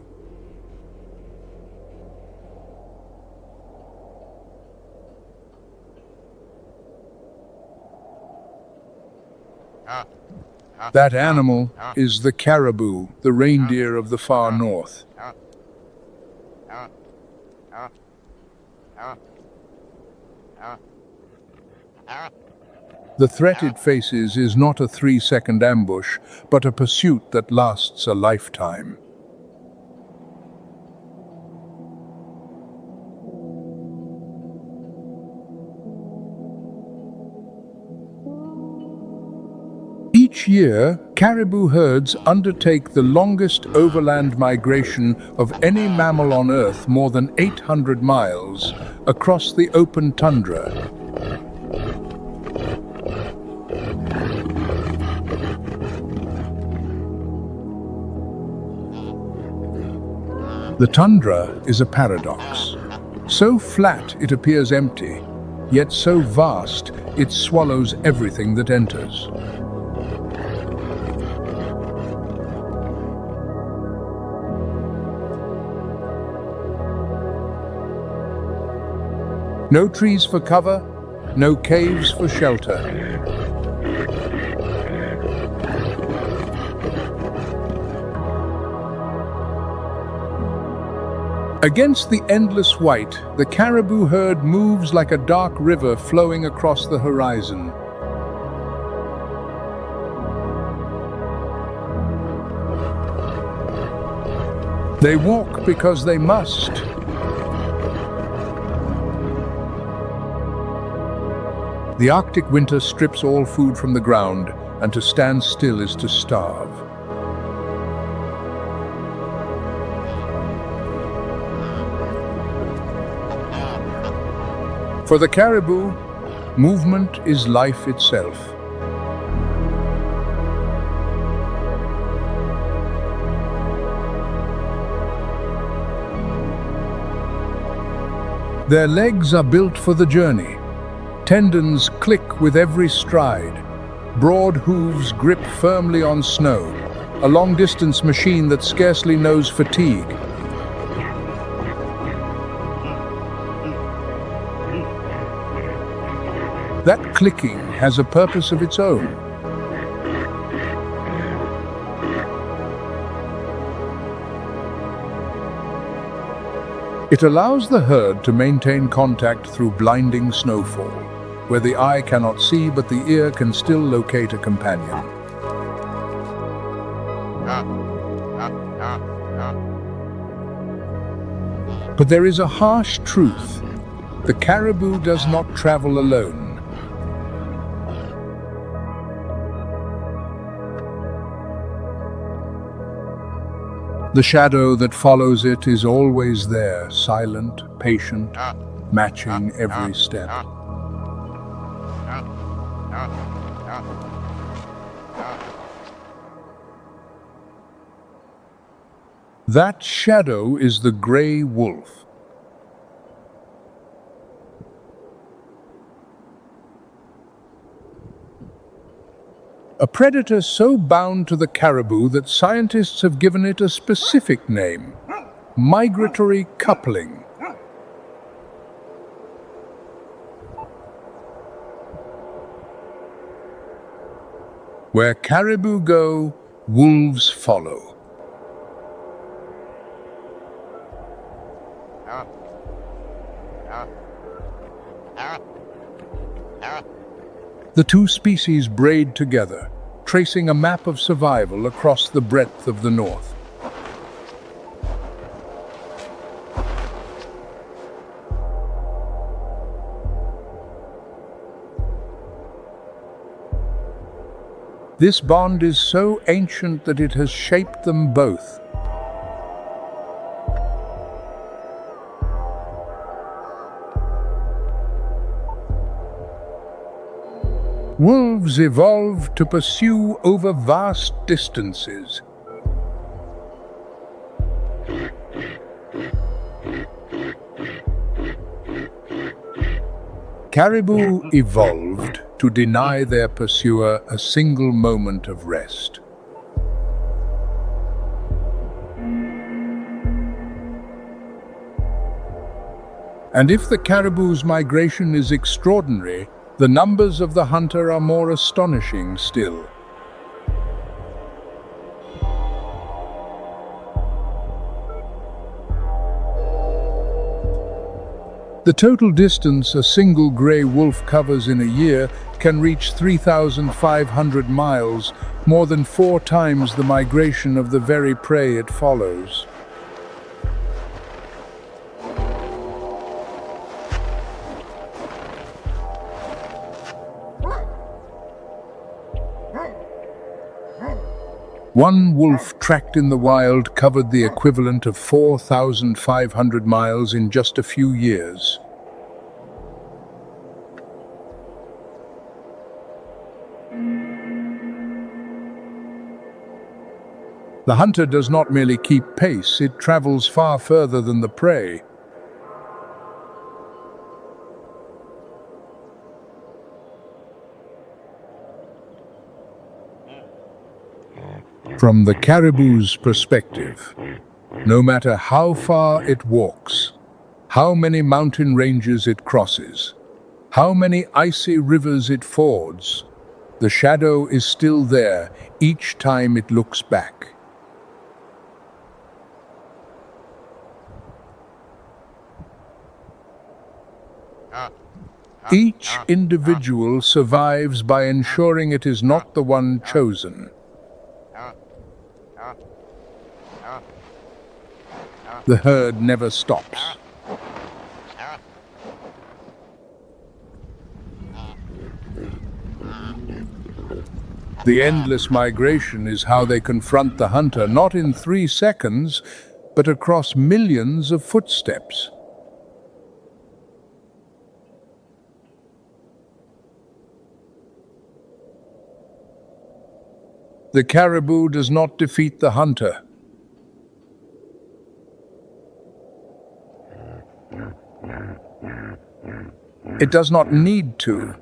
That animal is the caribou, the reindeer of the far north. The threat it faces is not a 3-second ambush, but a pursuit that lasts a lifetime. Each year, caribou herds undertake the longest overland migration of any mammal on Earth, more than 800 miles, across the open tundra. The tundra is a paradox. So flat it appears empty, yet so vast it swallows everything that enters. No trees for cover, no caves for shelter. Against the endless white, the caribou herd moves like a dark river flowing across the horizon. They walk because they must. The Arctic winter strips all food from the ground, and to stand still is to starve. For the caribou, movement is life itself. Their legs are built for the journey. Tendons click with every stride. Broad hooves grip firmly on snow, a long-distance machine that scarcely knows fatigue. That clicking has a purpose of its own. It allows the herd to maintain contact through blinding snowfall, where the eye cannot see but the ear can still locate a companion. But there is a harsh truth. The caribou does not travel alone. The shadow that follows it is always there, silent, patient, matching every step. That shadow is the gray wolf. A predator so bound to the caribou that scientists have given it a specific name: migratory coupling. Where caribou go, wolves follow. The two species braid together, tracing a map of survival across the breadth of the North. This bond is so ancient that it has shaped them both. Wolves evolved to pursue over vast distances. Caribou evolved to deny their pursuer a single moment of rest. And if the caribou's migration is extraordinary, the numbers of the hunter are more astonishing still. The total distance a single grey wolf covers in a year can reach 3,500 miles, more than 4 times the migration of the very prey it follows. One wolf tracked in the wild covered the equivalent of 4,500 miles in just a few years. The hunter does not merely keep pace, it travels far further than the prey. From the caribou's perspective, no matter how far it walks, how many mountain ranges it crosses, how many icy rivers it fords, the shadow is still there each time it looks back. Each individual survives by ensuring it is not the one chosen. The herd never stops. The endless migration is how they confront the hunter, not in 3 seconds, but across millions of footsteps. The caribou does not defeat the hunter. It does not need to.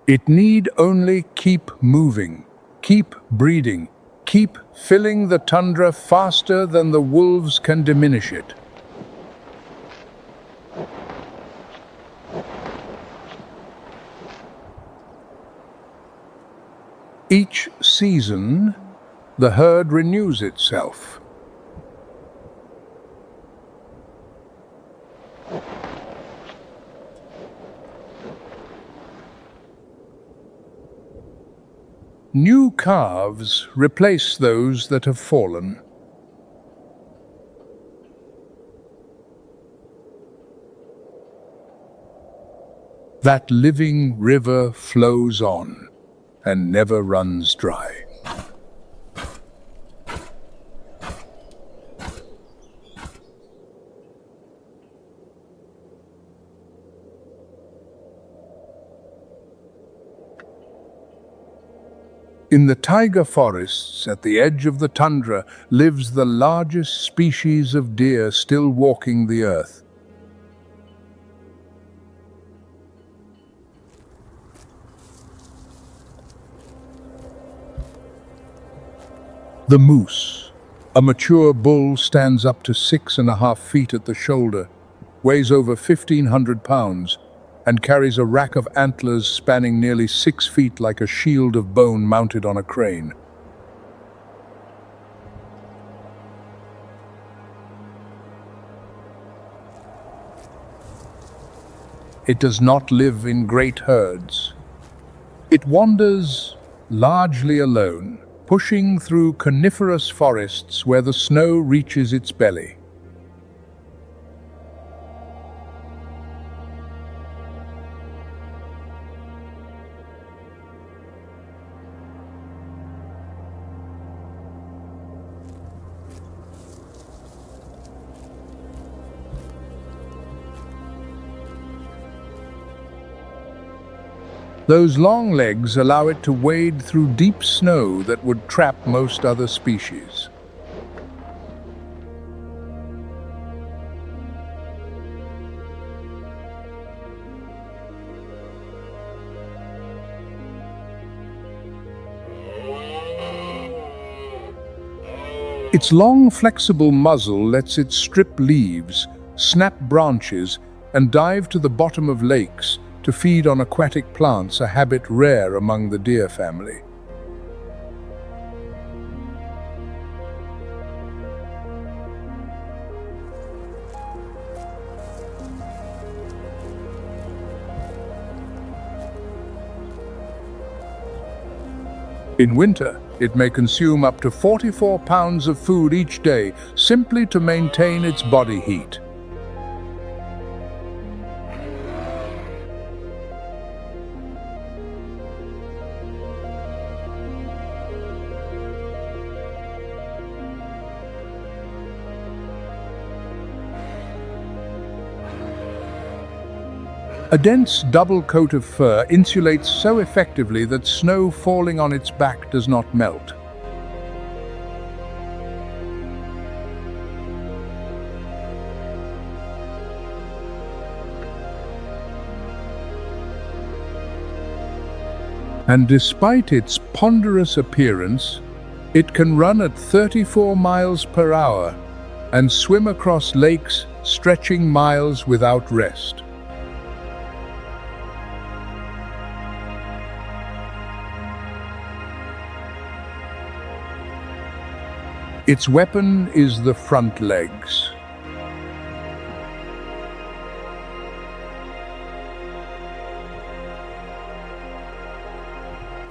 It need only keep moving, keep breeding, keep filling the tundra faster than the wolves can diminish it. Each season, the herd renews itself. New calves replace those that have fallen. That living river flows on and never runs dry. In the taiga forests at the edge of the tundra lives the largest species of deer still walking the earth. The moose. A mature bull stands up to 6.5 feet at the shoulder, weighs over 1,500 pounds, and carries a rack of antlers spanning nearly 6 feet like a shield of bone mounted on a crane. It does not live in great herds. It wanders largely alone, pushing through coniferous forests where the snow reaches its belly. Those long legs allow it to wade through deep snow that would trap most other species. Its long, flexible muzzle lets it strip leaves, snap branches, and dive to the bottom of lakes to feed on aquatic plants, a habit rare among the deer family. In winter, it may consume up to 44 pounds of food each day simply to maintain its body heat. A dense double coat of fur insulates so effectively that snow falling on its back does not melt. And despite its ponderous appearance, it can run at 34 miles per hour and swim across lakes stretching miles without rest. Its weapon is the front legs.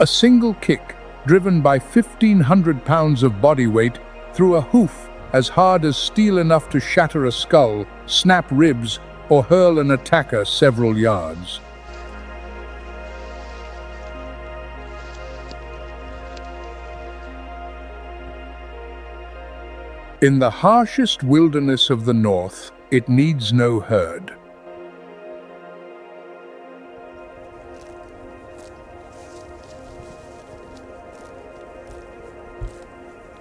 A single kick, driven by 1,500 pounds of body weight through a hoof as hard as steel enough to shatter a skull, snap ribs, or hurl an attacker several yards. In the harshest wilderness of the north, it needs no herd.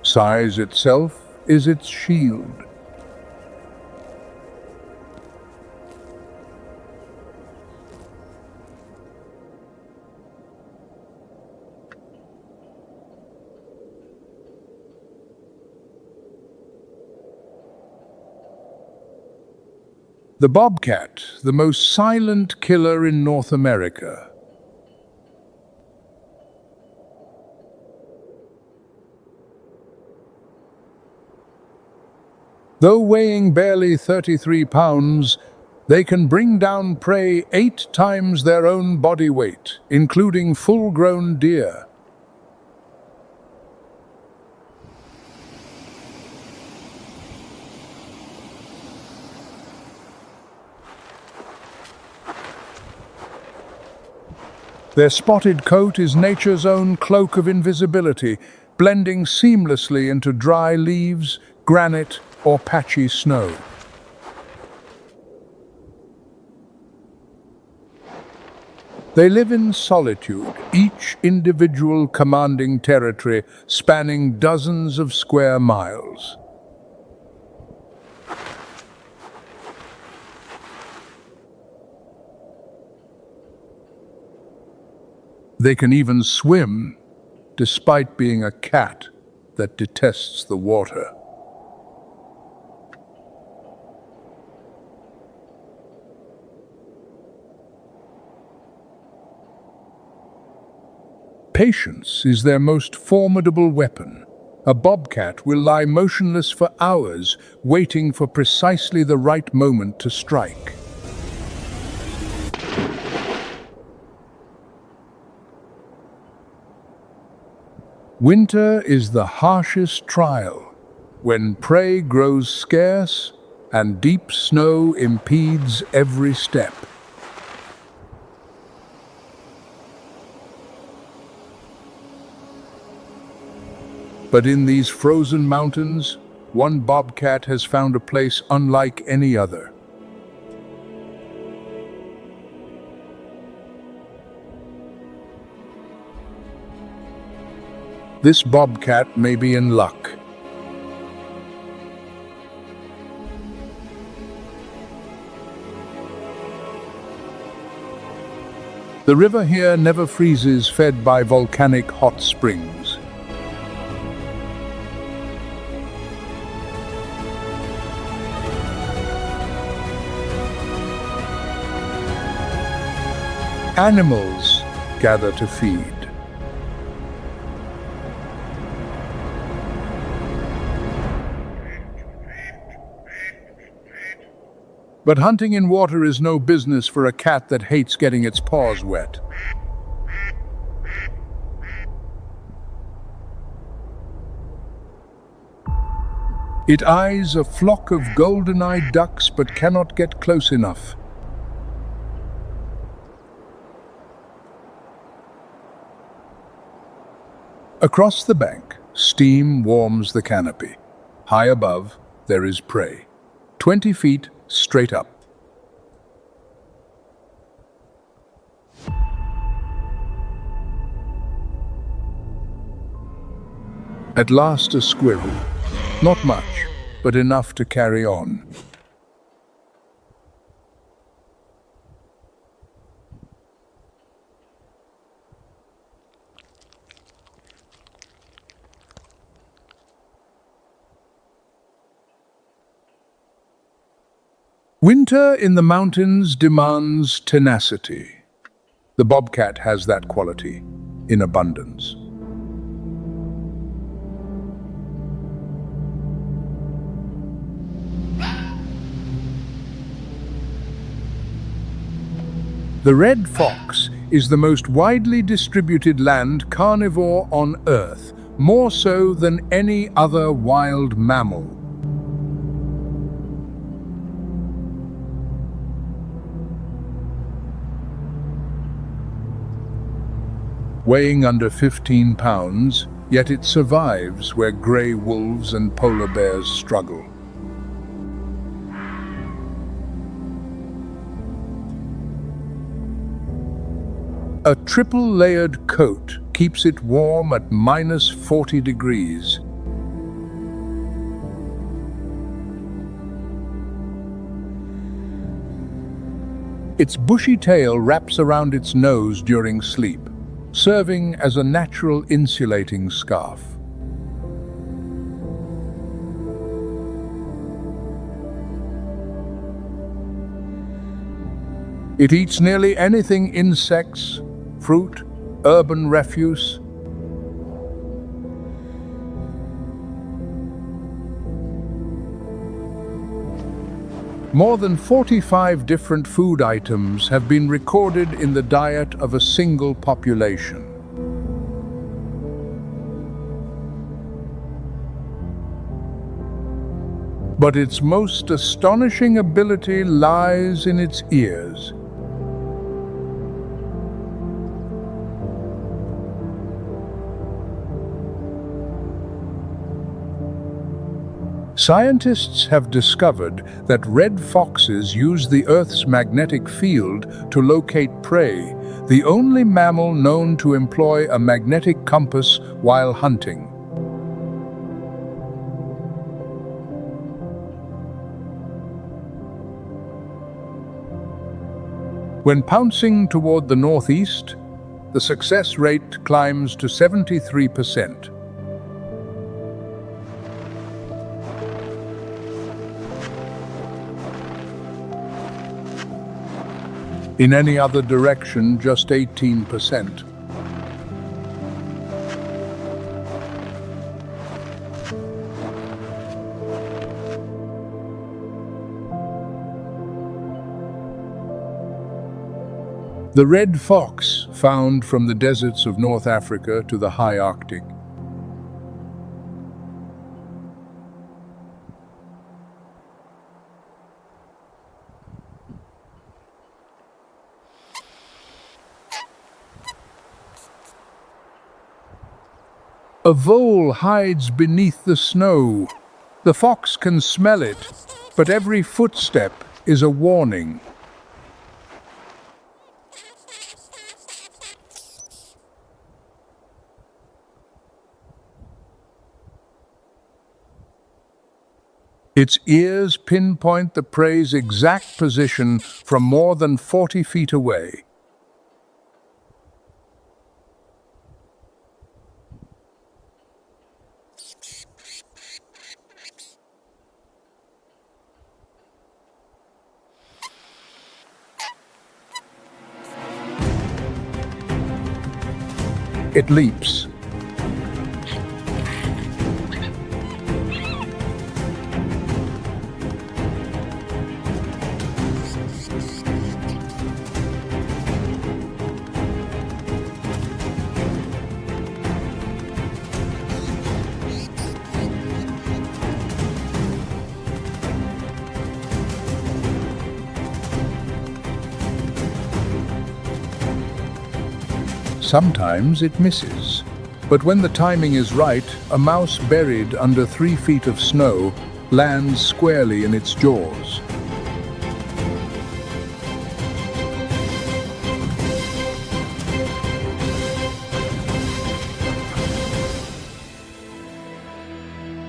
Size itself is its shield. The bobcat, the most silent killer in North America. Though weighing barely 33 pounds, they can bring down prey 8 times their own body weight, including full-grown deer. Their spotted coat is nature's own cloak of invisibility, blending seamlessly into dry leaves, granite, or patchy snow. They live in solitude, each individual commanding territory spanning dozens of square miles. They can even swim, despite being a cat that detests the water. Patience is their most formidable weapon. A bobcat will lie motionless for hours, waiting for precisely the right moment to strike. Winter is the harshest trial, when prey grows scarce and deep snow impedes every step. But in these frozen mountains, one bobcat has found a place unlike any other. This bobcat may be in luck. The river here never freezes, fed by volcanic hot springs. Animals gather to feed. But hunting in water is no business for a cat that hates getting its paws wet. It eyes a flock of golden-eyed ducks but cannot get close enough. Across the bank, steam warms the canopy. High above, there is prey. 20 feet straight up. At last a squirrel. Not much, but enough to carry on. Winter in the mountains demands tenacity. The bobcat has that quality, in abundance. The red fox is the most widely distributed land carnivore on Earth, more so than any other wild mammal. Weighing under 15 pounds, yet it survives where grey wolves and polar bears struggle. A triple-layered coat keeps it warm at -40 degrees. Its bushy tail wraps around its nose during sleep, serving as a natural insulating scarf. It eats nearly anything: insects, fruit, urban refuse. More than 45 different food items have been recorded in the diet of a single population. But its most astonishing ability lies in its ears. Scientists have discovered that red foxes use the Earth's magnetic field to locate prey, the only mammal known to employ a magnetic compass while hunting. When pouncing toward the northeast, the success rate climbs to 73%. In any other direction, just 18%. The red fox, found from the deserts of North Africa to the high Arctic. A vole hides beneath the snow. The fox can smell it, but every footstep is a warning. Its ears pinpoint the prey's exact position from more than 40 feet away. It leaps. Sometimes it misses. But when the timing is right, a mouse buried under 3 feet of snow lands squarely in its jaws.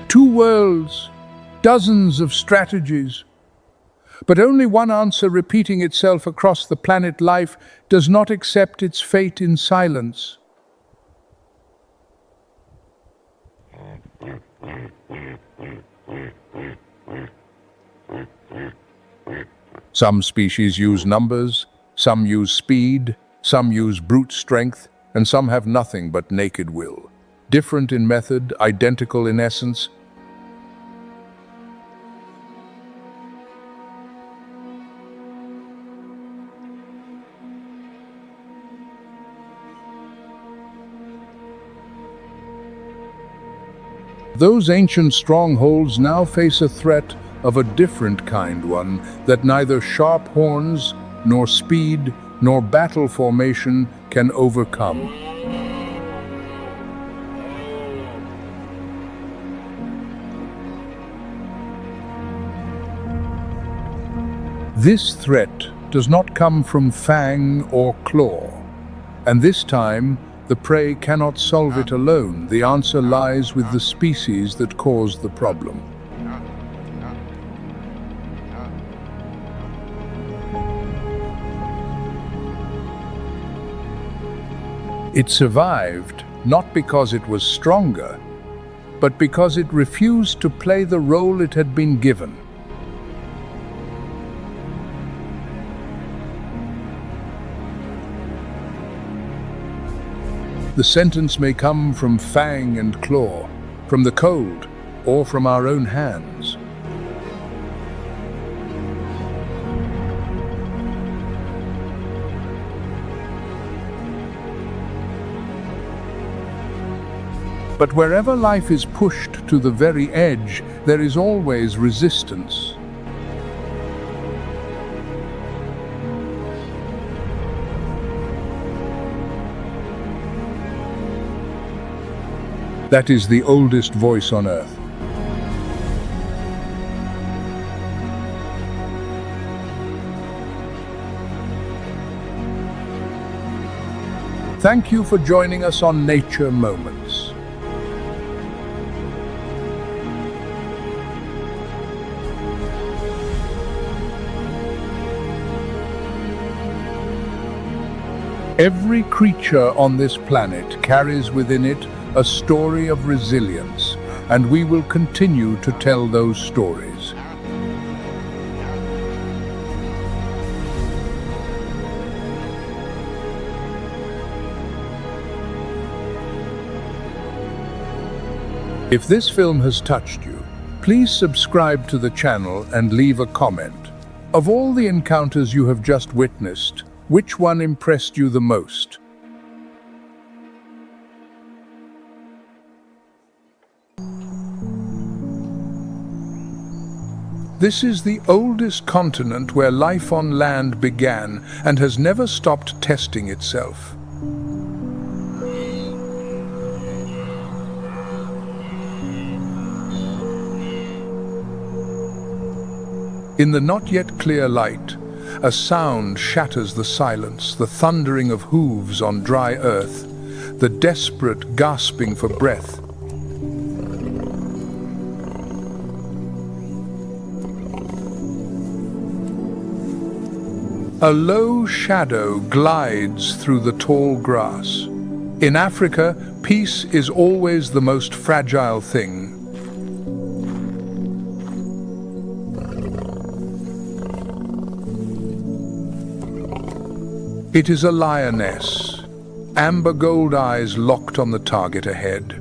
Two worlds, dozens of strategies. But only one answer repeating itself across the planet. Life does not accept its fate in silence. Some species use numbers, some use speed, some use brute strength, and some have nothing but naked will. Different in method, identical in essence. Those ancient strongholds now face a threat of a different kind, one that neither sharp horns, nor speed, nor battle formation can overcome. This threat does not come from fang or claw, and this time the prey cannot solve it alone. The answer lies with the species that caused the problem. It survived not because it was stronger, but because it refused to play the role it had been given. The sentence may come from fang and claw, from the cold, or from our own hands. But wherever life is pushed to the very edge, there is always resistance. That is the oldest voice on earth. Thank you for joining us on Nature Moments. Every creature on this planet carries within it a story of resilience, and we will continue to tell those stories. If this film has touched you, please subscribe to the channel and leave a comment. Of all the encounters you have just witnessed, which one impressed you the most? This is the oldest continent where life on land began and has never stopped testing itself. In the not yet clear light, a sound shatters the silence, the thundering of hooves on dry earth, the desperate gasping for breath. A low shadow glides through the tall grass. In Africa, peace is always the most fragile thing. It is a lioness, amber gold eyes locked on the target ahead.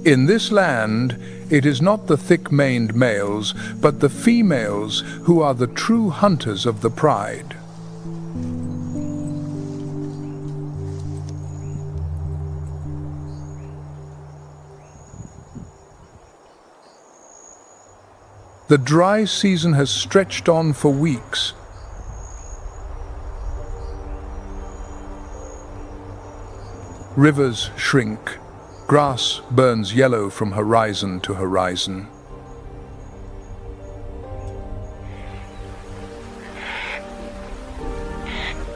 In this land, it is not the thick-maned males, but the females who are the true hunters of the pride. The dry season has stretched on for weeks. Rivers shrink. Grass burns yellow from horizon to horizon.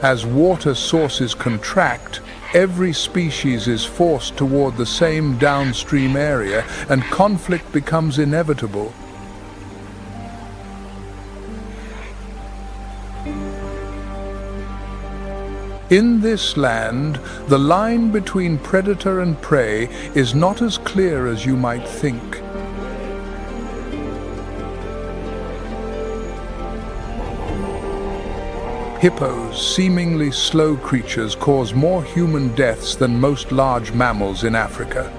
As water sources contract, every species is forced toward the same downstream area, and conflict becomes inevitable. In this land, the line between predator and prey is not as clear as you might think. Hippos, seemingly slow creatures, cause more human deaths than most large mammals in Africa.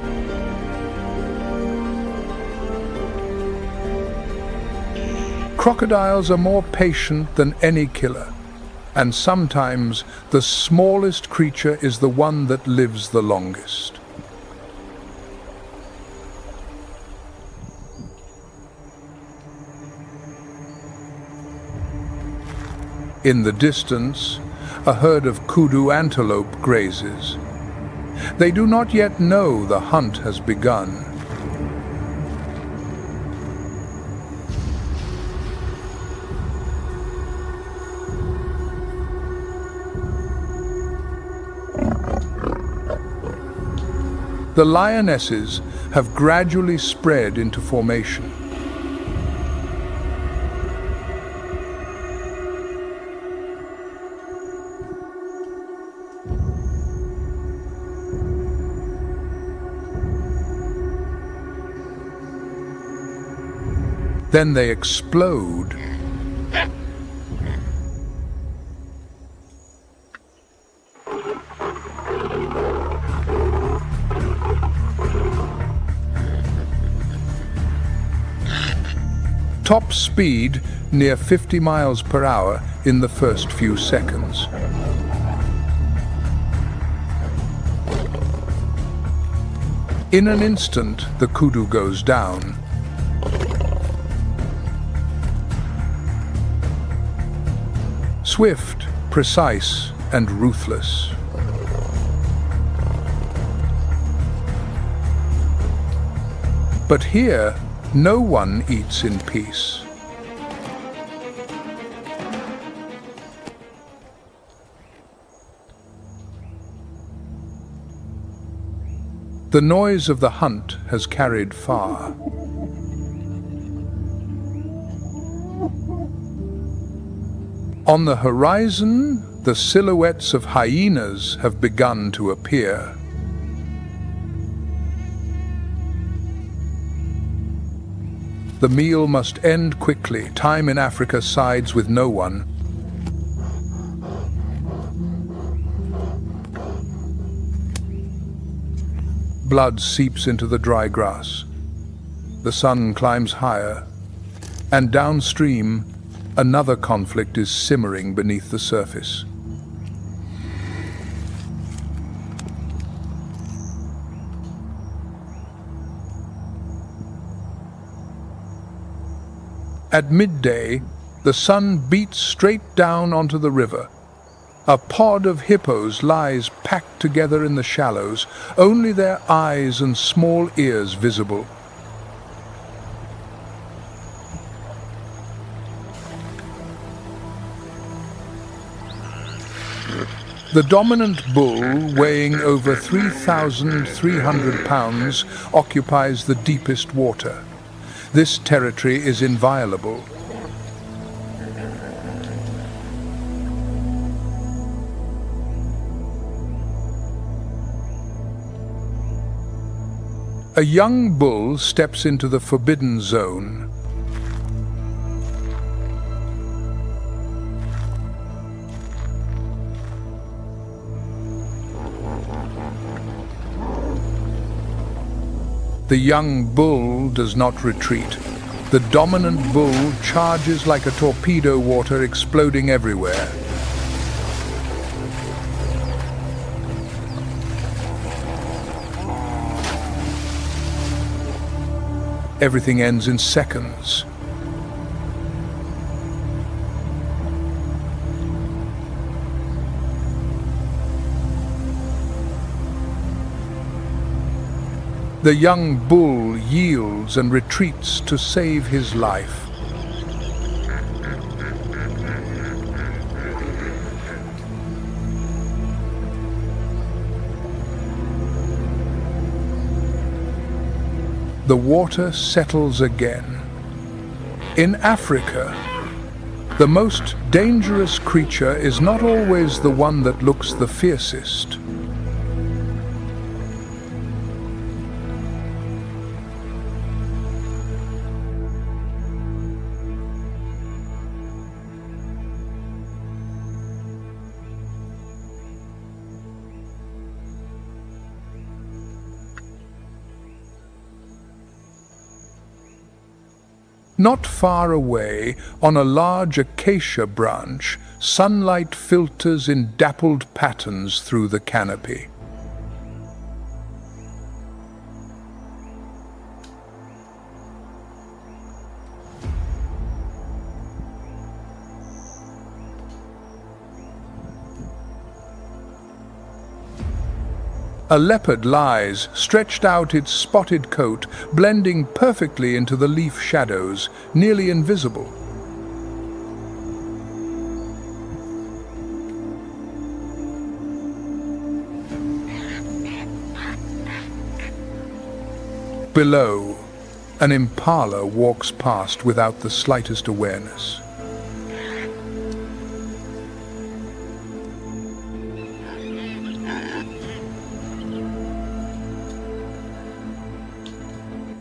Crocodiles are more patient than any killer. And sometimes the smallest creature is the one that lives the longest. In the distance, a herd of kudu antelope grazes. They do not yet know the hunt has begun. The lionesses have gradually spread into formation. Then they explode, Top speed near 50 miles per hour in the first few seconds. In an instant, the kudu goes down. Swift, precise, and ruthless. But here, no one eats in peace. The noise of the hunt has carried far. On the horizon, the silhouettes of hyenas have begun to appear. The meal must end quickly. Time in Africa sides with no one. Blood seeps into the dry grass. The sun climbs higher, and downstream, another conflict is simmering beneath the surface. At midday, the sun beats straight down onto the river. A pod of hippos lies packed together in the shallows, only their eyes and small ears visible. The dominant bull, weighing over 3,300 pounds, occupies the deepest water. This territory is inviolable. A young bull steps into the forbidden zone. The young bull does not retreat. The dominant bull charges like a torpedo, water exploding everywhere. Everything ends in seconds. The young bull yields and retreats to save his life. The water settles again. In Africa, the most dangerous creature is not always the one that looks the fiercest. Not far away, on a large acacia branch, sunlight filters in dappled patterns through the canopy. A leopard lies, stretched out its spotted coat, blending perfectly into the leaf shadows, nearly invisible. Below, an impala walks past without the slightest awareness.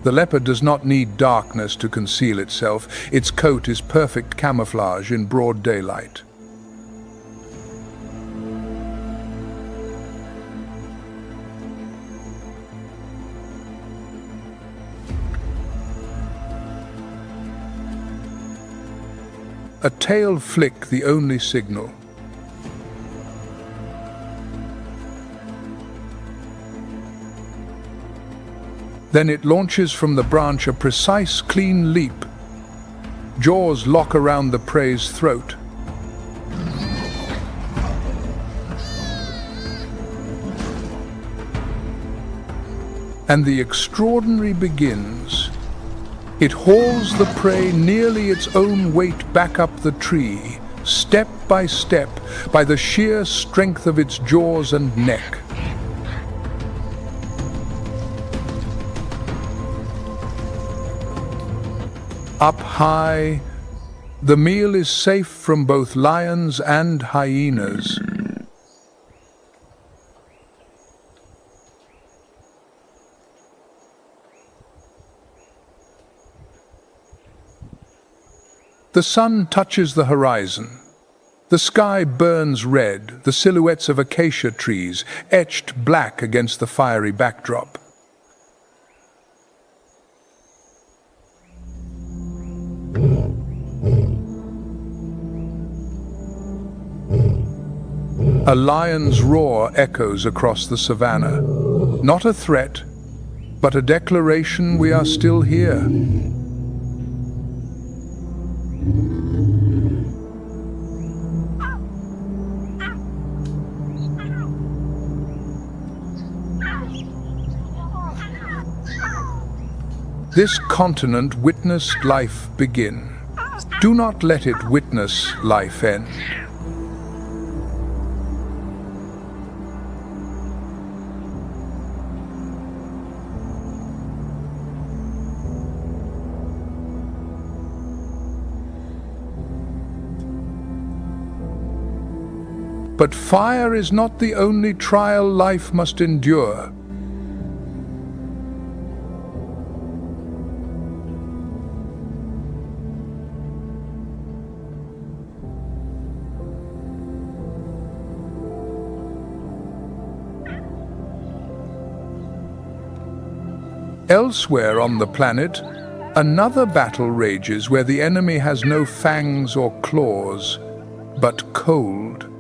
The leopard does not need darkness to conceal itself. Its coat is perfect camouflage in broad daylight. a tail flick the only signal. Then it launches from the branch a precise, clean leap. Jaws lock around the prey's throat. And the extraordinary begins. It hauls the prey nearly its own weight back up the tree, step by step, by the sheer strength of its jaws and neck. Up high, the meal is safe from both lions and hyenas. The sun touches the horizon. The sky burns red, the silhouettes of acacia trees etched black against the fiery backdrop. A lion's roar echoes across the savanna. Not a threat, but a declaration we are still here. This continent witnessed life begin. Do not let it witness life end. But fire is not the only trial life must endure. Elsewhere on the planet, another battle rages where the enemy has no fangs or claws, but cold.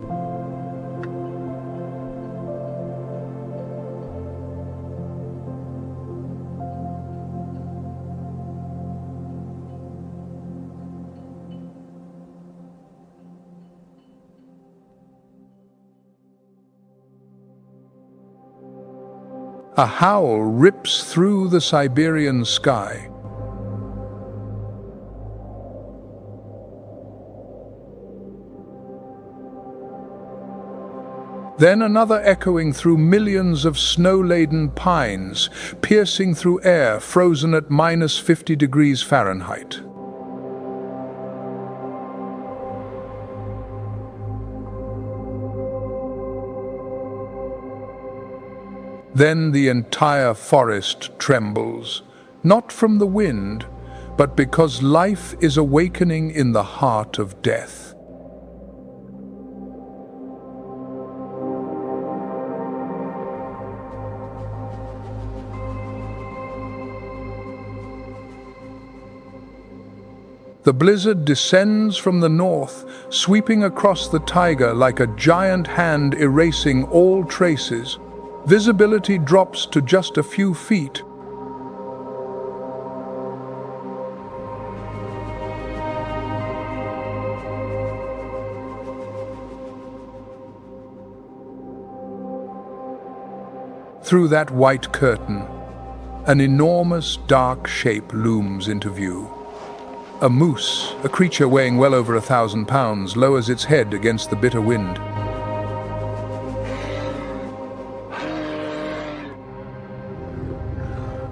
A howl rips through the Siberian sky. Then another echoing through millions of snow-laden pines, piercing through air frozen at -50 degrees Fahrenheit. Then the entire forest trembles, not from the wind, but because life is awakening in the heart of death. The blizzard descends from the north, sweeping across the taiga like a giant hand erasing all traces. Visibility drops to just a few feet. Through that white curtain, an enormous dark shape looms into view. A moose, a creature weighing well over 1,000 pounds, lowers its head against the bitter wind.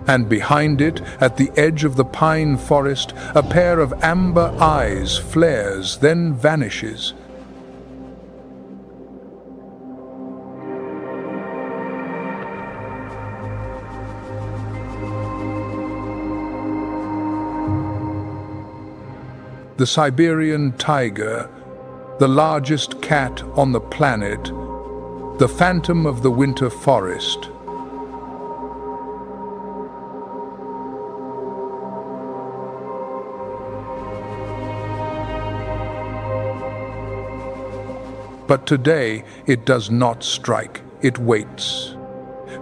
And behind it, at the edge of the pine forest, a pair of amber eyes flares, then vanishes. The Siberian tiger, the largest cat on the planet, the phantom of the winter forest. But today, it does not strike, it waits.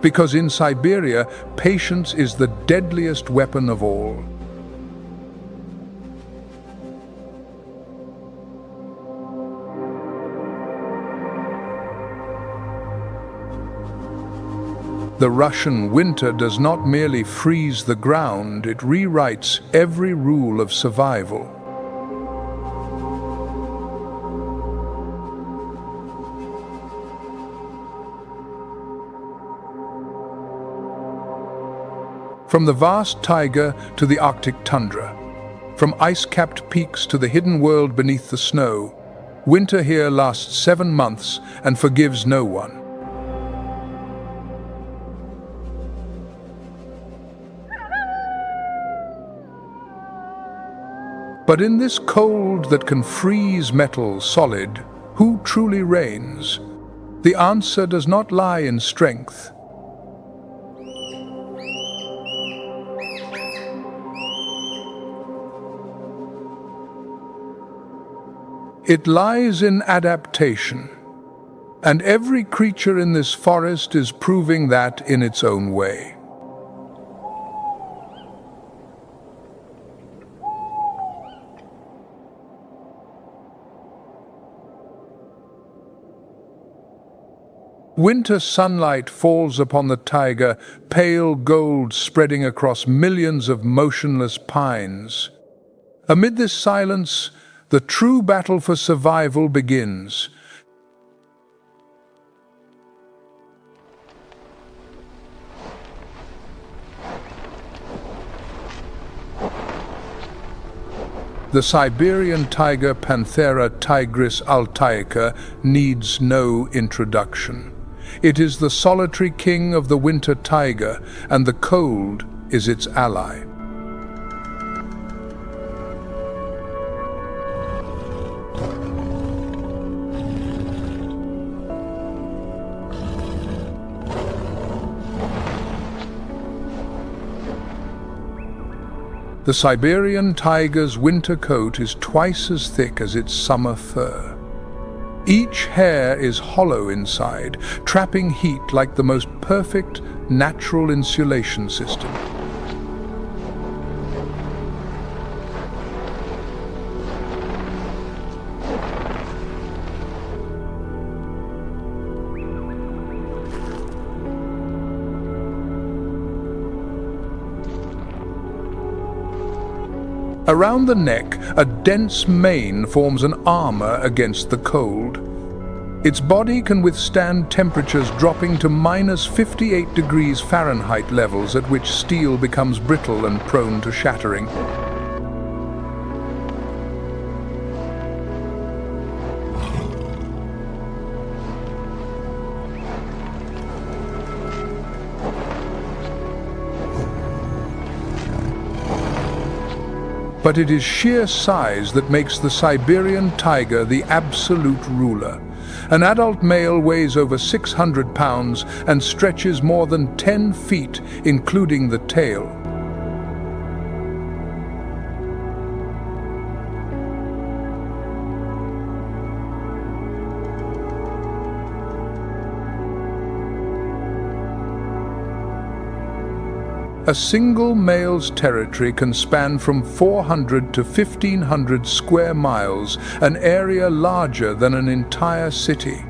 Because in Siberia, patience is the deadliest weapon of all. The Russian winter does not merely freeze the ground, it rewrites every rule of survival. From the vast taiga to the Arctic tundra, from ice-capped peaks to the hidden world beneath the snow, winter here lasts 7 months and forgives no one. But in this cold that can freeze metal solid, who truly reigns? The answer does not lie in strength. It lies in adaptation. And every creature in this forest is proving that in its own way. Winter sunlight falls upon the taiga, pale gold spreading across millions of motionless pines. Amid this silence, the true battle for survival begins. The Siberian tiger Panthera tigris altaica needs no introduction. It is the solitary king of the winter taiga, and the cold is its ally. The Siberian tiger's winter coat is twice as thick as its summer fur. Each hair is hollow inside, trapping heat like the most perfect natural insulation system. Around the neck, a dense mane forms an armor against the cold. Its body can withstand temperatures dropping to -58 degrees Fahrenheit levels at which steel becomes brittle and prone to shattering. But it is sheer size that makes the Siberian tiger the absolute ruler. An adult male weighs over 600 pounds and stretches more than 10 feet, including the tail. A single male's territory can span from 400 to 1,500 square miles, an area larger than an entire city.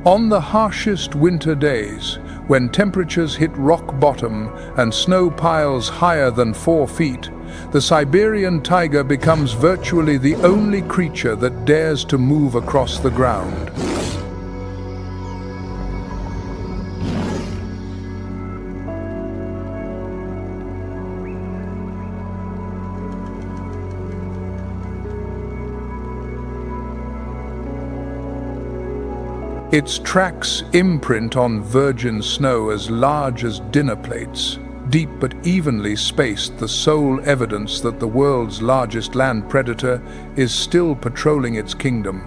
On the harshest winter days, when temperatures hit rock bottom and snow piles higher than 4 feet, the Siberian tiger becomes virtually the only creature that dares to move across the ground. Its tracks imprint on virgin snow as large as dinner plates, deep but evenly spaced, the sole evidence that the world's largest land predator is still patrolling its kingdom.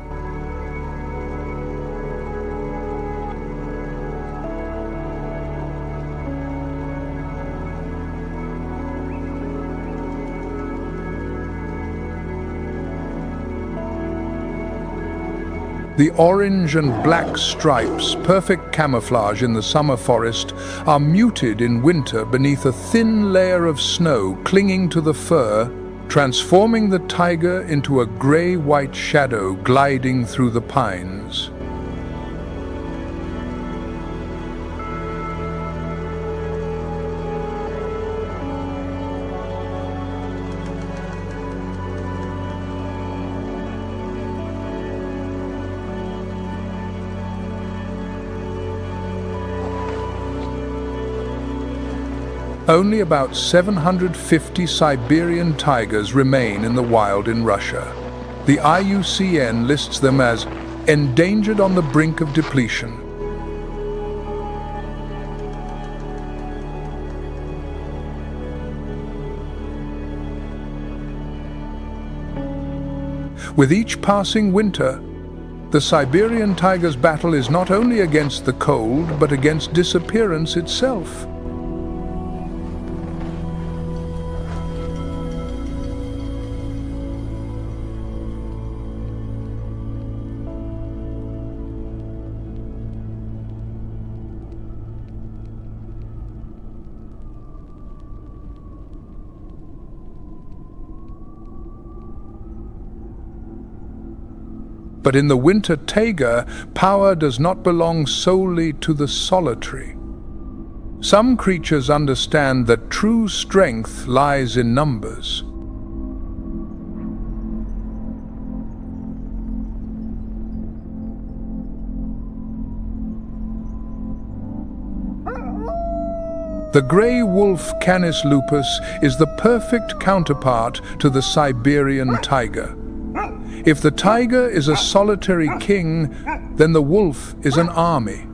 The orange and black stripes, perfect camouflage in the summer forest, are muted in winter beneath a thin layer of snow clinging to the fur, transforming the tiger into a gray-white shadow gliding through the pines. Only about 750 Siberian tigers remain in the wild in Russia. The IUCN lists them as endangered on the brink of depletion. With each passing winter, the Siberian tiger's battle is not only against the cold, but against disappearance itself. But in the winter taiga, power does not belong solely to the solitary. Some creatures understand that true strength lies in numbers. The grey wolf Canis lupus is the perfect counterpart to the Siberian tiger. If the tiger is a solitary king, then the wolf is an army.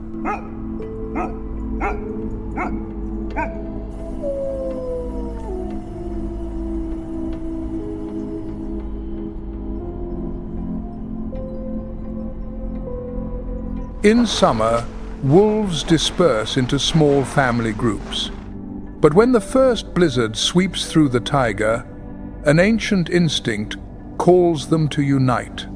In summer, wolves disperse into small family groups. But when the first blizzard sweeps through the taiga, an ancient instinct calls them to unite.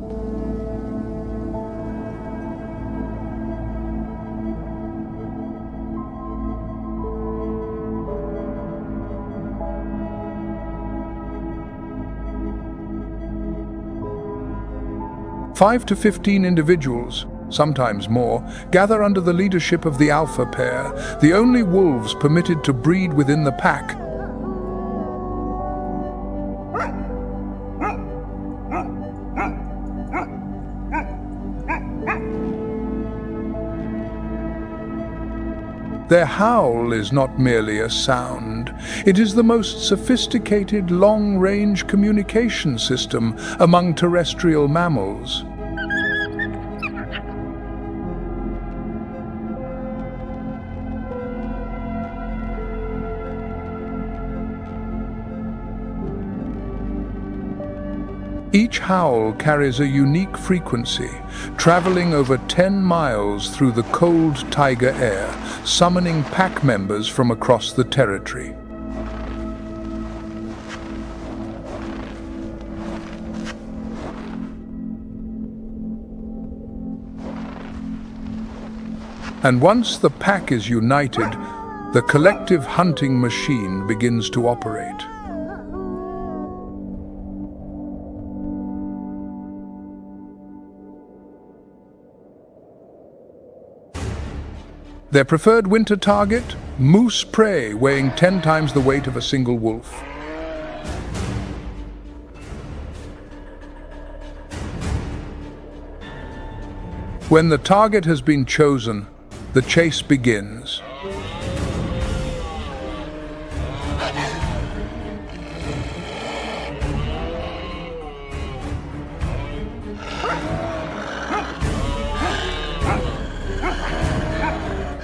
Five to 15 individuals, sometimes more, gather under the leadership of the alpha pair, the only wolves permitted to breed within the pack. Their howl is not merely a sound. It is the most sophisticated long-range communication system among terrestrial mammals. Each howl carries a unique frequency, traveling over 10 miles through the cold taiga air, summoning pack members from across the territory. And once the pack is united, the collective hunting machine begins to operate. Their preferred winter target? Moose prey weighing 10 times the weight of a single wolf. When the target has been chosen, the chase begins.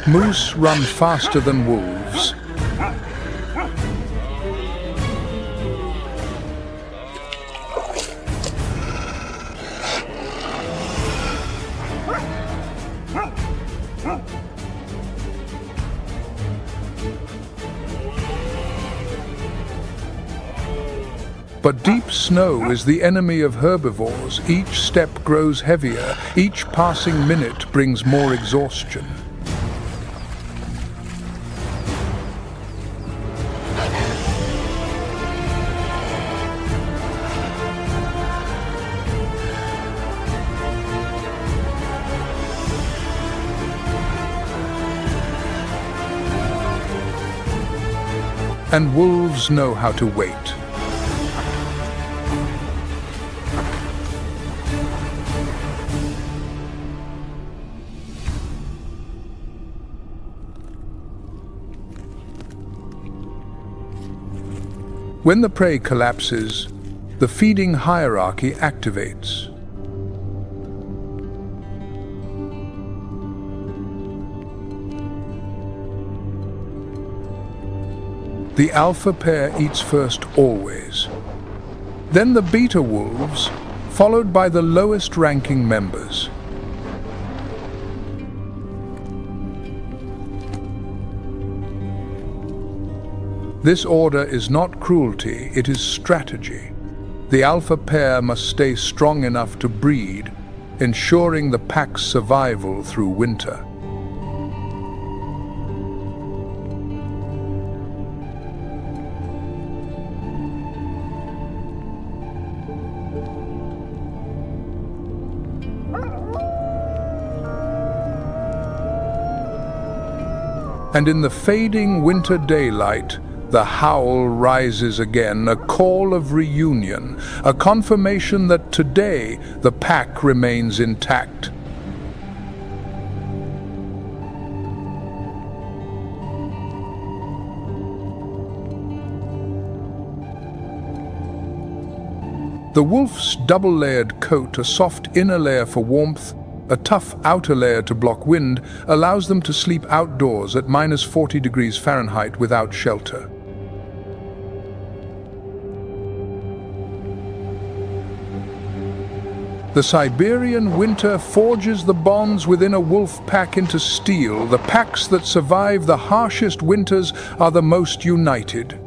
Moose run faster than wolves. But deep snow is the enemy of herbivores. Each step grows heavier, each passing minute brings more exhaustion. And wolves know how to wait. When the prey collapses, the feeding hierarchy activates. The alpha pair eats first always. Then the beta wolves, followed by the lowest ranking members. This order is not cruelty, it is strategy. The alpha pair must stay strong enough to breed, ensuring the pack's survival through winter. And in the fading winter daylight, the howl rises again, a call of reunion, a confirmation that today the pack remains intact. The wolf's double-layered coat, a soft inner layer for warmth, a tough outer layer to block wind, allows them to sleep outdoors at -40 degrees Fahrenheit without shelter. The Siberian winter forges the bonds within a wolf pack into steel. The packs that survive the harshest winters are the most united.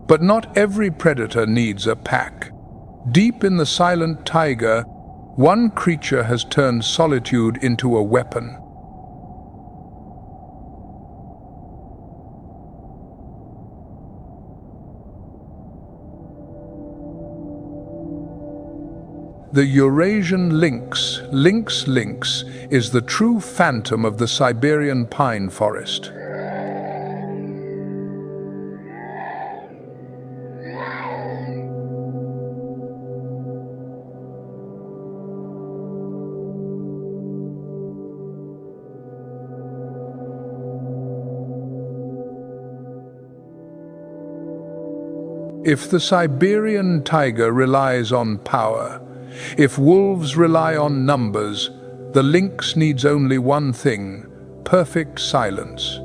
But not every predator needs a pack. Deep in the silent taiga, one creature has turned solitude into a weapon. The Eurasian lynx, lynx, is the true phantom of the Siberian pine forest. If the Siberian tiger relies on power, if wolves rely on numbers, the lynx needs only one thing: perfect silence.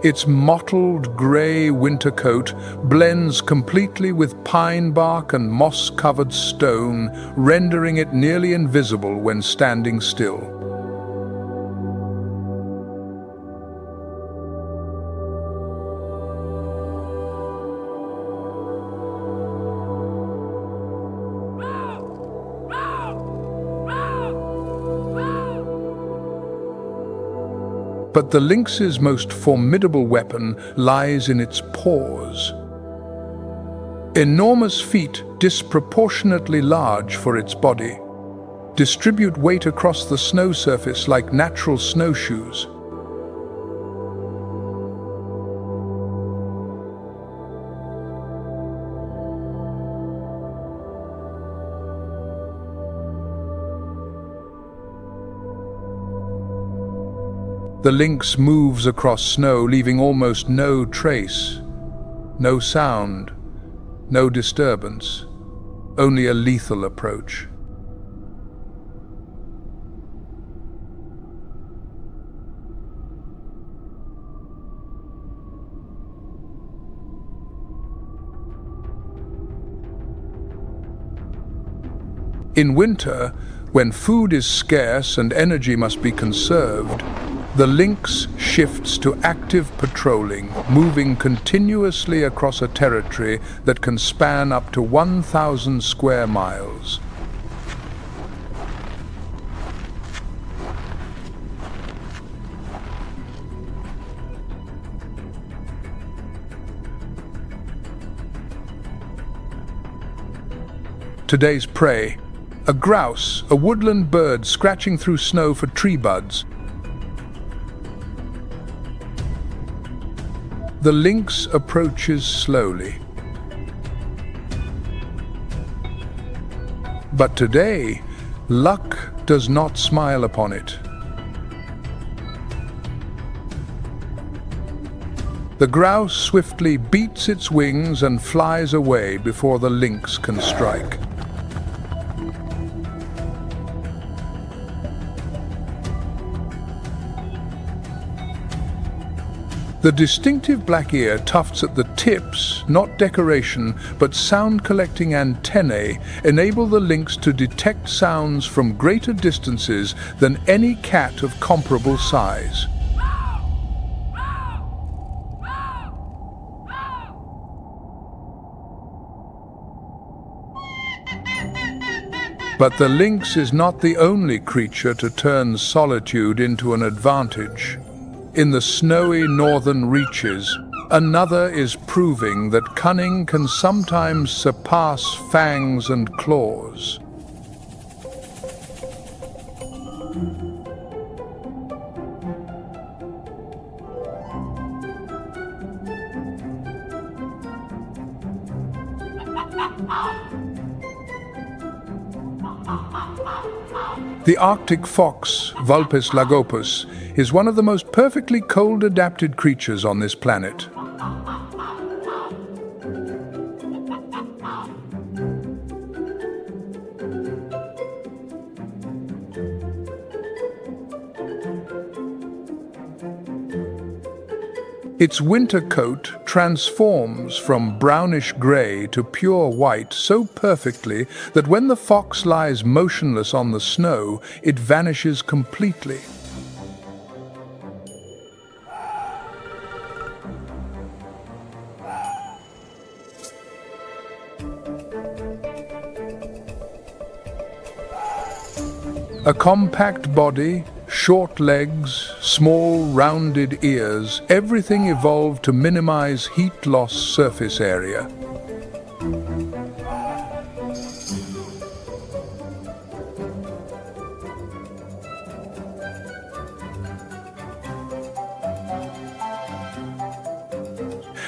Its mottled grey winter coat blends completely with pine bark and moss-covered stone, rendering it nearly invisible when standing still. But the lynx's most formidable weapon lies in its paws. Enormous feet, disproportionately large for its body, distribute weight across the snow surface like natural snowshoes. The lynx moves across snow, leaving almost no trace, no sound, No disturbance, only a lethal approach. In winter, when food is scarce and energy must be conserved, the lynx shifts to active patrolling, moving continuously across a territory that can span up to 1,000 square miles. Today's prey: a grouse, a woodland bird scratching through snow for tree buds. The lynx approaches slowly. But today, luck does not smile upon it. The grouse swiftly beats its wings and flies away before the lynx can strike. The distinctive black ear tufts at the tips, not decoration, but sound-collecting antennae, enable the lynx to detect sounds from greater distances than any cat of comparable size. But the lynx is not the only creature to turn solitude into an advantage. In the snowy northern reaches, another is proving that cunning can sometimes surpass fangs and claws. The Arctic fox, Vulpes lagopus, is one of the most perfectly cold-adapted creatures on this planet. Its winter coat transforms from brownish-gray to pure white so perfectly that when the fox lies motionless on the snow, it vanishes completely. A compact body, short legs, small rounded ears, everything evolved to minimize heat loss surface area.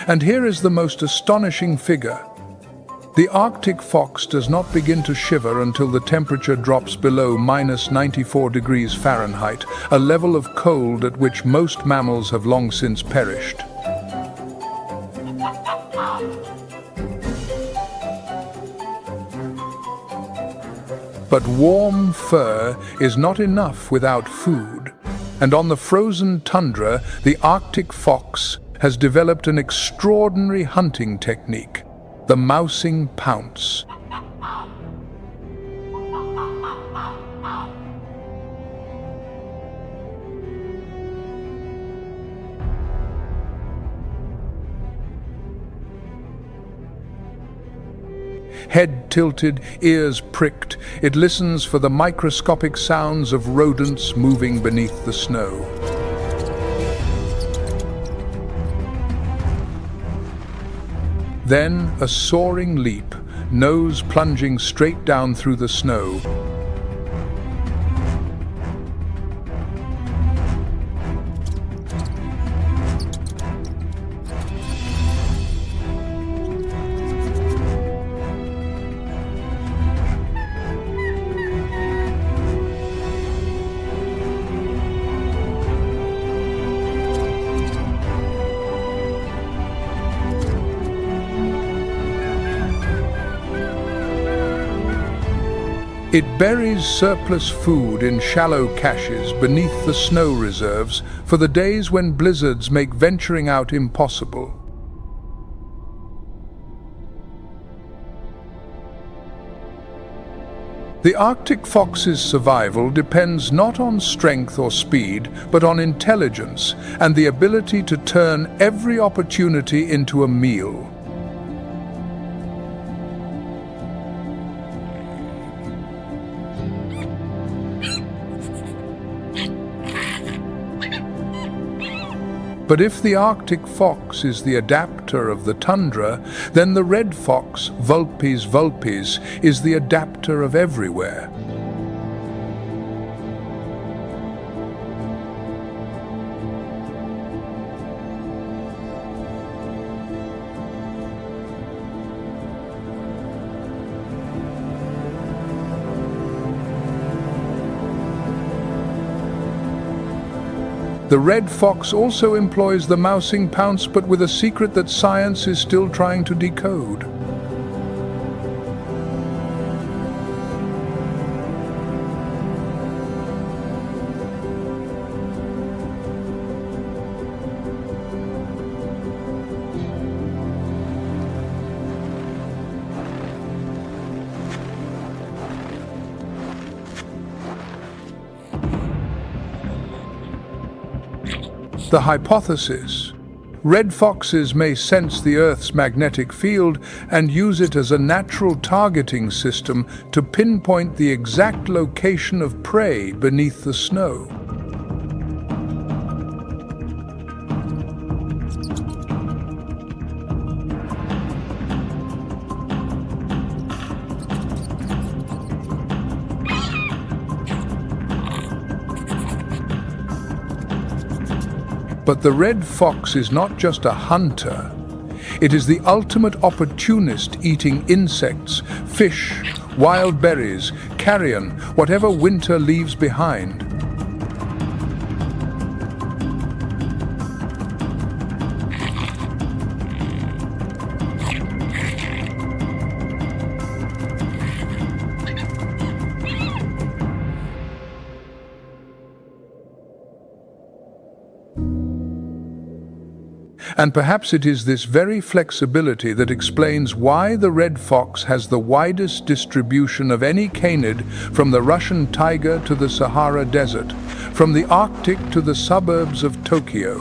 And here is the most astonishing figure. The Arctic fox does not begin to shiver until the temperature drops below -94 degrees Fahrenheit, a level of cold at which most mammals have long since perished. But warm fur is not enough without food, and on the frozen tundra, the Arctic fox has developed an extraordinary hunting technique: the mousing pounce. Head tilted, ears pricked, it listens for the microscopic sounds of rodents moving beneath the snow. Then a soaring leap, nose plunging straight down through the snow. It buries surplus food in shallow caches beneath the snow reserves for the days when blizzards make venturing out impossible. The Arctic fox's survival depends not on strength or speed, but on intelligence and the ability to turn every opportunity into a meal. But if the Arctic fox is the adapter of the tundra, then the red fox, Vulpes vulpes, is the adapter of everywhere. The red fox also employs the mousing pounce, but with a secret that science is still trying to decode. The hypothesis: red foxes may sense the Earth's magnetic field and use it as a natural targeting system to pinpoint the exact location of prey beneath the snow. But the red fox is not just a hunter. It is the ultimate opportunist, eating insects, fish, wild berries, carrion, whatever winter leaves behind. And perhaps it is this very flexibility that explains why the red fox has the widest distribution of any canid, from the Russian taiga to the Sahara Desert, from the Arctic to the suburbs of Tokyo.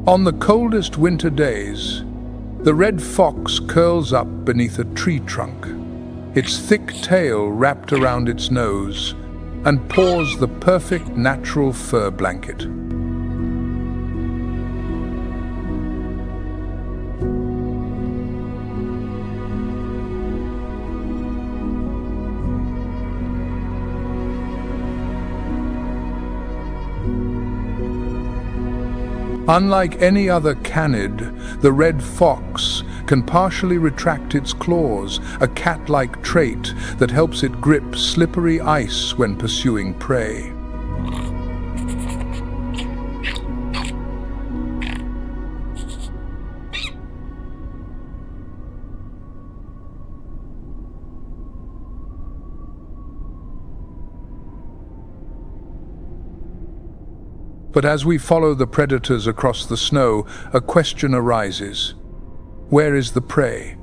On the coldest winter days, the red fox curls up beneath a tree trunk, its thick tail wrapped around its nose, and paws the perfect natural fur blanket. Unlike any other canid, the red fox can partially retract its claws, a cat-like trait that helps it grip slippery ice when pursuing prey. But as we follow the predators across the snow, a question arises. Where is the prey?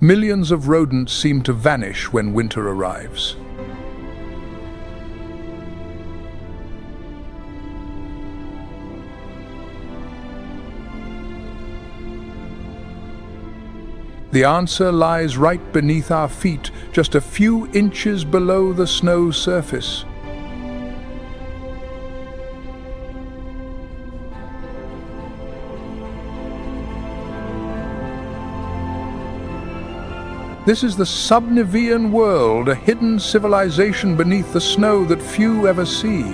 Millions of rodents seem to vanish when winter arrives. The answer lies right beneath our feet, just a few inches below the snow surface. This is the Subnivean world, a hidden civilization beneath the snow that few ever see.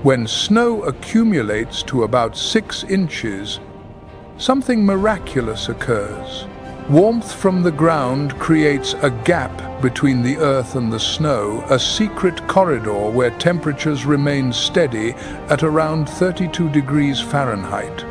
When snow accumulates to about 6 inches, something miraculous occurs. Warmth from the ground creates a gap between the earth and the snow, a secret corridor where temperatures remain steady at around 32 degrees Fahrenheit.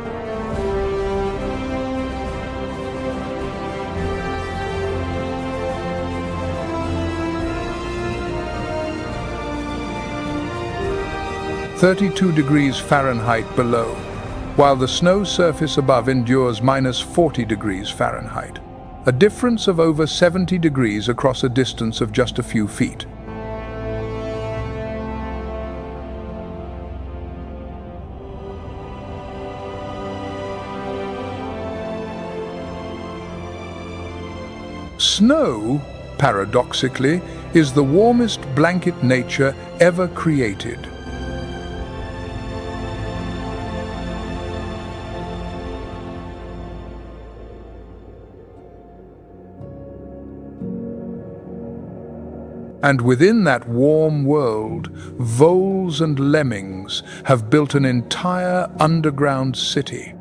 -32 degrees Fahrenheit below, while the snow surface above endures -40 degrees Fahrenheit, a difference of over 70 degrees across a distance of just a few feet. Snow, paradoxically, is the warmest blanket nature ever created. And within that warm world, voles and lemmings have built an entire underground city.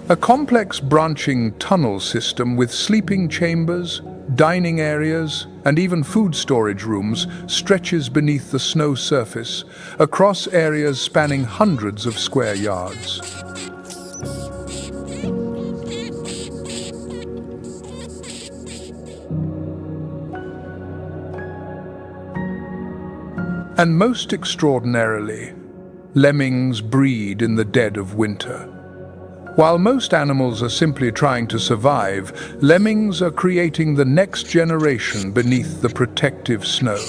A complex branching tunnel system with sleeping chambers, dining areas, and even food storage rooms stretches beneath the snow surface, across areas spanning hundreds of square yards. And most extraordinarily, lemmings breed in the dead of winter. While most animals are simply trying to survive, lemmings are creating the next generation beneath the protective snow.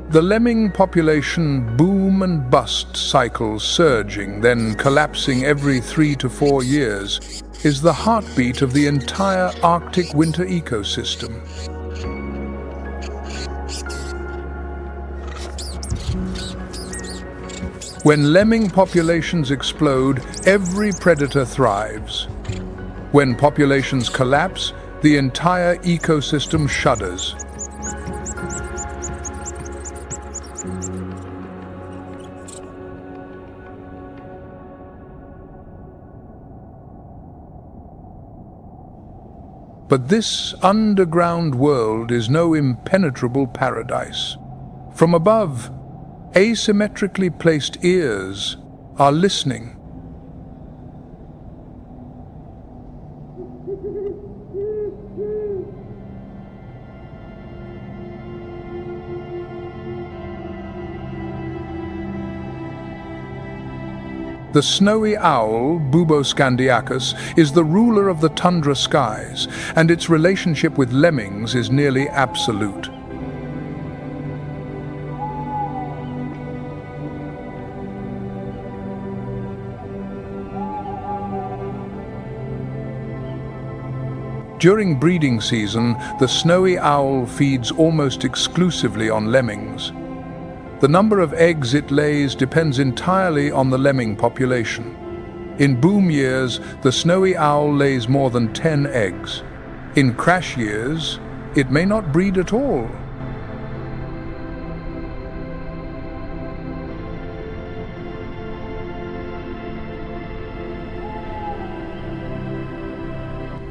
The lemming population boom and bust cycles, surging, then collapsing every 3 to 4 years, is the heartbeat of the entire Arctic winter ecosystem. When lemming populations explode, every predator thrives. When populations collapse, the entire ecosystem shudders. But this underground world is no impenetrable paradise. From above, asymmetrically placed ears are listening. The snowy owl, Buboscandiacus, is the ruler of the tundra skies, and its relationship with lemmings is nearly absolute. During breeding season, the snowy owl feeds almost exclusively on lemmings. The number of eggs it lays depends entirely on the lemming population. In boom years, the snowy owl lays more than 10 eggs. In crash years, it may not breed at all.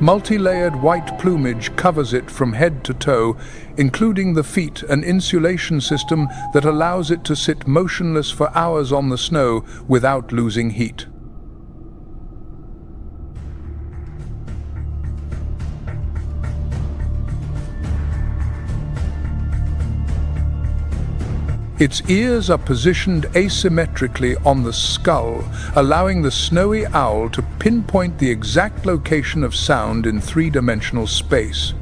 Multi-layered white plumage covers it from head to toe, including the feet, an insulation system that allows it to sit motionless for hours on the snow without losing heat. Its ears are positioned asymmetrically on the skull, allowing the snowy owl to pinpoint the exact location of sound in three-dimensional space.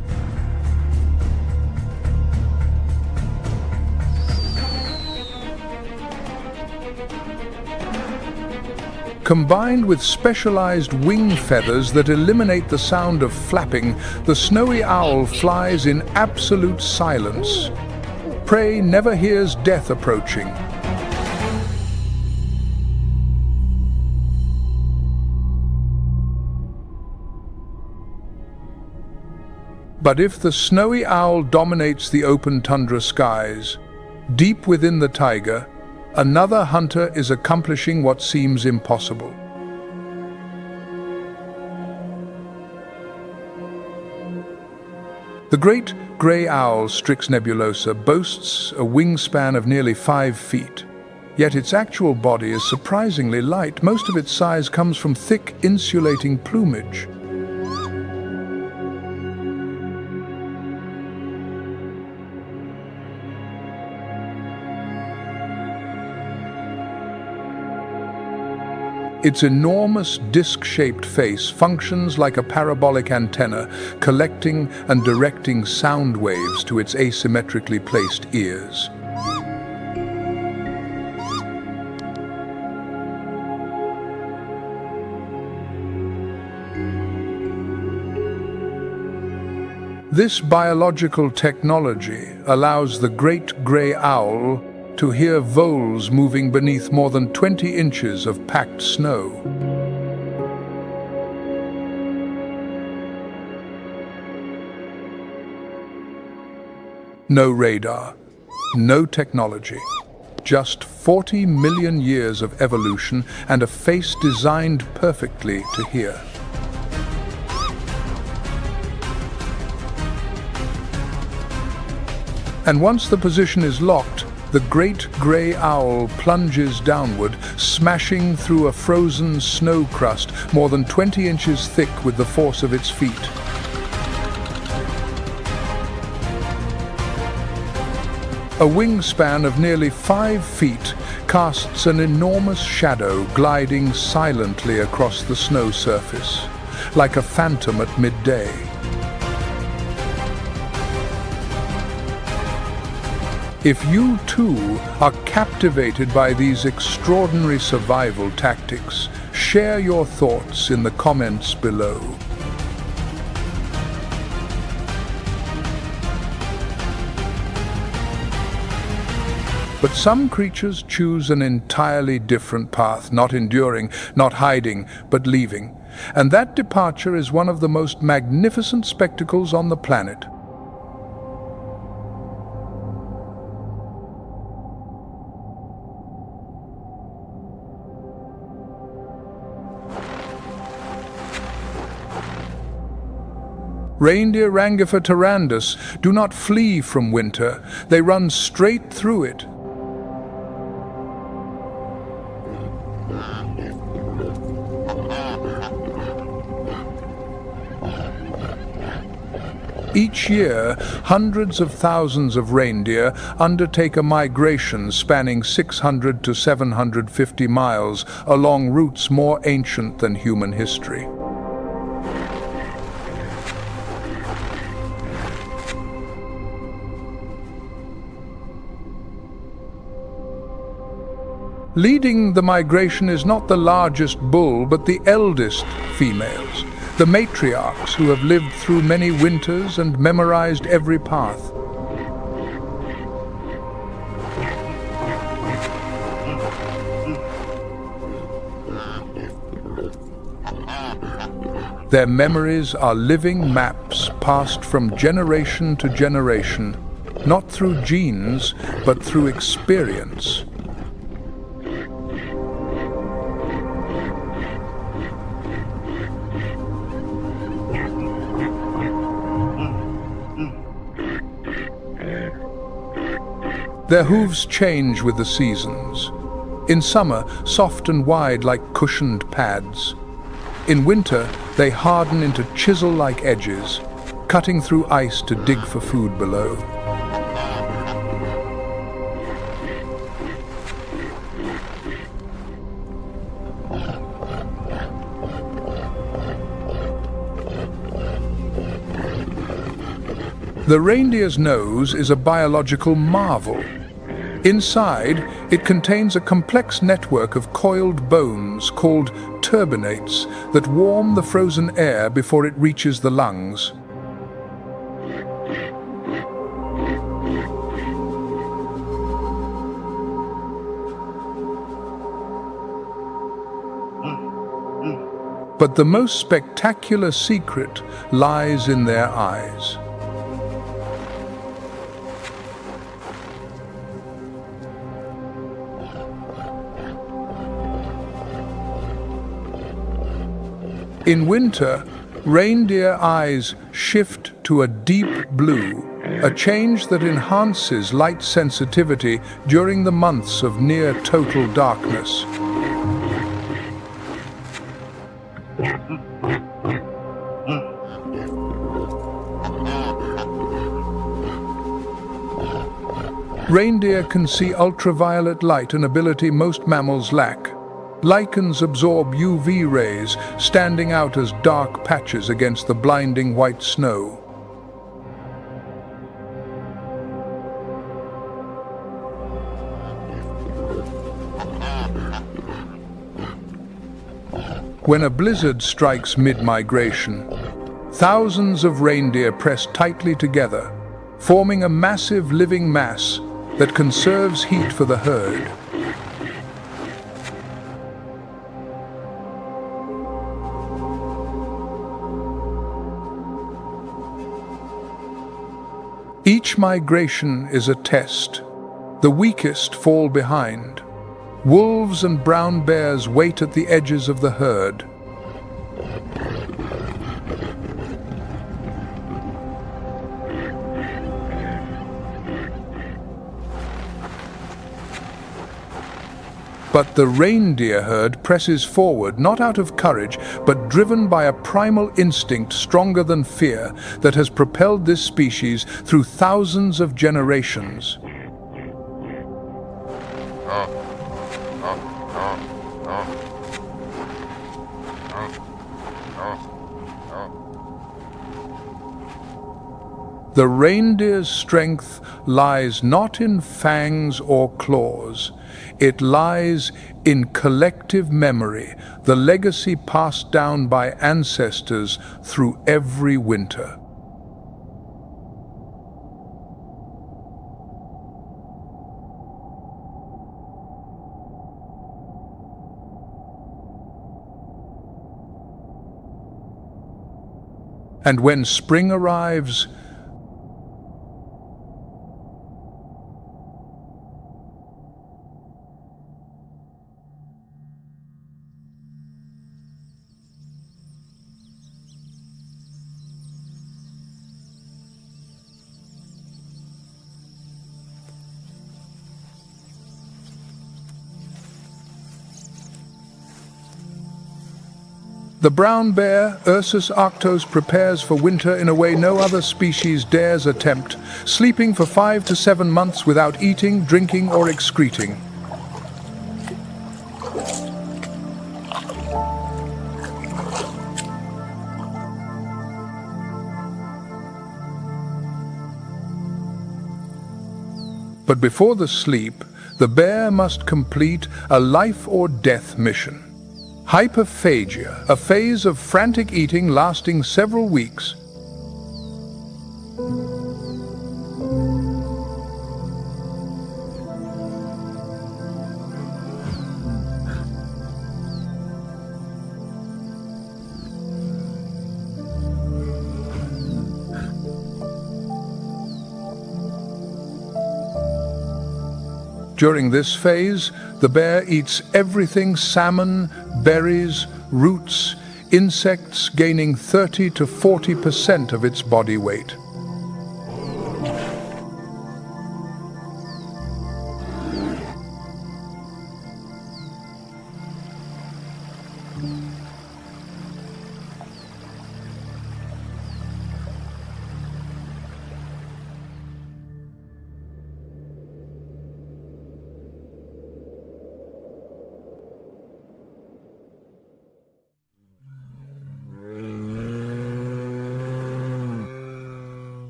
Combined with specialized wing feathers that eliminate the sound of flapping, the snowy owl flies in absolute silence. Prey never hears death approaching. But if the snowy owl dominates the open tundra skies, deep within the taiga, another hunter is accomplishing what seems impossible. The great grey owl Strix nebulosa boasts a wingspan of nearly 5 feet. Yet its actual body is surprisingly light. Most of its size comes from thick, insulating plumage. Its enormous disc-shaped face functions like a parabolic antenna, collecting and directing sound waves to its asymmetrically placed ears. This biological technology allows the great grey owl to hear voles moving beneath more than 20 inches of packed snow. No radar, no technology, just 40 million years of evolution and a face designed perfectly to hear. And once the position is locked, the great grey owl plunges downward, smashing through a frozen snow crust more than 20 inches thick with the force of its feet. A wingspan of nearly 5 feet casts an enormous shadow gliding silently across the snow surface, like a phantom at midday. If you too are captivated by these extraordinary survival tactics, share your thoughts in the comments below. But some creatures choose an entirely different path, not enduring, not hiding, but leaving. And that departure is one of the most magnificent spectacles on the planet. Reindeer Rangifer tarandus do not flee from winter, they run straight through it. Each year, hundreds of thousands of reindeer undertake a migration spanning 600 to 750 miles along routes more ancient than human history. Leading the migration is not the largest bull, but the eldest females, the matriarchs who have lived through many winters and memorized every path. Their memories are living maps passed from generation to generation, not through genes, but through experience. Their hooves change with the seasons. In summer, soft and wide like cushioned pads. In winter, they harden into chisel-like edges, cutting through ice to dig for food below. The reindeer's nose is a biological marvel. Inside, it contains a complex network of coiled bones called turbinates that warm the frozen air before it reaches the lungs. But the most spectacular secret lies in their eyes. In winter, reindeer eyes shift to a deep blue, a change that enhances light sensitivity during the months of near-total darkness. Reindeer can see ultraviolet light, an ability most mammals lack. Lichens absorb UV rays, standing out as dark patches against the blinding white snow. When a blizzard strikes mid-migration, thousands of reindeer press tightly together, forming a massive living mass that conserves heat for the herd. Each migration is a test. The weakest fall behind. Wolves and brown bears wait at the edges of the herd. But the reindeer herd presses forward, not out of courage, but driven by a primal instinct stronger than fear that has propelled this species through thousands of generations. The reindeer's strength lies not in fangs or claws. It lies in collective memory, the legacy passed down by ancestors through every winter. And when spring arrives, the brown bear, Ursus arctos, prepares for winter in a way no other species dares attempt, sleeping for 5 to 7 months without eating, drinking, or excreting. But before the sleep, the bear must complete a life-or-death mission. Hyperphagia, a phase of frantic eating lasting several weeks. During this phase, the bear eats everything: salmon, berries, roots, insects, gaining 30 to 40% of its body weight.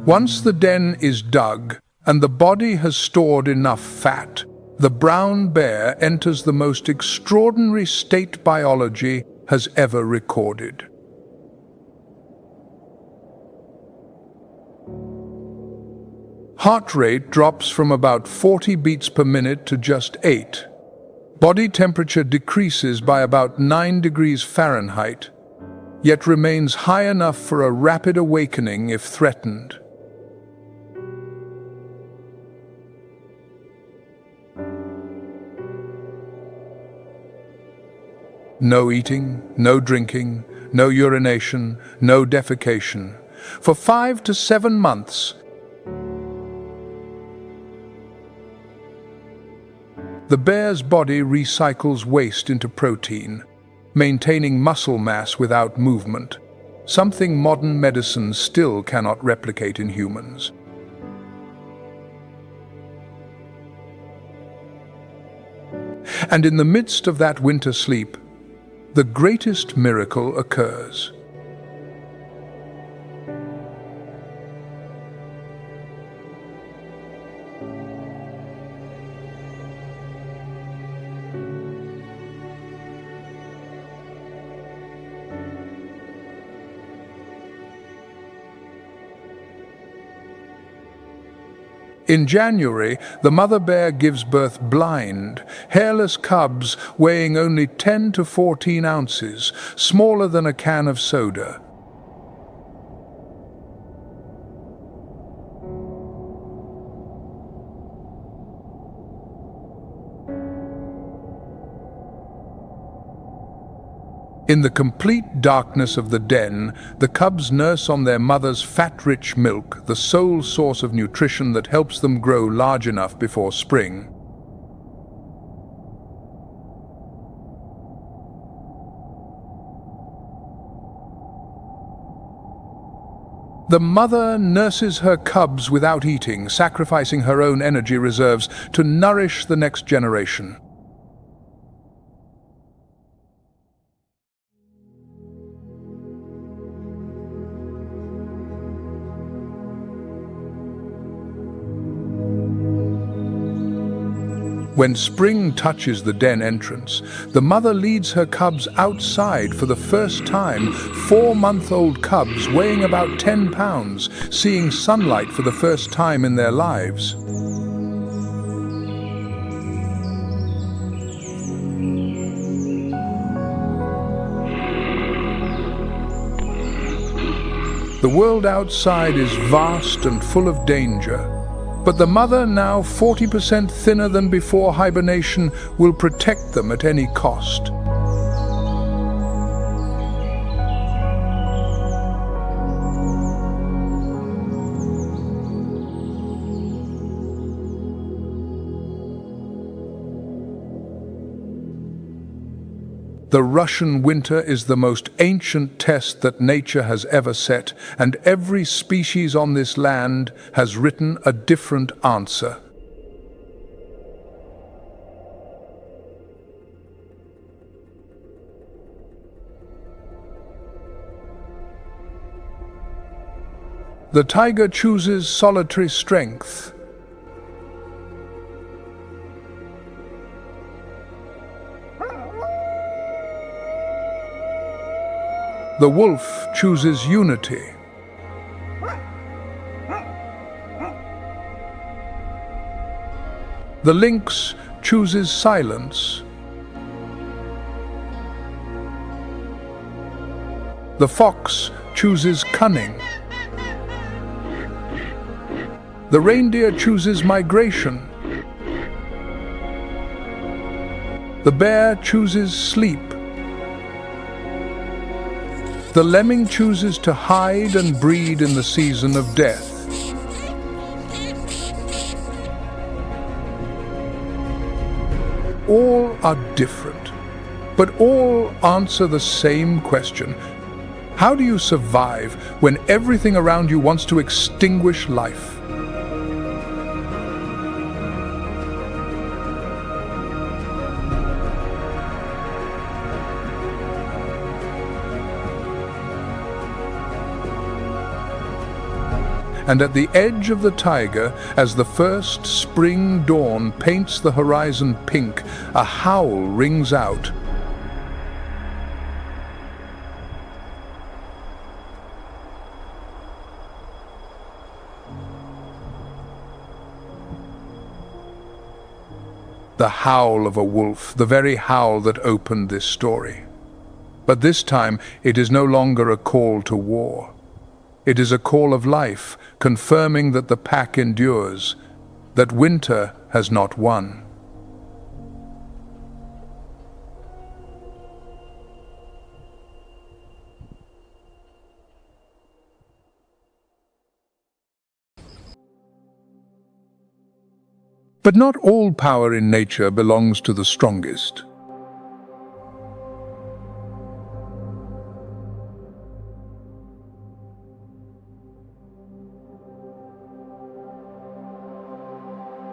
Once the den is dug and the body has stored enough fat, the brown bear enters the most extraordinary state biology has ever recorded. Heart rate drops from about 40 beats per minute to just 8. Body temperature decreases by about 9 degrees Fahrenheit, yet remains high enough for a rapid awakening if threatened. No eating, no drinking, no urination, no defecation. For 5 to 7 months, the bear's body recycles waste into protein, maintaining muscle mass without movement, something modern medicine still cannot replicate in humans. And in the midst of that winter sleep, the greatest miracle occurs. In January, the mother bear gives birth blind, hairless cubs weighing only 10 to 14 ounces, smaller than a can of soda. In the complete darkness of the den, the cubs nurse on their mother's fat-rich milk, the sole source of nutrition that helps them grow large enough before spring. The mother nurses her cubs without eating, sacrificing her own energy reserves to nourish the next generation. When spring touches the den entrance, the mother leads her cubs outside for the first time, 4-month-old cubs weighing about 10 pounds, seeing sunlight for the first time in their lives. The world outside is vast and full of danger. But the mother, now 40% thinner than before hibernation, will protect them at any cost. The Russian winter is the most ancient test that nature has ever set, and every species on this land has written a different answer. The tiger chooses solitary strength. The wolf chooses unity. The lynx chooses silence. The fox chooses cunning. The reindeer chooses migration. The bear chooses sleep. The lemming chooses to hide and breed in the season of death. All are different, but all answer the same question. How do you survive when everything around you wants to extinguish life? And at the edge of the taiga, as the first spring dawn paints the horizon pink, a howl rings out. The howl of a wolf, the very howl that opened this story. But this time, it is no longer a call to war. It is a call of life, confirming that the pack endures, that winter has not won. But not all power in nature belongs to the strongest.